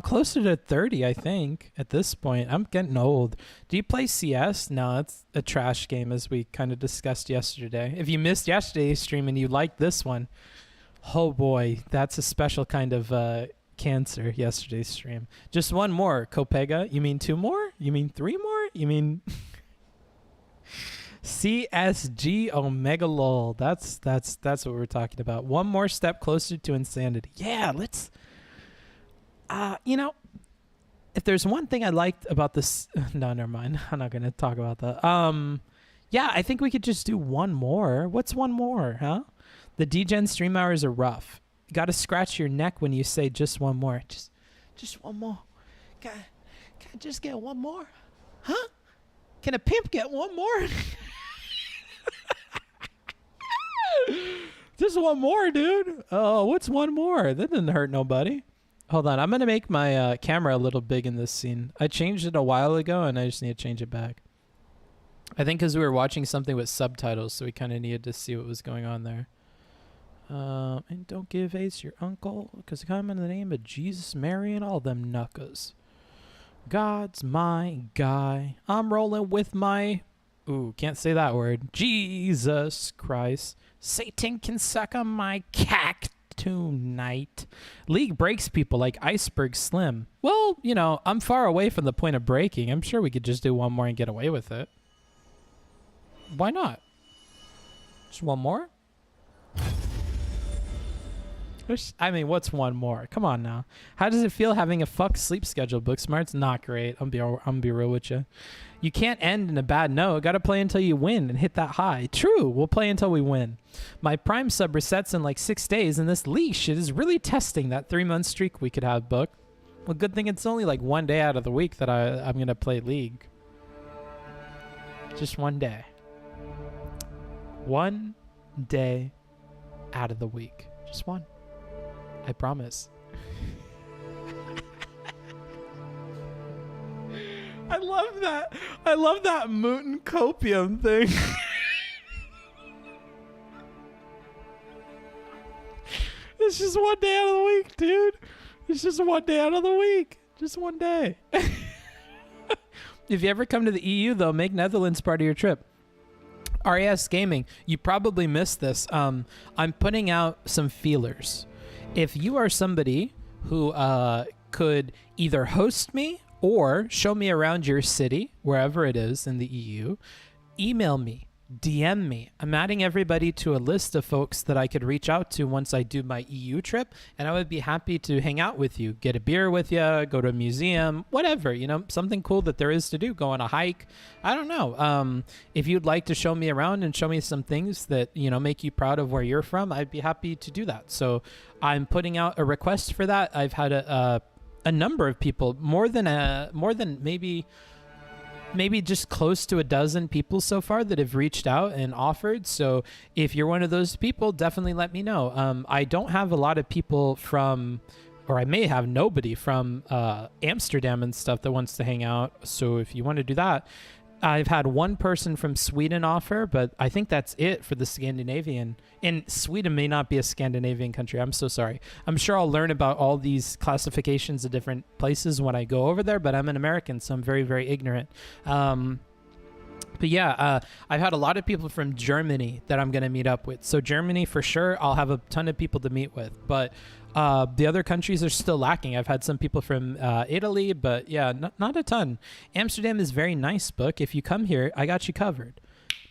Closer to 30, I think, at this point. I'm getting old. Do you play CS? No, it's a trash game, as we kind of discussed yesterday. If you missed yesterday's stream and you liked this one, oh boy, that's a special kind of cancer, yesterday's stream. Just one more, Copega. You mean two more? You mean three more? You mean... CSG Omega lol. That's what we're talking about. One more step closer to insanity. Yeah, let's... you know, if there's one thing I liked about this... No, never mind. I'm not going to talk about that. Yeah, I think we could just do one more. What's one more, huh? The DGen stream hours are rough. You got to scratch your neck when you say just one more. Just one more. Can I just get one more? Huh? Can a pimp get one more? Just one more, dude. Oh, what's one more? That didn't hurt nobody. Hold on. I'm going to make my camera a little big in this scene. I changed it a while ago, and I just need to change it back. I think because we were watching something with subtitles, so we kind of needed to see what was going on there. And don't give Ace your uncle, because come in the name of Jesus, Mary, and all them knuckers. God's my guy. I'm rolling with my... Ooh, can't say that word. Jesus Christ. Satan can suck on my cack tonight. League breaks people like Iceberg Slim. Well, you know, I'm far away from the point of breaking. I'm sure we could just do one more and get away with it. Why not? Just one more? I mean, what's one more? Come on now. How does it feel having a fuck sleep schedule, Booksmarts? Not great. I'm be real with you. You can't end in a bad note. Got to play until you win and hit that high. True. We'll play until we win. My Prime sub resets in like 6 days, and this League shit is really testing that 3-month streak we could have, Book. Well, good thing it's only like 1 day out of the week that I'm going to play League. Just 1 day. 1 day out of the week. Just one. I promise. I love that. I love that mutant copium thing. It's just 1 day out of the week, dude. It's just 1 day out of the week. Just 1 day. If you ever come to the EU, though, make Netherlands part of your trip. RAS Gaming, you probably missed this. I'm putting out some feelers. If you are somebody who could either host me or show me around your city, wherever it is in the EU, email me DM me. I'm adding everybody to a list of folks that I could reach out to once I do my EU trip, and I would be happy to hang out with you, get a beer with you, go to a museum, whatever, you know, something cool that there is to do, go on a hike. I don't know. If you'd like to show me around and show me some things that, you know, make you proud of where you're from, I'd be happy to do that. So I'm putting out a request for that. I've had a number of people, more than maybe just close to a dozen people so far that have reached out and offered. So if you're one of those people, definitely let me know. I don't have a lot of people from, or I may have nobody from Amsterdam and stuff that wants to hang out. So if you want to do that, I've had one person from Sweden offer, but I think that's it for the Scandinavian. And Sweden may not be a Scandinavian country. I'm so sorry. I'm sure I'll learn about all these classifications of different places when I go over there, but I'm an American, so I'm very, very ignorant. But yeah, I've had a lot of people from Germany that I'm going to meet up with. So Germany, for sure, I'll have a ton of people to meet with. But the other countries are still lacking. I've had some people from Italy, but yeah, not a ton. Amsterdam is very nice, Book. If you come here, I got you covered.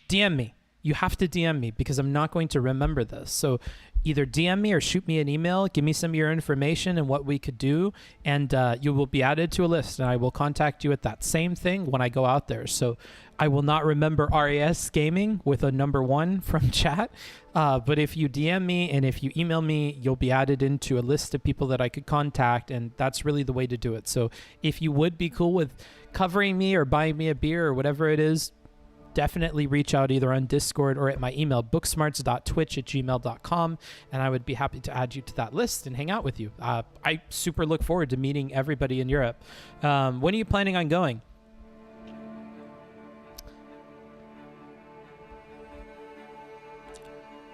DM me. You have to DM me because I'm not going to remember this. So either DM me or shoot me an email. Give me some of your information and what we could do, and you will be added to a list, and I will contact you at that same thing when I go out there. So I will not remember RAS Gaming with a number 1 from chat, but if you DM me and if you email me, you'll be added into a list of people that I could contact, and that's really the way to do it. So if you would be cool with covering me or buying me a beer or whatever it is, definitely reach out either on Discord or at my email, booksmarts.twitch@gmail.com, and I would be happy to add you to that list and hang out with you. I super look forward to meeting everybody in Europe. When are you planning on going?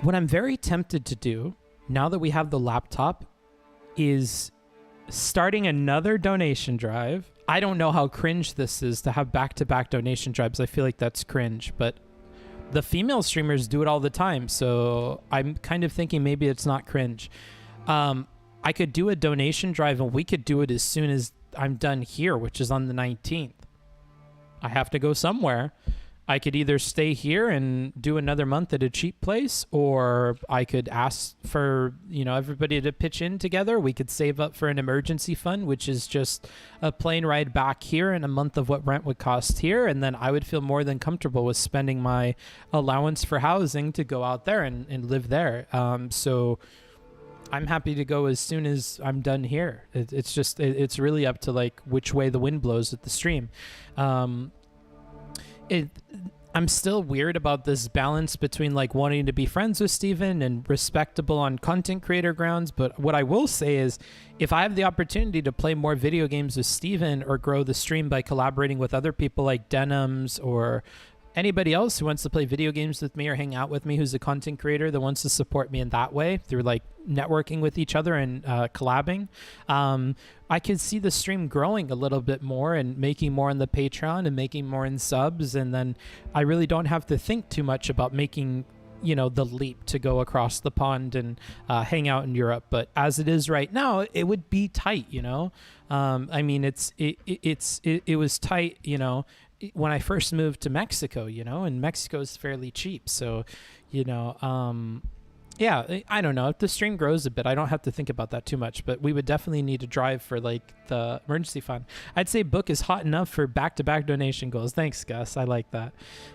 What I'm very tempted to do, now that we have the laptop, is starting another donation drive. I don't know how cringe this is to have back-to-back donation drives. I feel like that's cringe, but the female streamers do it all the time, so I'm kind of thinking maybe it's not cringe. I could do a donation drive, and we could do it as soon as I'm done here, which is on the 19th. I have to go somewhere. I could either stay here and do another month at a cheap place, or I could ask for, you know, everybody to pitch in together. We could save up for an emergency fund, which is just a plane ride back here and a month of what rent would cost here. And then I would feel more than comfortable with spending my allowance for housing to go out there and live there. So I'm happy to go as soon as I'm done here. It's really up to like which way the wind blows at the stream. I'm still weird about this balance between like wanting to be friends with Steven and respectable on content creator grounds. But what I will say is if I have the opportunity to play more video games with Steven or grow the stream by collaborating with other people like Denims or anybody else who wants to play video games with me or hang out with me who's a content creator that wants to support me in that way through like networking with each other and collabing, I could see the stream growing a little bit more and making more on the Patreon and making more in subs, and then I really don't have to think too much about making, you know, the leap to go across the pond and hang out in Europe. But as it is right now, it would be tight, you know. I mean, it was tight, you know, when I first moved to Mexico, you know, and Mexico is fairly cheap. So, you know, yeah, I don't know. If the stream grows a bit, I don't have to think about that too much, but we would definitely need to drive for like the emergency fund. I'd say Book is hot enough for back-to-back donation goals. Thanks, Gus. I like that.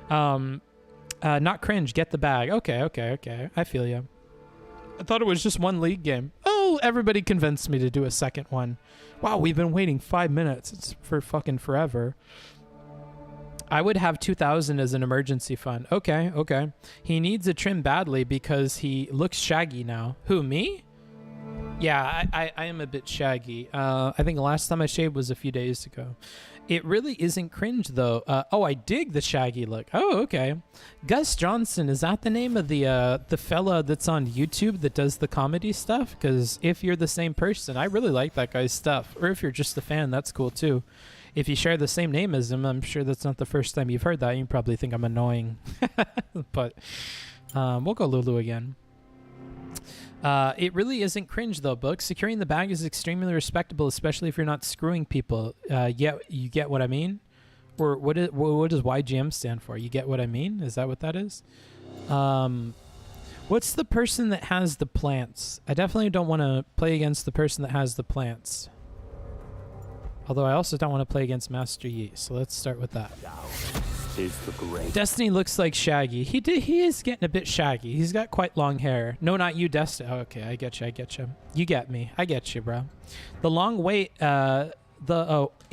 Not cringe. Get the bag. Okay. I feel you. I thought it was just one league game. Oh, everybody convinced me to do a second one. Wow, we've been waiting 5 minutes. It's for fucking forever. I would have 2,000 as an emergency fund. Okay. He needs a trim badly because he looks shaggy now. Who, me? Yeah, I am a bit shaggy. I think the last time I shaved was a few days ago. It really isn't cringe, though. Oh, I dig the shaggy look. Oh, okay. Gus Johnson, is that the name of the fella that's on YouTube that does the comedy stuff? Because if you're the same person, I really like that guy's stuff. Or if you're just a fan, that's cool, too. If you share the same name as him, I'm sure that's not the first time you've heard that. You probably think I'm annoying. But we'll go Lulu again. It really isn't cringe, though, Book. Securing the bag is extremely respectable, especially if you're not screwing people. Yeah, you get what I mean? Or what does YGM stand for? You get what I mean? Is that what that is? What's the person that has the plants? I definitely don't want to play against the person that has the plants. Although I also don't want to play against Master Yi, so let's start with that. Destiny looks like Shaggy. He is getting a bit shaggy. He's got quite long hair. No, not you, Destiny. Oh, okay, I get you. You get me. I get you, bro. The long wait. Yeah,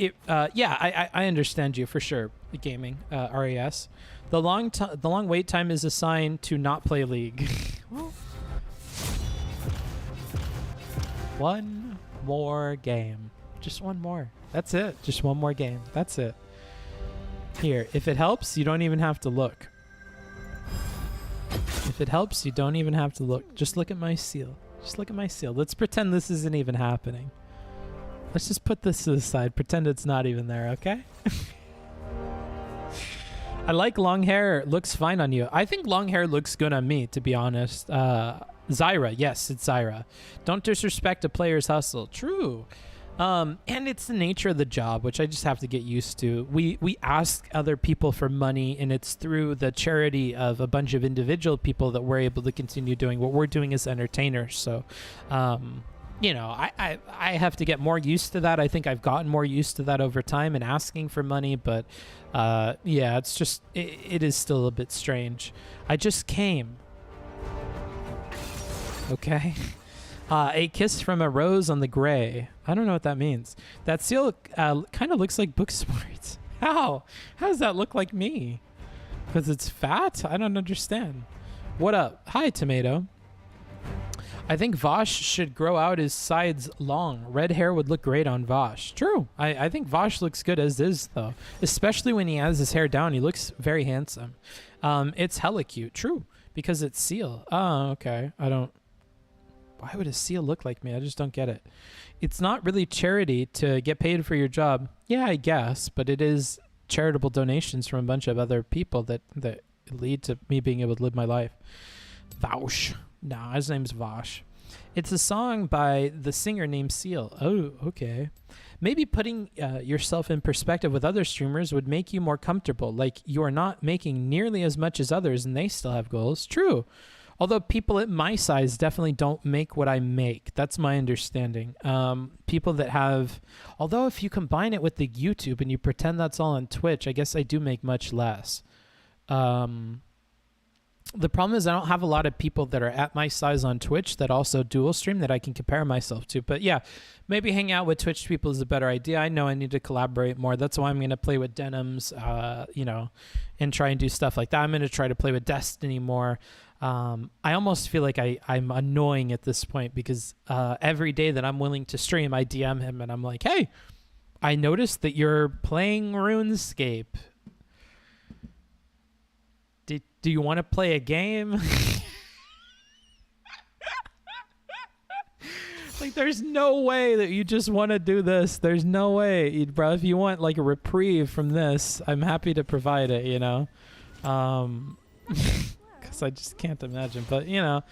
I understand you for sure. Gaming, RAS. The long wait time is a sign to not play League. One more game. Just one more. That's it. Just one more game. That's it. Here, if it helps, you don't even have to look. If it helps, you don't even have to look. Just look at my seal. Just look at my seal. Let's pretend this isn't even happening. Let's just put this to the side. Pretend it's not even there, okay? I like long hair. It looks fine on you. I think long hair looks good on me, to be honest. Zyra. Yes, it's Zyra. Don't disrespect a player's hustle. True. And it's the nature of the job, which I just have to get used to. We ask other people for money, and it's through the charity of a bunch of individual people that we're able to continue doing what we're doing as entertainers. So, you know, I have to get more used to that. I think I've gotten more used to that over time and asking for money, but yeah, it's just, it is still a bit strange. I just came. Okay. A kiss from a rose on the gray. I don't know what that means. That seal kind of looks like Booksmarts. How? How does that look like me? Because it's fat? I don't understand. What up? Hi, Tomato. I think Vosh should grow out his sides long. Red hair would look great on Vosh. True. I think Vosh looks good as is, though. Especially when he has his hair down. He looks very handsome. It's hella cute. True. Because it's seal. Oh, okay. I don't... Why would a seal look like me? I just don't get it. It's not really charity to get paid for your job. Yeah, I guess. But it is charitable donations from a bunch of other people that lead to me being able to live my life. Vosh. Nah, his name's Vosh. It's a song by the singer named Seal. Oh, okay. Maybe putting yourself in perspective with other streamers would make you more comfortable. Like, you are not making nearly as much as others and they still have goals. True. Although people at my size definitely don't make what I make. That's my understanding. People that have... Although if you combine it with the YouTube and you pretend that's all on Twitch, I guess I do make much less. The problem is I don't have a lot of people that are at my size on Twitch that also dual stream that I can compare myself to. But yeah, maybe hang out with Twitch people is a better idea. I know I need to collaborate more. That's why I'm going to play with Denims, you know, and try and do stuff like that. I'm going to try to play with Destiny more. I almost feel like I'm annoying at this point because every day that I'm willing to stream, I DM him and I'm like, hey, I noticed that you're playing RuneScape. Do you want to play a game? Like, there's no way that you just want to do this. There's no way, bro. If you want like a reprieve from this, I'm happy to provide it, you know? Because I just can't imagine. But, you know,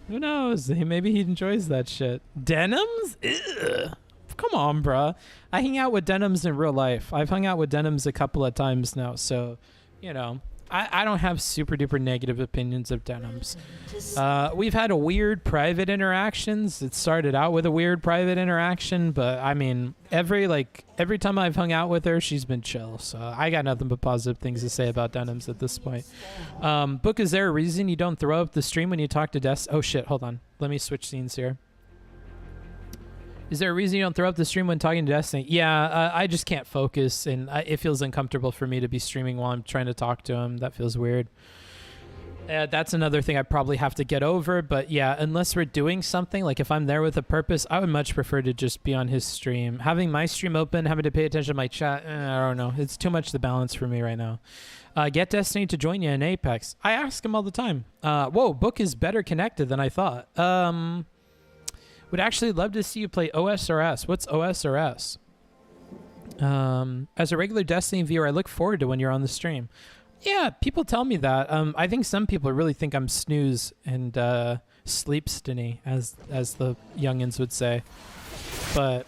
who knows? Maybe he enjoys that shit. Denims? Ugh. Come on, bro. I hang out with Denims in real life. I've hung out with Denims a couple of times now. So, you know, I don't have super duper negative opinions of Denims. We've had a weird private interactions. It started out with a weird private interaction, but I mean, every time I've hung out with her, she's been chill. So I got nothing but positive things to say about Denims at this point. Book, is there a reason you don't throw up the stream when you talk to Des? Oh shit, hold on. Let me switch scenes here. Is there a reason you don't throw up the stream when talking to Destiny? Yeah, I just can't focus, and it feels uncomfortable for me to be streaming while I'm trying to talk to him. That feels weird. That's another thing I probably have to get over, but yeah, unless we're doing something, like if I'm there with a purpose, I would much prefer to just be on his stream. Having my stream open, having to pay attention to my chat, I don't know. It's too much the balance for me right now. Get Destiny to join you in Apex. I ask him all the time. Whoa, Book is better connected than I thought. Would actually love to see you play OSRS. What's OSRS? As a regular Destiny viewer, I look forward to when you're on the stream. Yeah, people tell me that. I think some people really think I'm snooze and sleepstiny, as the youngins would say. But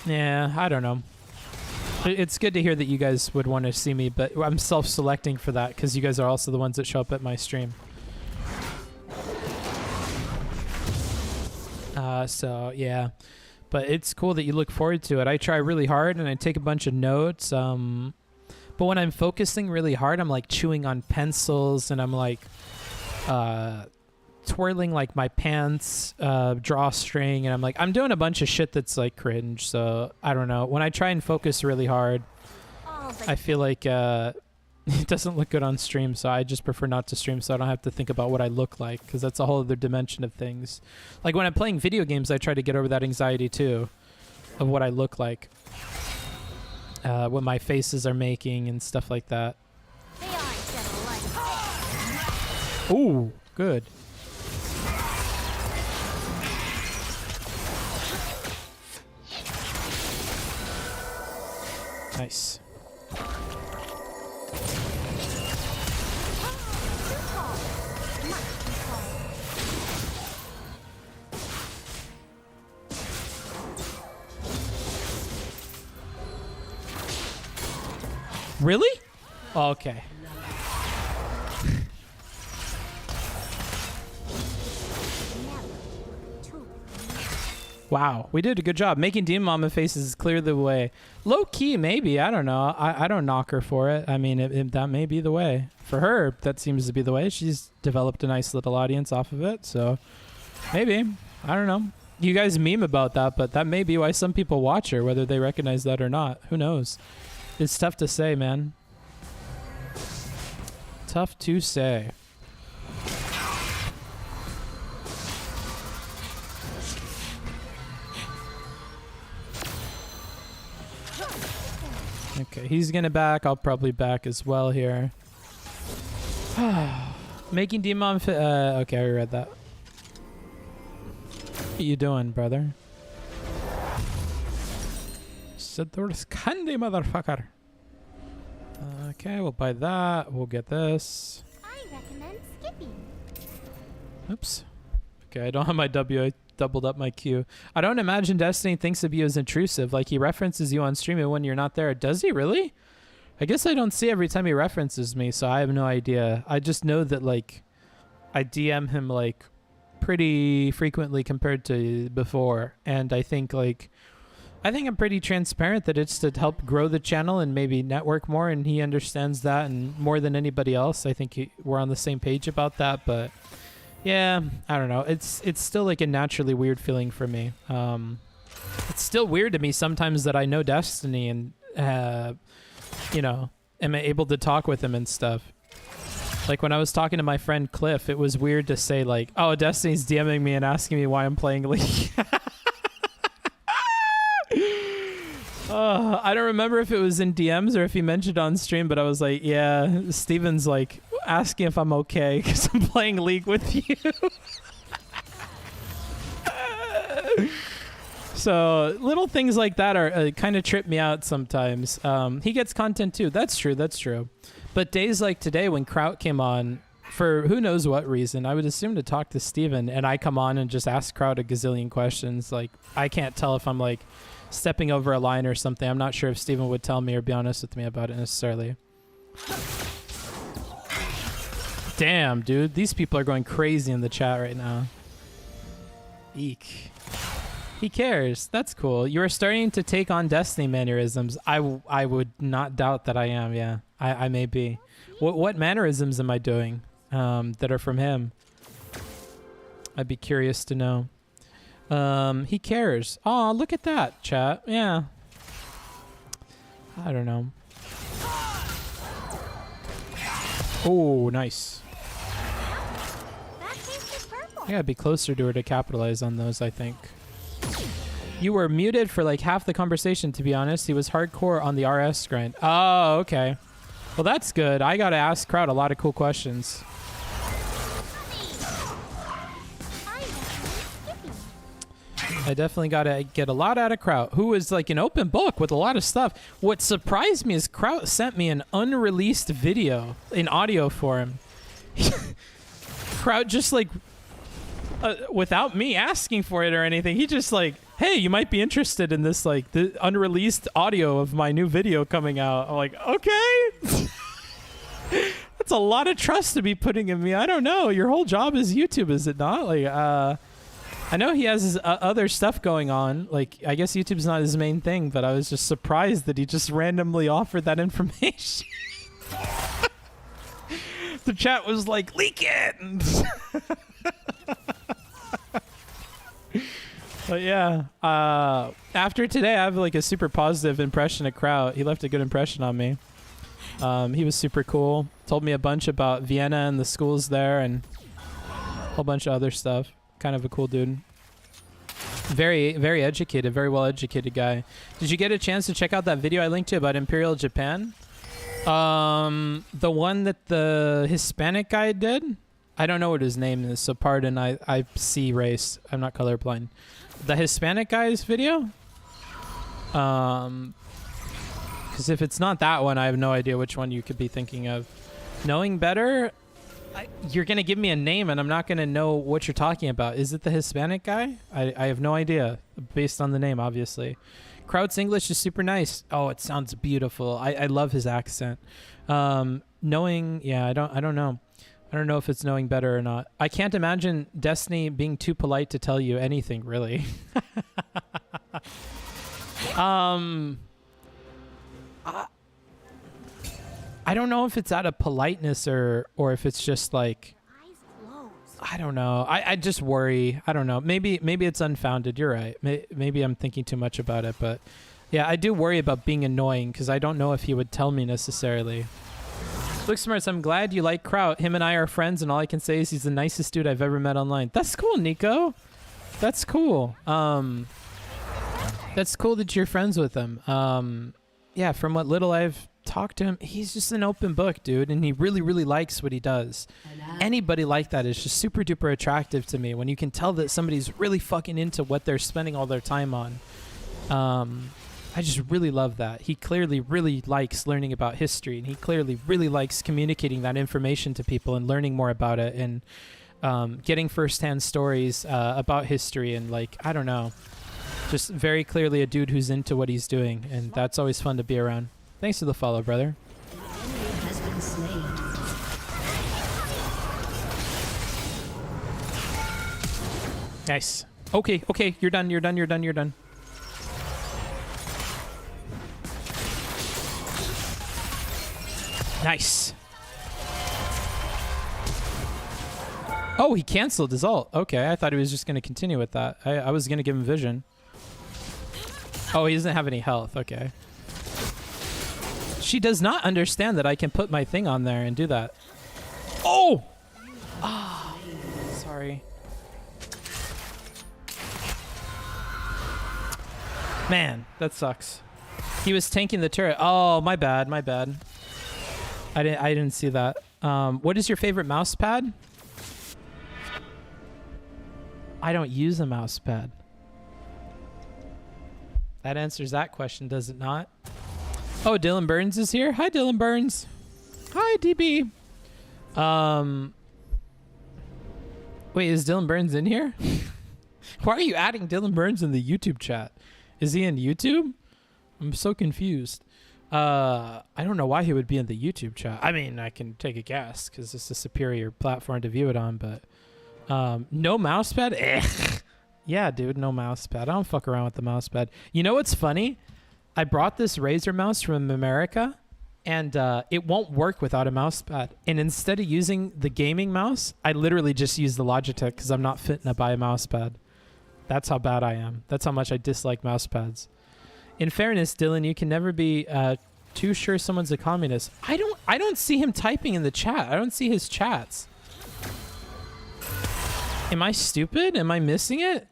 yeah, I don't know. It's good to hear that you guys would want to see me, but I'm self-selecting for that because you guys are also the ones that show up at my stream. So yeah, but it's cool that you look forward to it. I try really hard and I take a bunch of notes. But when I'm focusing really hard, I'm like chewing on pencils and I'm like twirling like my pants drawstring, and I'm doing a bunch of shit that's like cringe. So I don't know. When I try and focus really hard, I feel like it doesn't look good on stream, so I just prefer not to stream so I don't have to think about what I look like, because that's a whole other dimension of things. Like when I'm playing video games, I try to get over that anxiety too of what I look like, what my faces are making and stuff like that. Ooh, good. Nice. Really? Oh, okay. Wow, we did a good job. Making Demon Mama faces clear the way. Low key, maybe. I don't know. I don't knock her for it. I mean, that may be the way. For her, that seems to be the way. She's developed a nice little audience off of it. So maybe. I don't know. You guys meme about that, but that may be why some people watch her, whether they recognize that or not. Who knows? It's tough to say, man. Tough to say. Okay, he's gonna back. I'll probably back as well here. Making Demon okay, I read that. What you doing, brother? Sador's candy, motherfucker. Okay, we'll buy that. We'll get this. I recommend skipping. Oops. Okay, I don't have my W. I doubled up my Q. I don't imagine Destiny thinks of you as intrusive. Like, he references you on stream and when you're not there. Does he really? I guess I don't see every time he references me, so I have no idea. I just know that, like, I DM him, like, pretty frequently compared to before. And I think, like, I'm pretty transparent that it's to help grow the channel and maybe network more, and he understands that, and more than anybody else. I think we're on the same page about that, but yeah, I don't know. It's still like a naturally weird feeling for me. It's still weird to me sometimes that I know Destiny and, you know, am able to talk with him and stuff. Like when I was talking to my friend Cliff, it was weird to say like, oh, Destiny's DMing me and asking me why I'm playing League. I don't remember if it was in DMs or if he mentioned on stream, but I was like, yeah, Steven's like asking if I'm okay because I'm playing League with you. So little things like that are kind of trip me out sometimes. He gets content too. That's true. That's true. But days like today when Kraut came on, for who knows what reason, I would assume to talk to Steven, and I come on and just ask Kraut a gazillion questions. Like, I can't tell if I'm like stepping over a line or something. I'm not sure if Steven would tell me or be honest with me about it necessarily. Damn, dude. These people are going crazy in the chat right now. Eek. He cares. That's cool. You are starting to take on Destiny mannerisms. I would not doubt that I am, yeah. I may be. What mannerisms am I doing that are from him? I'd be curious to know. He cares. Oh, look at that, chat. Yeah. I don't know. Oh, nice. I gotta be closer to her to capitalize on those, I think. You were muted for like half the conversation, to be honest. He was hardcore on the RS grind. Oh, okay. Well, that's good. I gotta ask Kraut a lot of cool questions. I definitely gotta get a lot out of Kraut, who is like an open book with a lot of stuff. What surprised me is Kraut sent me an unreleased video in audio form. Kraut just like, without me asking for it or anything, he just like hey, you might be interested in this, like, the unreleased audio of my new video coming out. I'm like, okay. That's a lot of trust to be putting in me. I don't know. Your whole job is YouTube, is it not? Like, I know he has his, other stuff going on. Like, I guess YouTube's not his main thing, but I was just surprised that he just randomly offered that information. The chat was like, leak it! But yeah, after today, I have like a super positive impression of Kraut. He left a good impression on me. He was super cool. Told me a bunch about Vienna and the schools there and a whole bunch of other stuff. Kind of a cool dude. Very, very educated, very well educated guy. Did you get a chance to check out that video I linked to about Imperial Japan? The one that the Hispanic guy did? I don't know what his name is, so pardon, I see race. I'm not colorblind. The Hispanic guy's video? Because if it's not that one, I have no idea which one you could be thinking of. Knowing better, you're going to give me a name and I'm not going to know what you're talking about. Is it the Hispanic guy? I have no idea, based on the name, obviously. Kraut's English is super nice. Oh, it sounds beautiful. I love his accent. Knowing, yeah, I don't know. I don't know if it's knowing better or not. I can't imagine Destiny being too polite to tell you anything, really. I don't know if it's out of politeness or if it's just like, I don't know. I just worry. I don't know. Maybe it's unfounded. You're right. Maybe I'm thinking too much about it, but yeah, I do worry about being annoying because I don't know if he would tell me necessarily. Booksmarts, I'm glad you like Kraut. Him and I are friends, and all I can say is he's the nicest dude I've ever met online. That's cool, Nico. That's cool. That's cool that you're friends with him. Yeah, from what little I've talked to him, he's just an open book, dude, and he really, really likes what he does. Anybody like that is just super duper attractive to me when you can tell that somebody's really fucking into what they're spending all their time on. I just really love that. He clearly really likes learning about history, and he clearly really likes communicating that information to people and learning more about it and getting firsthand stories about history and, like, I don't know, just very clearly a dude who's into what he's doing, and that's always fun to be around. Thanks for the follow, brother. Has been slain. Nice. Okay, you're done. Nice. Oh, he canceled his ult. Okay, I thought he was just going to continue with that. I was going to give him vision. Oh, he doesn't have any health. Okay. She does not understand that I can put my thing on there and do that. Oh! Ah, sorry. Man, that sucks. He was tanking the turret. Oh, my bad. I didn't see that. What is your favorite mouse pad? I don't use a mouse pad. That answers that question, does it not? Oh, Dylan Burns is here. Hi, Dylan Burns. Hi, DB. Wait, is Dylan Burns in here? Why are you adding Dylan Burns in the YouTube chat? Is he in YouTube? I'm so confused. I don't know why he would be in the YouTube chat. I mean, I can take a guess because it's a superior platform to view it on, but no mousepad? Yeah, dude, no mousepad. I don't fuck around with the mousepad. You know what's funny? I brought this Razer mouse from America, and it won't work without a mousepad. And instead of using the gaming mouse, I literally just use the Logitech because I'm not fitting to buy a mousepad. That's how bad I am. That's how much I dislike mousepads. In fairness, Dylan, you can never be too sure someone's a communist. I don't see him typing in the chat. I don't see his chats. Am I stupid? Am I missing it?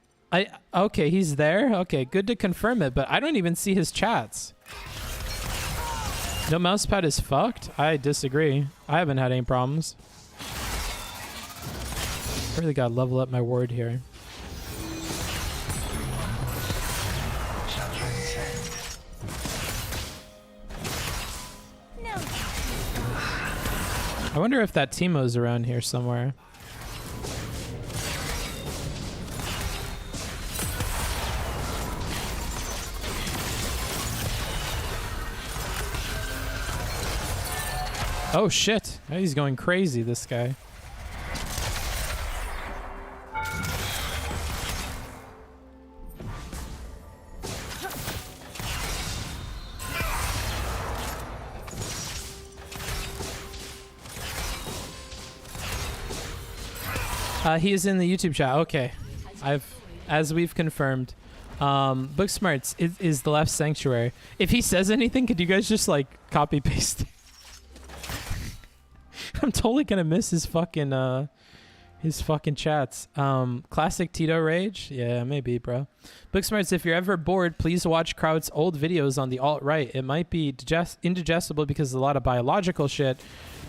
Okay, he's there. Okay, good to confirm it, but I don't even see his chats. No mousepad is fucked? I disagree. I haven't had any problems. I really gotta level up my ward here. I wonder if that Teemo's around here somewhere. Oh shit. He's going crazy, this guy. He is in the YouTube chat. Okay. As we've confirmed. Booksmarts is the left sanctuary. If he says anything, could you guys just like copy paste? I'm totally gonna miss his fucking chats. Classic Tito rage? Yeah, maybe, bro. Booksmarts, if you're ever bored, please watch Kraut's old videos on the alt-right. It might be indigestible because there's a lot of biological shit.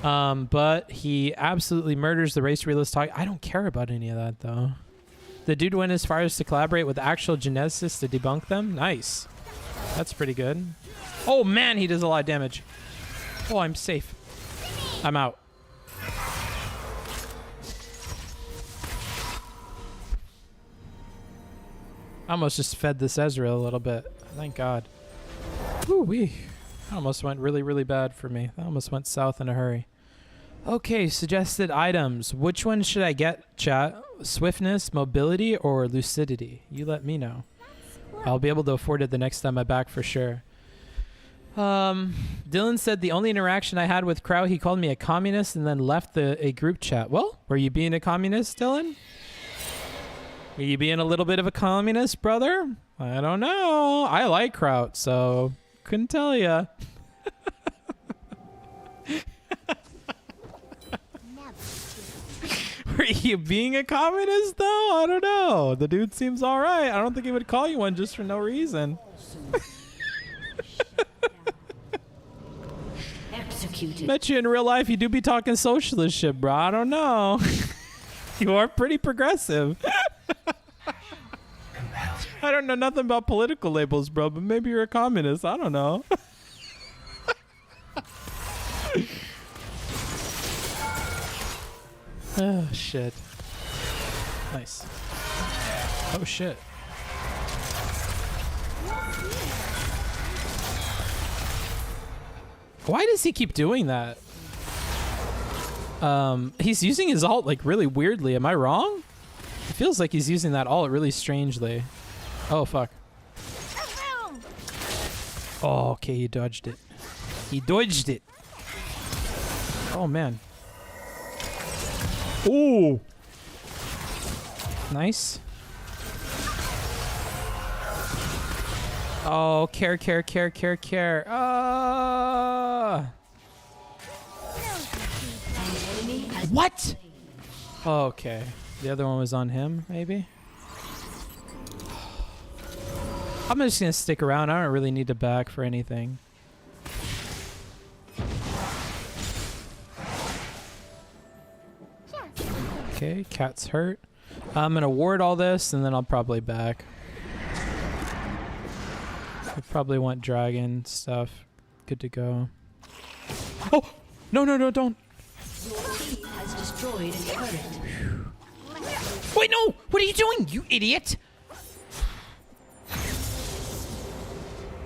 But he absolutely murders the race realist talk. I don't care about any of that though. The dude went as far as to collaborate with actual geneticists to debunk them. Nice. That's pretty good. Oh man, he does a lot of damage. Oh, I'm safe. I'm out. I almost just fed this Ezreal a little bit. Thank God. Woo-wee. That almost went really, really bad for me. That almost went south in a hurry. Okay, suggested items. Which one should I get, chat? Swiftness, mobility, or lucidity? You let me know. I'll be able to afford it the next time I'm back for sure. Dylan said the only interaction I had with Crow, he called me a communist and then left a group chat. Well, were you being a communist, Dylan? Were you being a little bit of a communist, brother? I don't know. I like Kraut, so couldn't tell ya. Were you being a communist, though? I don't know. The dude seems all right. I don't think he would call you one just for no reason. Executed. Bet you in real life you do be talking socialist shit, bro. I don't know. You are pretty progressive. I don't know nothing about political labels, bro, but maybe you're a communist. I don't know. Oh, shit. Nice. Oh, shit. Why does he keep doing that? He's using his ult like really weirdly. Am I wrong? It feels like he's using that ult really strangely. Oh, fuck. Oh, okay, he dodged it. He dodged it. Oh, man. Ooh. Nice. Oh, care. What? Oh, okay. The other one was on him, maybe? I'm just gonna stick around. I don't really need to back for anything. Okay, cat's hurt. I'm gonna ward all this and then I'll probably back. I probably want dragon stuff. Good to go. Oh! No, don't! Your team has destroyed a turret. Wait, no! What are you doing, you idiot?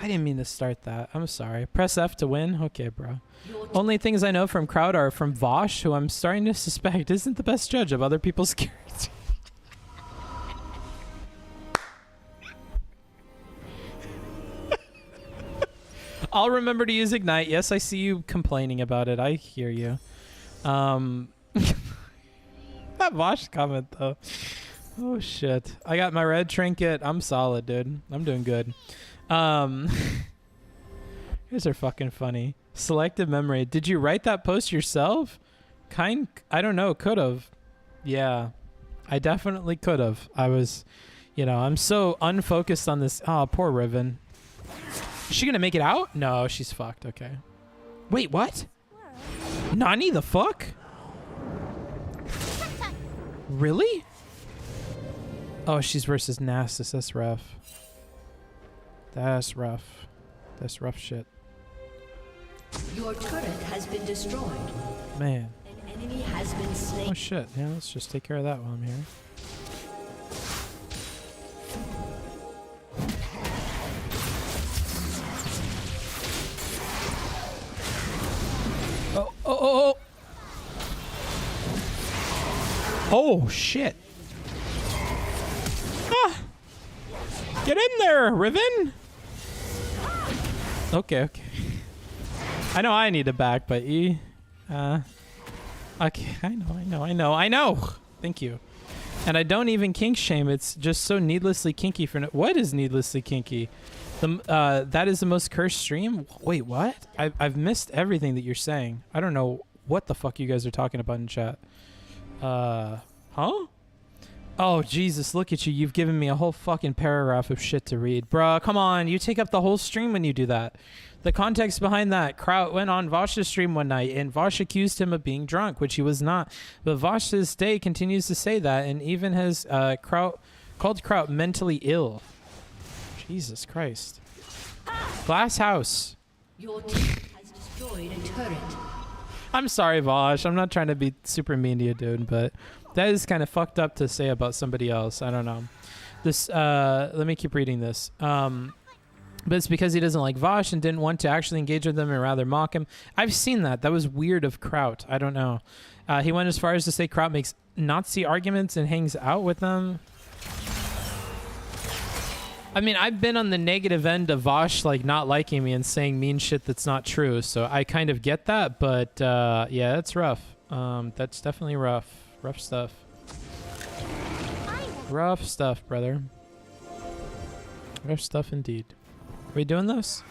I didn't mean to start that. I'm sorry. Press F to win? Okay, bro. Only things I know from Crowd are from Vosh, who I'm starting to suspect isn't the best judge of other people's characters. I'll remember to use Ignite. Yes, I see you complaining about it. I hear you. That Vosh comment, though. Oh, shit. I got my red trinket. I'm solid, dude. I'm doing good. You guys are fucking funny. Selective memory. Did you write that post yourself? I don't know. Could have. Yeah. I definitely could have. I was, I'm so unfocused on this. Oh, poor Riven. Is she gonna make it out? No, she's fucked. Okay. Wait, what? Nani the fuck? Really? Oh, she's versus Nasus. That's rough. That's rough. That's rough shit. Your turret has been destroyed. Man. An enemy has been slain. Oh shit. Yeah, let's just take care of that while I'm here. oh, oh. Oh, shit. Ah. Get in there, Riven. Okay, okay. I know I need a back, but okay, I know. Thank you. And I don't even kink shame. It's just so needlessly kinky for what is needlessly kinky? That is the most cursed stream? Wait, what? I've missed everything that you're saying. I don't know what the fuck you guys are talking about in chat. Huh? Oh, Jesus, look at you. You've given me a whole fucking paragraph of shit to read. Bruh, come on. You take up the whole stream when you do that. The context behind that, Kraut went on Vash's stream one night, and Vash accused him of being drunk, which he was not. But Vash to this day continues to say that, and even has called Kraut mentally ill. Jesus Christ. Glass house. Your team has destroyed a turret. I'm sorry, Vash. I'm not trying to be super mean to you, dude, but that is kind of fucked up to say about somebody else. I don't know. This, let me keep reading this. But it's because he doesn't like Vash and didn't want to actually engage with him and rather mock him. I've seen that. That was weird of Kraut. I don't know. He went as far as to say Kraut makes Nazi arguments and hangs out with them. I mean, I've been on the negative end of Vash like not liking me and saying mean shit that's not true. So I kind of get that. But yeah, that's rough. That's definitely rough. Rough stuff. Rough stuff, brother. Rough stuff indeed. Are we doing this?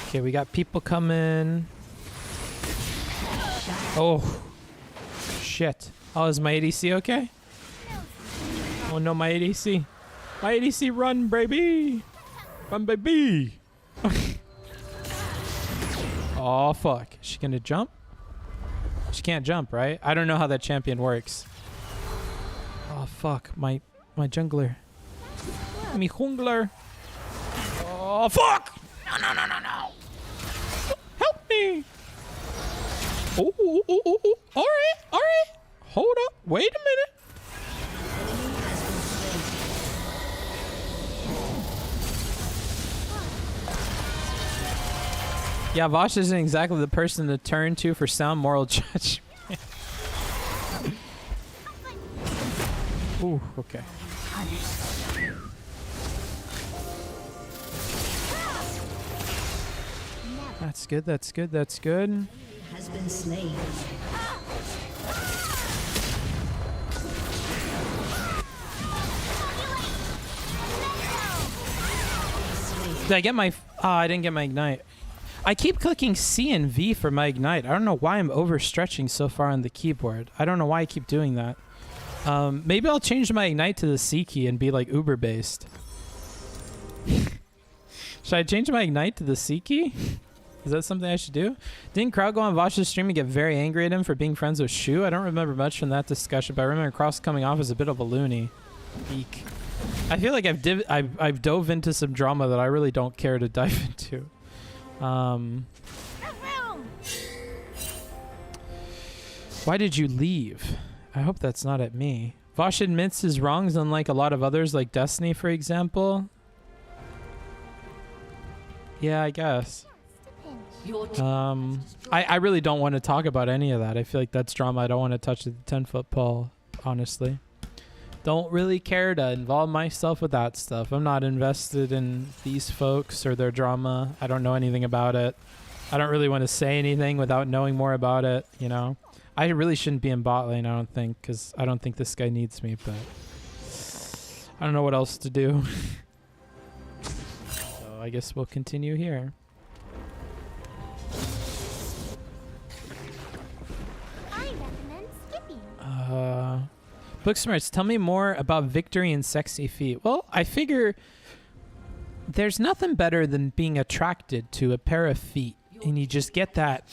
Okay, we got people coming. Oh. Shit. Oh, is my ADC okay? Oh no, my ADC. My ADC, run, baby! Run, baby! Oh, fuck. Is she gonna jump? She can't jump, right? I don't know how that champion works. Oh, fuck. My jungler. Me jungler. Oh, fuck! No. Help me! Oh. Alright. Hold up. Wait a minute. Yeah, Vosh isn't exactly the person to turn to for sound moral judgment. Ooh, okay. That's good, that's good, that's good. Has been slain. Did I get my... I didn't get my ignite. I keep clicking C and V for my ignite. I don't know why I'm overstretching so far on the keyboard. I don't know why I keep doing that. Maybe I'll change my ignite to the C key and be like Uber based. Should I change my ignite to the C key? Is that something I should do? Didn't Kraut go on Vash's stream and get very angry at him for being friends with Shu? I don't remember much from that discussion, but I remember Cross coming off as a bit of a loony. Eek. I feel like I've dove into some drama that I really don't care to dive into. Why did you leave? I hope that's not at me. Vash admits his wrongs, unlike a lot of others, like Destiny, for example. Yeah, I guess. I really don't want to talk about any of that. I feel like that's drama. I don't want to touch the 10-foot pole, honestly. Don't really care to involve myself with that stuff. I'm not invested in these folks or their drama. I don't know anything about it. I don't really want to say anything without knowing more about it, you know? I really shouldn't be in bot lane, I don't think, because I don't think this guy needs me, but I don't know what else to do. So I guess we'll continue here. I recommend skipping. Booksmarts, tell me more about victory and sexy feet. Well, I figure there's nothing better than being attracted to a pair of feet, and you just get that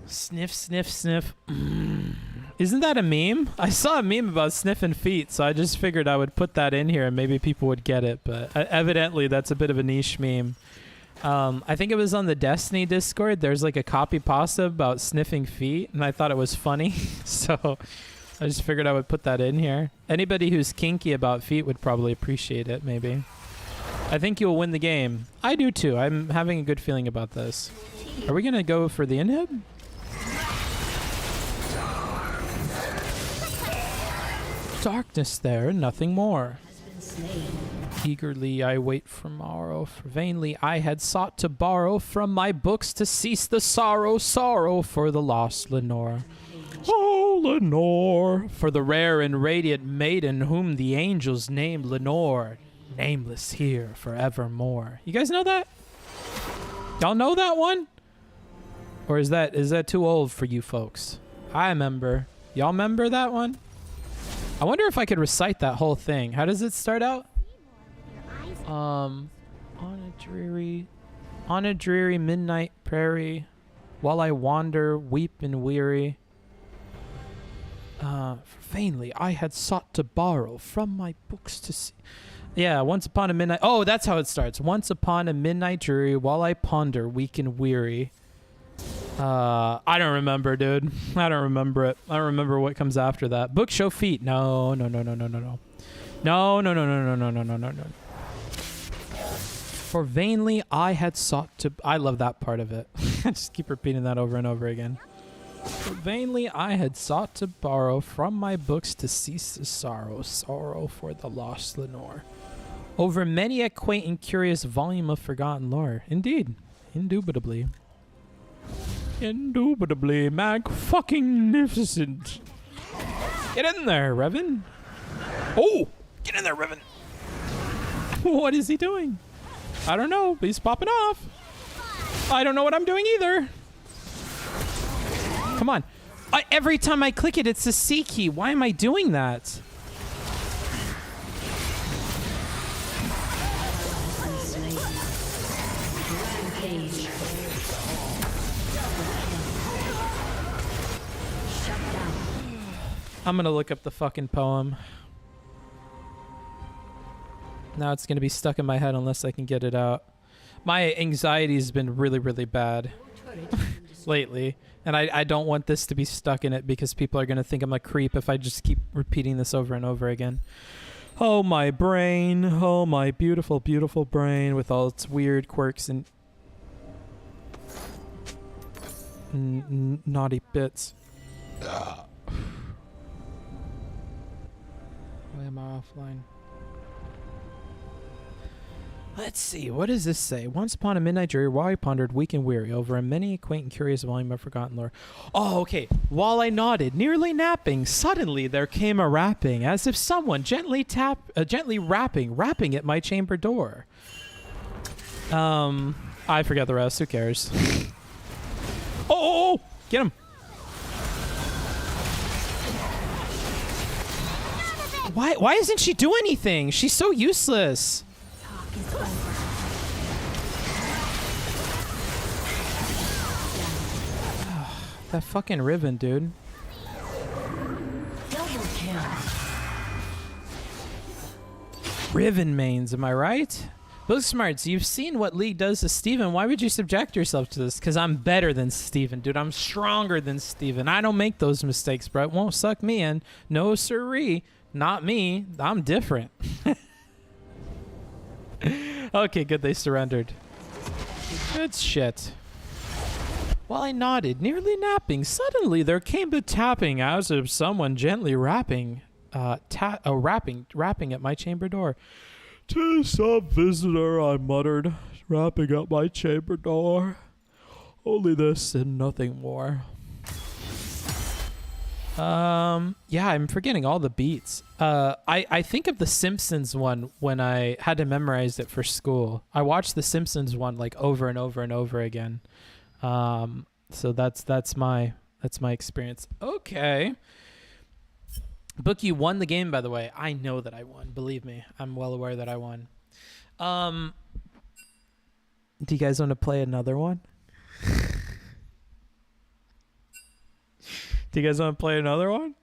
sniff, sniff, sniff. Isn't that a meme? I saw a meme about sniffing feet, so I just figured I would put that in here and maybe people would get it, but evidently that's a bit of a niche meme. I think it was on the Destiny Discord. There's like a copy pasta about sniffing feet, and I thought it was funny, so I just figured I would put that in here. Anybody who's kinky about feet would probably appreciate it, maybe. I think you'll win the game. I do too. I'm having a good feeling about this. Are we gonna go for the inhib? Darkness there, nothing more. Eagerly I wait for morrow, for vainly I had sought to borrow from my books to cease the sorrow, sorrow for the lost Lenore. Oh, Lenore, for the rare and radiant maiden whom the angels named Lenore, nameless here forevermore. You guys know that? Y'all know that one? Or is that too old for you folks? I remember. Y'all remember that one? I wonder if I could recite that whole thing. How does it start out? On a dreary midnight prairie, while I wander, weep and weary. Vainly I had sought to borrow from my books to see. Yeah, once upon a midnight. Oh, that's how it starts. Once upon a midnight dreary, while I ponder, weak and weary. I don't remember, dude. I don't remember it. I don't remember what comes after that. Book show feet. No, no, no, no, no, no, no. No, no, no, no, no, no, no, no, no, no. For vainly I had sought to... I love that part of it. I just keep repeating that over and over again. For vainly I had sought to borrow from my books to cease the sorrow, sorrow for the lost Lenore. Over many a quaint and curious volume of forgotten lore. Indeed. Indubitably. Indubitably mag-fucking-nificent. Get in there, Revan. Oh! Get in there, Revan. What is he doing? I don't know, but he's popping off. I don't know what I'm doing either. Come on. Every time I click it, it's a C key. Why am I doing that? I'm gonna look up the fucking poem. Now it's gonna be stuck in my head unless I can get it out. My anxiety has been really, really bad lately. And I don't want this to be stuck in it because people are gonna think I'm a creep if I just keep repeating this over and over again. Oh, my brain. Oh, my beautiful, beautiful brain with all its weird quirks and naughty bits. Why am I offline? Let's see. What does this say? Once upon a midnight dreary, while I pondered, weak and weary, over a many quaint and curious volume of forgotten lore. Oh, okay. While I nodded, nearly napping, suddenly there came a rapping, as if someone gently rapping at my chamber door. I forgot the rest. Who cares? Oh! Get him! Why doesn't she do anything? She's so useless. That fucking Riven, dude. Double kill. Riven mains, am I right? Booksmarts, you've seen what League does to Steven. Why would you subject yourself to this? Because I'm better than Steven, dude. I'm stronger than Steven. I don't make those mistakes, bro. It won't suck me in. No siree. Not me. I'm different. Okay, good. They surrendered. Good shit. While I nodded, nearly napping, suddenly there came a tapping as of someone gently rapping at my chamber door. "'Tis some visitor," I muttered, rapping at my chamber door. "Only this and nothing more." Yeah, I'm forgetting all the beats. I think of the Simpsons one when I had to memorize it for school. I watched the Simpsons one like over and over and over again. So that's my experience. Okay. Book, you won the game, by the way. I know that I won. Believe me, I'm well aware that I won. Do you guys want to play another one? Do you guys want to play another one?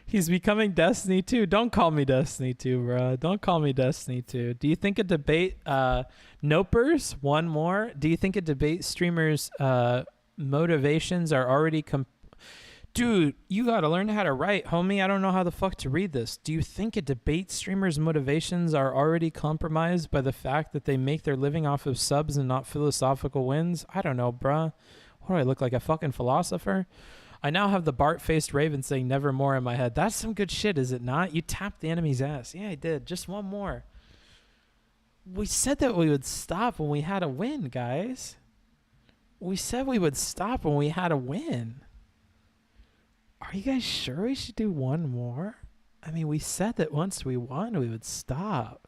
He's becoming Destiny 2. Don't call me Destiny 2, bro. Don't call me Destiny 2. Do you think a debate... Nopers, one more. Do you think a debate streamer's motivations are already... Dude, you gotta learn how to write, homie. I don't know how the fuck to read this. Do you think a debate streamer's motivations are already compromised by the fact that they make their living off of subs and not philosophical wins? I don't know, bruh. What do I look like, a fucking philosopher? I now have the Bart-faced Raven saying nevermore in my head. That's some good shit, is it not? You tapped the enemy's ass. Yeah, I did. Just one more. We said that we would stop when we had a win, guys. We said we would stop when we had a win. Are you guys sure we should do one more? I mean, we said that once we won, we would stop.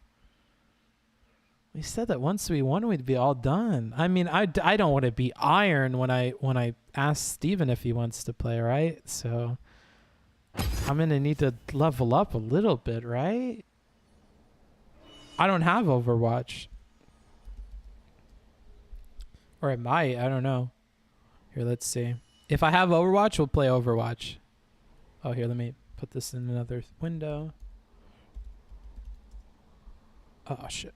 We said that once we won, we'd be all done. I mean, I don't want to be iron when I ask Steven if he wants to play, right? So I'm going to need to level up a little bit, right? I don't have Overwatch. Or it might, I don't know. Here, let's see. If I have Overwatch, we'll play Overwatch. Oh, here, let me put this in another window. Oh, shit.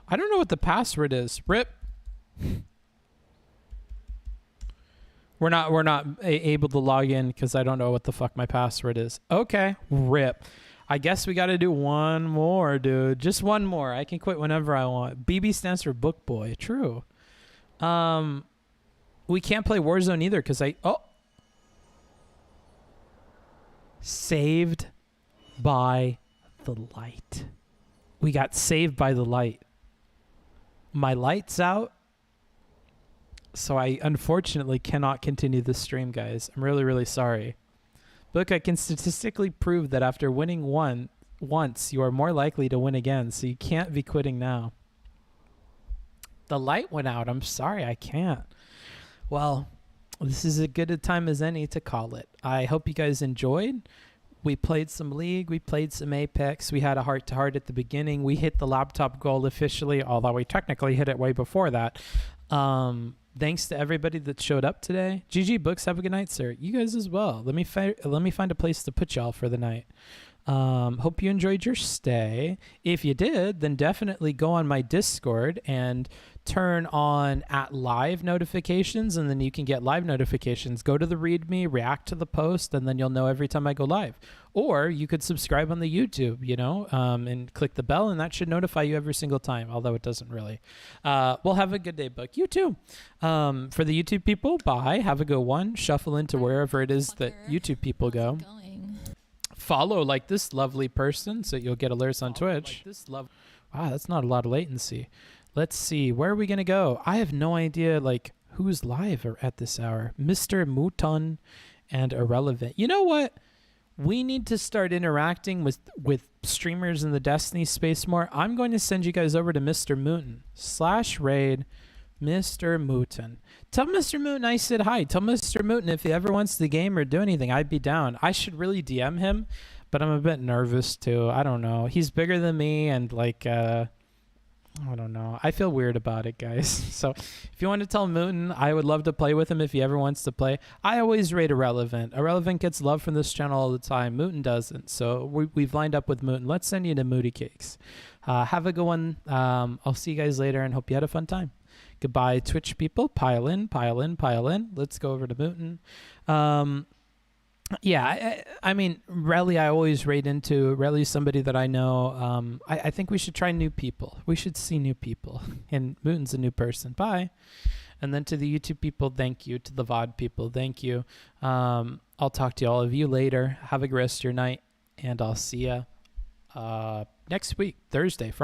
I don't know what the password is. RIP. We're not able to log in because I don't know what the fuck my password is. Okay, RIP. I guess we got to do one more, dude. Just one more. I can quit whenever I want. BB stands for Book Boy. True. We can't play Warzone either because saved by the light. We got saved by the light. My light's out. So I unfortunately cannot continue this stream, guys. I'm really, really sorry. Look, I can statistically prove that after winning once, you are more likely to win again. So you can't be quitting now. The light went out. I'm sorry, I can't. Well, this is as good a time as any to call it. I hope you guys enjoyed. We played some League. We played some Apex. We had a heart-to-heart at the beginning. We hit the laptop goal officially, although we technically hit it way before that. Thanks to everybody that showed up today. GG Books, have a good night, sir. You guys as well. Let me find a place to put y'all for the night. Hope you enjoyed your stay. If you did, then definitely go on my Discord and turn on @live notifications, and then you can get live notifications. Go to the README, react to the post, and then you'll know every time I go live. Or you could subscribe on the YouTube, and click the bell, and that should notify you every single time, although it doesn't really. Well, have a good day, Book. You too. For the YouTube people, bye. Have a good one. Shuffle into wherever it is that YouTube people go. Follow like this lovely person so you'll get alerts on Twitch. Wow, that's not a lot of latency. Let's see. Where are we going to go? I have no idea who's live at this hour. Mr. Mouton and Irrelevant. You know what? We need to start interacting with streamers in the Destiny space more. I'm going to send you guys over to Mr. Mouton /raid Mr. Mouton. Tell Mr. Mouton I said hi. Tell Mr. Mouton if he ever wants to game or do anything, I'd be down. I should really DM him, but I'm a bit nervous too. I don't know. He's bigger than me and I don't know. I feel weird about it, guys. So if you want to tell Mouton, I would love to play with him if he ever wants to play. I always rate Irrelevant. Irrelevant gets love from this channel all the time. Mouton doesn't. So we've lined up with Mouton. Let's send you to Moody Cakes. Have a good one. I'll see you guys later and hope you had a fun time. Goodbye, Twitch people. Pile in, pile in, pile in. Let's go over to Mouton. Yeah, I mean, Relly, I always rate into. Relly's somebody that I know. I think we should try new people. We should see new people. And Mouton's a new person. Bye. And then to the YouTube people, thank you. To the VOD people, thank you. I'll talk to all of you later. Have a good rest of your night. And I'll see ya next week, Thursday, Friday.